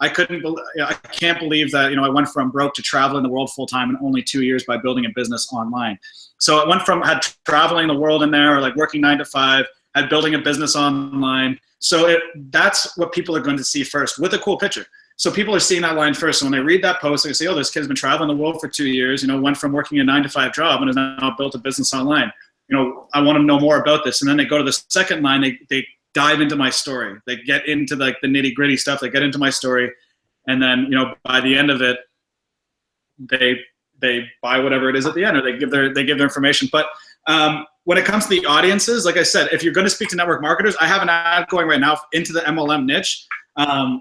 I can't believe that, I went from broke to traveling the world full time in only 2 years by building a business online. So it went from had traveling the world in there, or working 9 to 5, had building a business online. So that's what people are going to see first, with a cool picture. So people are seeing that line first. So when they read that post, they say, oh, this kid's been traveling the world for 2 years, went from working a 9 to 5 job and has now built a business online. I want to know more about this. And then they go to the second line, they dive into my story. They get into the nitty gritty stuff. They get into my story. And then, by the end of it, they buy whatever it is at the end, or they give their information. But when it comes to the audiences, like I said, if you're going to speak to network marketers, I have an ad going right now into the MLM niche.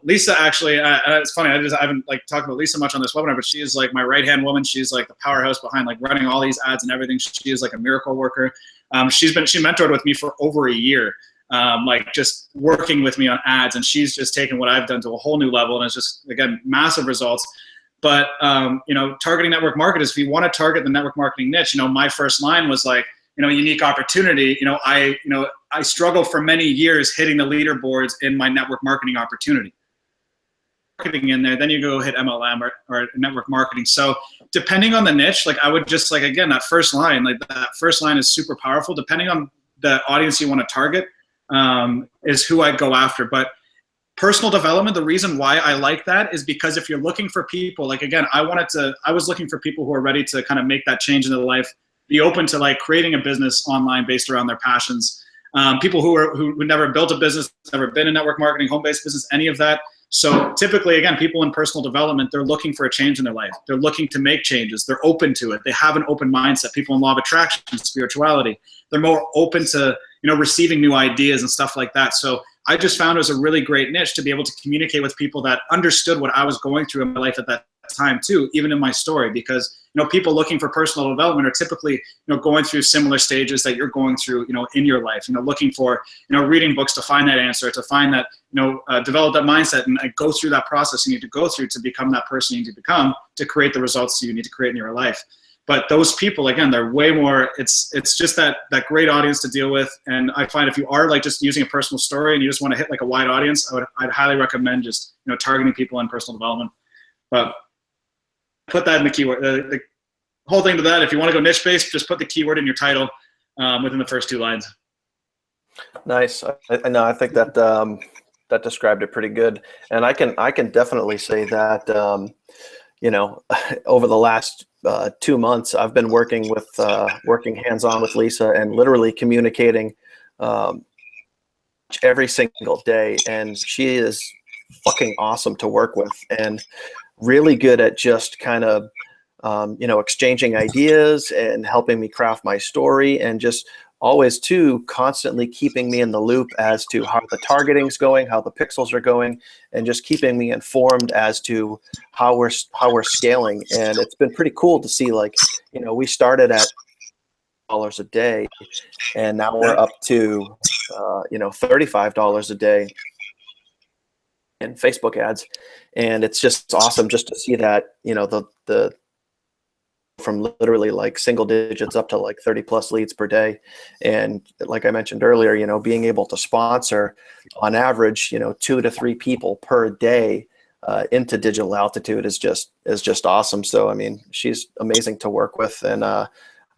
Lisa, actually, it's funny. I haven't talked about Lisa much on this webinar, but she is my right-hand woman. She's the powerhouse behind running all these ads and everything. She is a miracle worker. She mentored with me for over a year. Just working with me on ads, and she's just taken what I've done to a whole new level, and it's just, again, massive results. But targeting network marketers, if you want to target the network marketing niche, my first line was unique opportunity. I struggled for many years hitting the leaderboards in my network marketing opportunity. Marketing in there, then you go hit MLM or network marketing. So depending on the niche, I would just again, that first line is super powerful. Depending on the audience you want to target is who I'd go after. But personal development, the reason why I like that is because if you're looking for people, like, again, I was looking for people who are ready to kind of make that change in their life, be open to like creating a business online based around their passions. People who never built a business, never been in network marketing, home-based business, any of that. So typically, again, people in personal development, they're looking for a change in their life. They're looking to make changes. They're open to it. They have an open mindset. People in law of attraction, spirituality, they're more open to, receiving new ideas and stuff like that. So I just found it was a really great niche to be able to communicate with people that understood what I was going through in my life at that time too, even in my story, because people looking for personal development are typically going through similar stages that you're going through in your life, looking for reading books to find that answer, to find that develop that mindset and go through that process you need to go through to become that person you need to become to create the results you need to create in your life. But those people, again, they're way more, it's just that great audience to deal with. And I find if you are like just using a personal story and you just want to hit like a wide audience, I'd highly recommend just targeting people in personal development. But put that in the keyword. The whole thing to that, if you want to go niche based, just put the keyword in your title within the first 2 lines. Nice. I think that that described it pretty good. And I can definitely say that over the last 2 months, I've been working hands-on with Lisa and literally communicating every single day. And she is fucking awesome to work with and really good at just kind of exchanging ideas and helping me craft my story, and just always too constantly keeping me in the loop as to how the targeting's going, how the pixels are going, and just keeping me informed as to how we're scaling. And it's been pretty cool to see, like, we started at $35 a day and now we're up to $35 a day in Facebook ads. And it's just awesome just to see that, the from literally like single digits up to like 30 plus leads per day. And like I mentioned earlier, being able to sponsor on average, 2 to 3 people per day into Digital Altitude is just awesome. So, I mean, she's amazing to work with. And I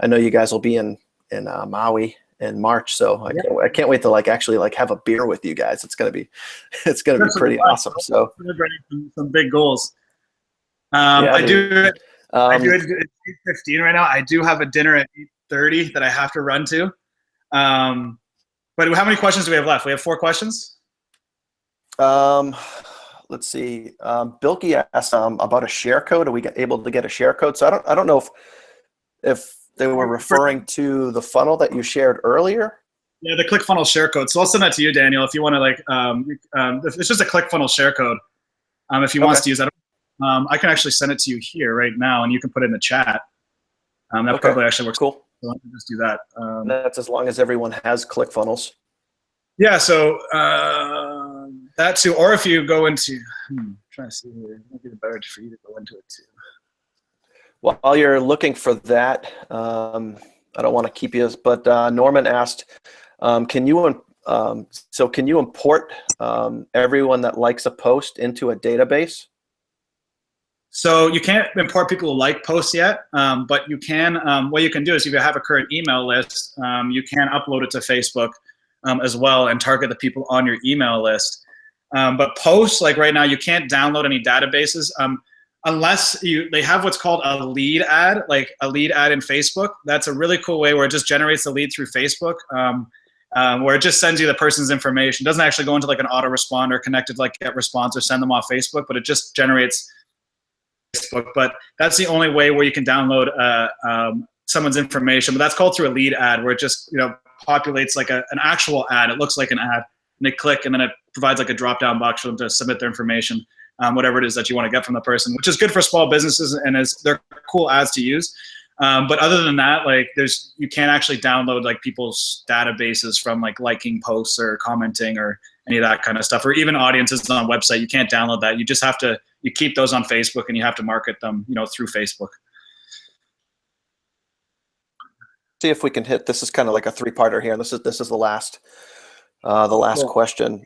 know you guys will be in Maui in March. So I can't wait to like actually like have a beer with you guys. It's going to be pretty awesome. So some big goals. Yeah, I do it at 8:15 right now. I do have a dinner at 8:30 that I have to run to. But how many questions do we have left? We have 4 questions. Let's see. Bilky asked about a share code. Are we able to get a share code? So I don't know if they were referring to the funnel that you shared earlier. Yeah, the ClickFunnels share code. So I'll send that to you, Daniel, if you want to like. It's just a ClickFunnels share code. If you want to use that. I can actually send it to you here right now, and you can put it in the chat. That probably actually works. Cool. So let me just do that. That's as long as everyone has ClickFunnels. Yeah. So that too, or if you go into, trying to see here, it might be better for you to go into it too. Well, while you're looking for that, I don't want to keep you, but Norman asked, can you import everyone that likes a post into a database? So you can't import people who like posts yet, but you can. What you can do is if you have a current email list, you can upload it to Facebook as well and target the people on your email list. But posts, like right now, you can't download any databases unless they have what's called a lead ad, like a lead ad in Facebook. That's a really cool way where it just generates the lead through Facebook, where it just sends you the person's information. It doesn't actually go into like an autoresponder connected like GetResponse or send them off Facebook, but it just generates Facebook. But that's the only way where you can download someone's information. But that's called through a lead ad, where it just populates like an actual ad. It looks like an ad, and they click, and then it provides like a drop-down box for them to submit their information, whatever it is that you want to get from the person, which is good for small businesses, and they're cool ads to use. But other than that, like you can't actually download like people's databases from like liking posts or commenting or any of that kind of stuff, or even audiences on a website. You can't download that. You just have to, you keep those on Facebook, and you have to market them, through Facebook. See if we can hit, this is kind of like a 3-parter here. And this is the last question.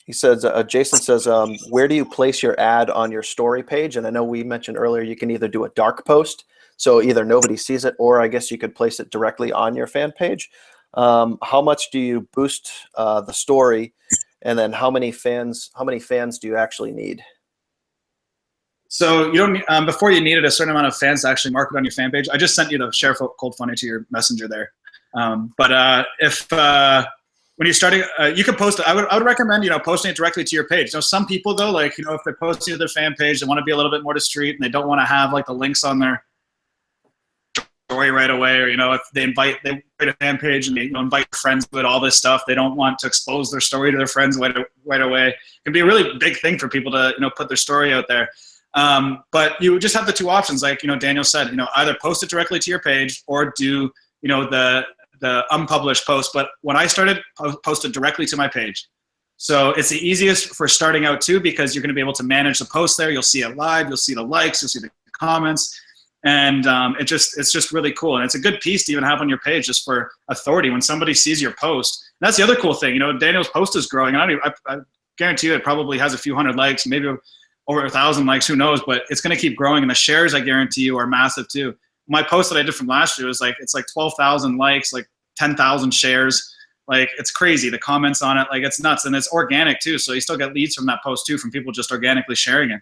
He says, Jason says, where do you place your ad on your story page? And I know we mentioned earlier, you can either do a dark post, so either nobody sees it, or I guess you could place it directly on your fan page. How much do you boost the story, and then how many fans do you actually need? So you don't before you needed a certain amount of fans to actually market on your fan page. I just sent you the share cold funny to your messenger there. But if when you're starting, you can post it. I would recommend posting it directly to your page. Some people though, like if they're posting to their fan page, they want to be a little bit more discreet and they don't want to have like the links on their story right away, or if they invite a fan page and they invite friends with all this stuff, they don't want to expose their story to their friends right away. It can be a really big thing for people to put their story out there. But you just have the two options, like Daniel said, either post it directly to your page or do the unpublished post. But when I started, posted directly to my page. So it's the easiest for starting out too, because you're going to be able to manage the post there. You'll see it live, you'll see the likes, you'll see the comments, and it's just really cool. And it's a good piece to even have on your page just for authority when somebody sees your post. And that's the other cool thing. Daniel's post is growing. I guarantee you it probably has a few hundred likes, maybe over 1,000 likes, who knows, but it's going to keep growing. And the shares, I guarantee you, are massive too. My post that I did from last year was it's like 12,000 likes, like 10,000 shares. Like, it's crazy. The comments on it, like, it's nuts. And it's organic too. So you still get leads from that post too, from people just organically sharing it.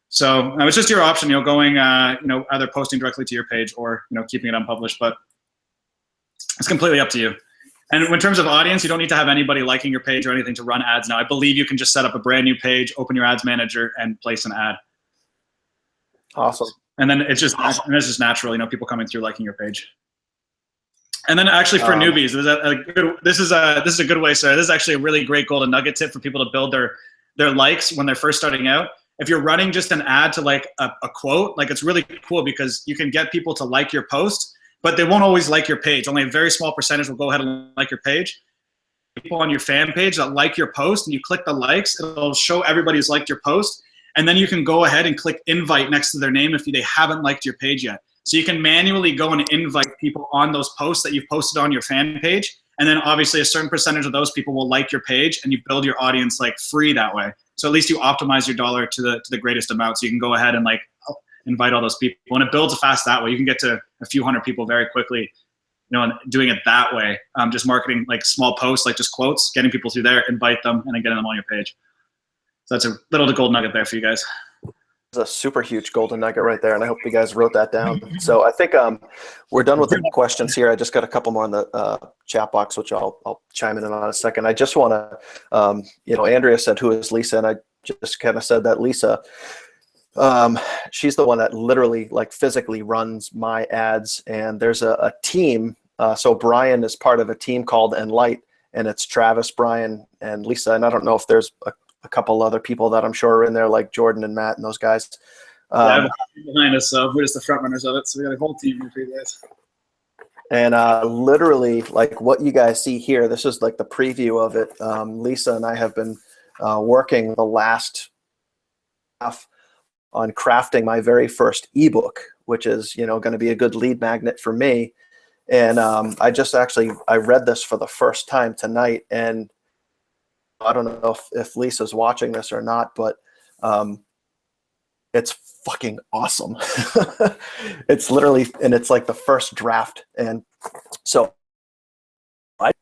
So it's just your option, going, either posting directly to your page or, keeping it unpublished, but it's completely up to you. And in terms of audience, you don't need to have anybody liking your page or anything to run ads now. I believe you can just set up a brand new page, open your ads manager, and place an ad. Awesome. And then it's just natural, people coming through liking your page. And then actually for newbies, this is a good way. So this is actually a really great golden nugget tip for people to build their likes when they're first starting out. If you're running just an ad to like a quote, like, it's really cool because you can get people to like your post, but they won't always like your page. Only a very small percentage will go ahead and like your page. People on your fan page that like your post, and you click the likes, it'll show everybody who's liked your post. And then you can go ahead and click invite next to their name if they haven't liked your page yet. So you can manually go and invite people on those posts that you've posted on your fan page. And then obviously a certain percentage of those people will like your page, and you build your audience like free that way. So at least you optimize your dollar to the greatest amount. So you can go ahead and like invite all those people, and it builds fast that way. You can get to a few hundred people very quickly, and doing it that way. Just marketing like small posts, like just quotes, getting people through there, invite them, and then getting them on your page. So that's a little gold nugget there for you guys. It's a super huge golden nugget right there, and I hope you guys wrote that down. So I think we're done with the questions here. I just got a couple more in the chat box, which I'll chime in on a second. I just want to, Andrea said, "Who is Lisa?" And I just kind of said that Lisa, she's the one that literally, like, physically runs my ads, and there's a team. So Brian is part of a team called Enlight, and it's Travis, Brian, and Lisa. And I don't know if there's a couple other people that I'm sure are in there, like Jordan and Matt and those guys. Yeah, behind us, so we're just the front runners of it. So we got a whole team here for you guys. And literally, like what you guys see here, this is like the preview of it. Lisa and I have been working the last half on crafting my very first ebook, which is, going to be a good lead magnet for me. And I read this for the first time tonight, and I don't know if Lisa's watching this or not, but it's fucking awesome. It's literally, and it's like the first draft. And so I,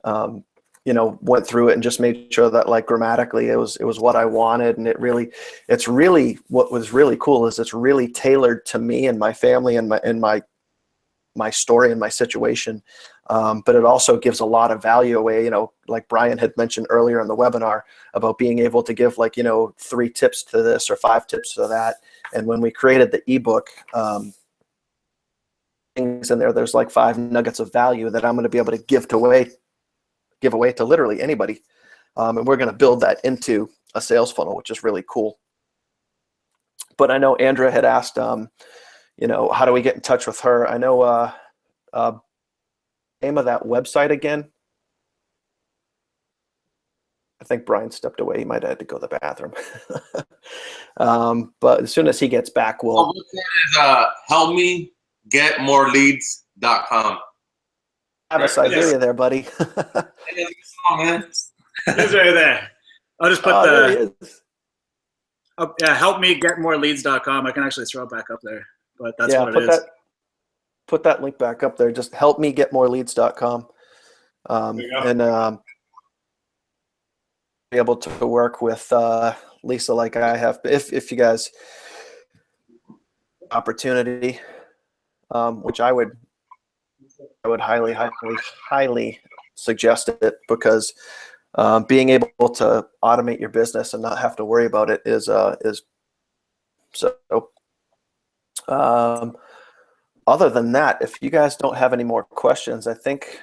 went through it and just made sure that, like, grammatically it was what I wanted. And it's really, what was really cool is it's really tailored to me and my family and my story and my situation. But it also gives a lot of value away, like Brian had mentioned earlier in the webinar about being able to give, like, 3 tips to this or 5 tips to that. And when we created the ebook, things in there's like 5 nuggets of value that I'm going to be able to give away to literally anybody. And we're going to build that into a sales funnel, which is really cool. But I know Andrea had asked, how do we get in touch with her? I know, name of that website again? I think Brian stepped away. He might have had to go to the bathroom. But as soon as he gets back, we'll. helpmegetmoreleads.com. Travis, I hear you there, buddy. It's right there. I'll just put there he is. Oh, yeah, helpmegetmoreleads.com. I can actually throw it back up there, but that's what it is. Put that link back up there. Just helpmegetmoreleads.com. And be able to work with Lisa like I have. If you guys opportunity, which I would highly suggest it, because being able to automate your business and not have to worry about it is so. Other than that, if you guys don't have any more questions, I think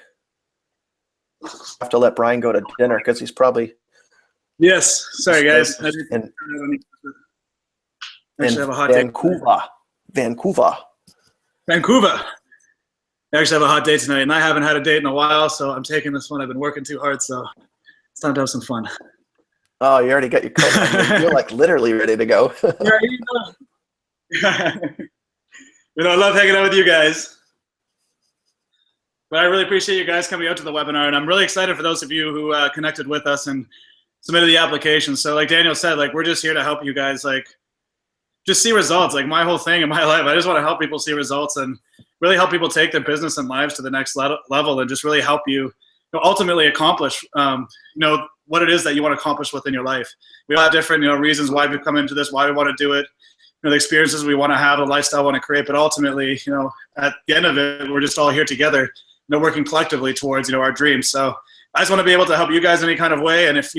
I have to let Brian go to dinner because he's probably. Yes. Sorry, guys. In Actually have a hot Vancouver. Vancouver. I actually have a hot date tonight, and I haven't had a date in a while, so I'm taking this one. I've been working too hard, so it's time to have some fun. Oh, you already got your coat on. You're like literally ready to go. Yeah, I love hanging out with you guys. But I really appreciate you guys coming out to the webinar, and I'm really excited for those of you who connected with us and submitted the application. So like Daniel said, like we're just here to help you guys like just see results. Like my whole thing in my life, I just want to help people see results and really help people take their business and lives to the next level and just really help you, ultimately accomplish what it is that you want to accomplish within your life. We all have different reasons why we've come into this, why we want to do it, the experiences we want to have, the lifestyle we want to create, but ultimately, at the end of it, we're just all here together, working collectively towards, our dreams. So I just want to be able to help you guys in any kind of way. And if,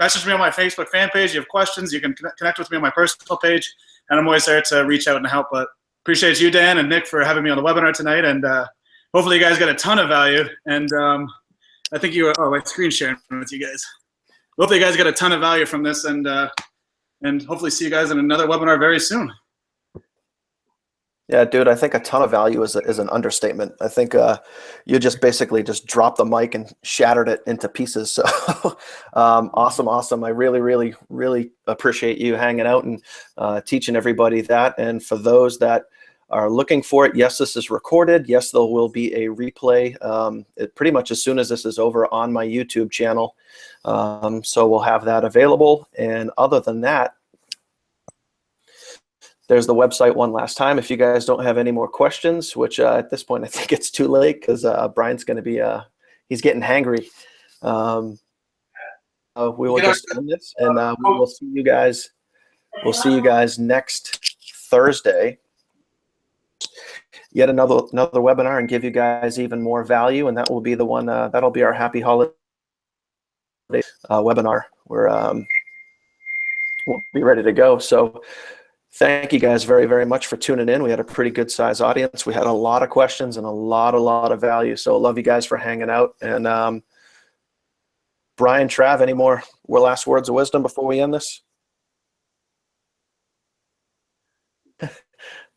message me on my Facebook fan page, you have questions, you can connect with me on my personal page, and I'm always there to reach out and help. But appreciate you, Dan and Nick, for having me on the webinar tonight. And hopefully you guys got a ton of value. And I think my screen sharing with you guys. Hopefully you guys got a ton of value from this, and hopefully see you guys in another webinar very soon. Yeah, dude, I think a ton of value is an understatement. I think you just basically just dropped the mic and shattered it into pieces. So awesome. I really appreciate you hanging out and teaching everybody that. And for those that are looking for it, yes, this is recorded. Yes, there will be a replay pretty much as soon as this is over on my YouTube channel. So we'll have that available. And other than that, there's the website one last time. If you guys don't have any more questions, which at this point I think it's too late because Brian's going to be he's getting hangry. We will just end this, and we will see you guys. We'll see you guys next Thursday. Yet another webinar, and give you guys even more value, and that will be the one that'll be our Happy Holiday webinar. We'll be ready to go. So. Thank you guys very much for tuning in. We had a pretty good size audience. We had a lot of questions and a lot of value. So love you guys for hanging out. And Brian, Trav, any more last words of wisdom before we end this?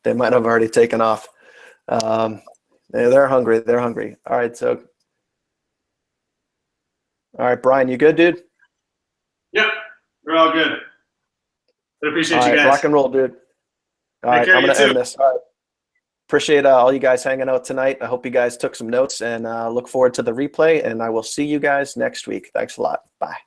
They might have already taken off. They're hungry. All right, Brian, you good, dude? Yep, we're all good. I appreciate you guys. Rock and roll, dude. All right, I'm going to end this. All right. Appreciate all you guys hanging out tonight. I hope you guys took some notes, and look forward to the replay, and I will see you guys next week. Thanks a lot. Bye.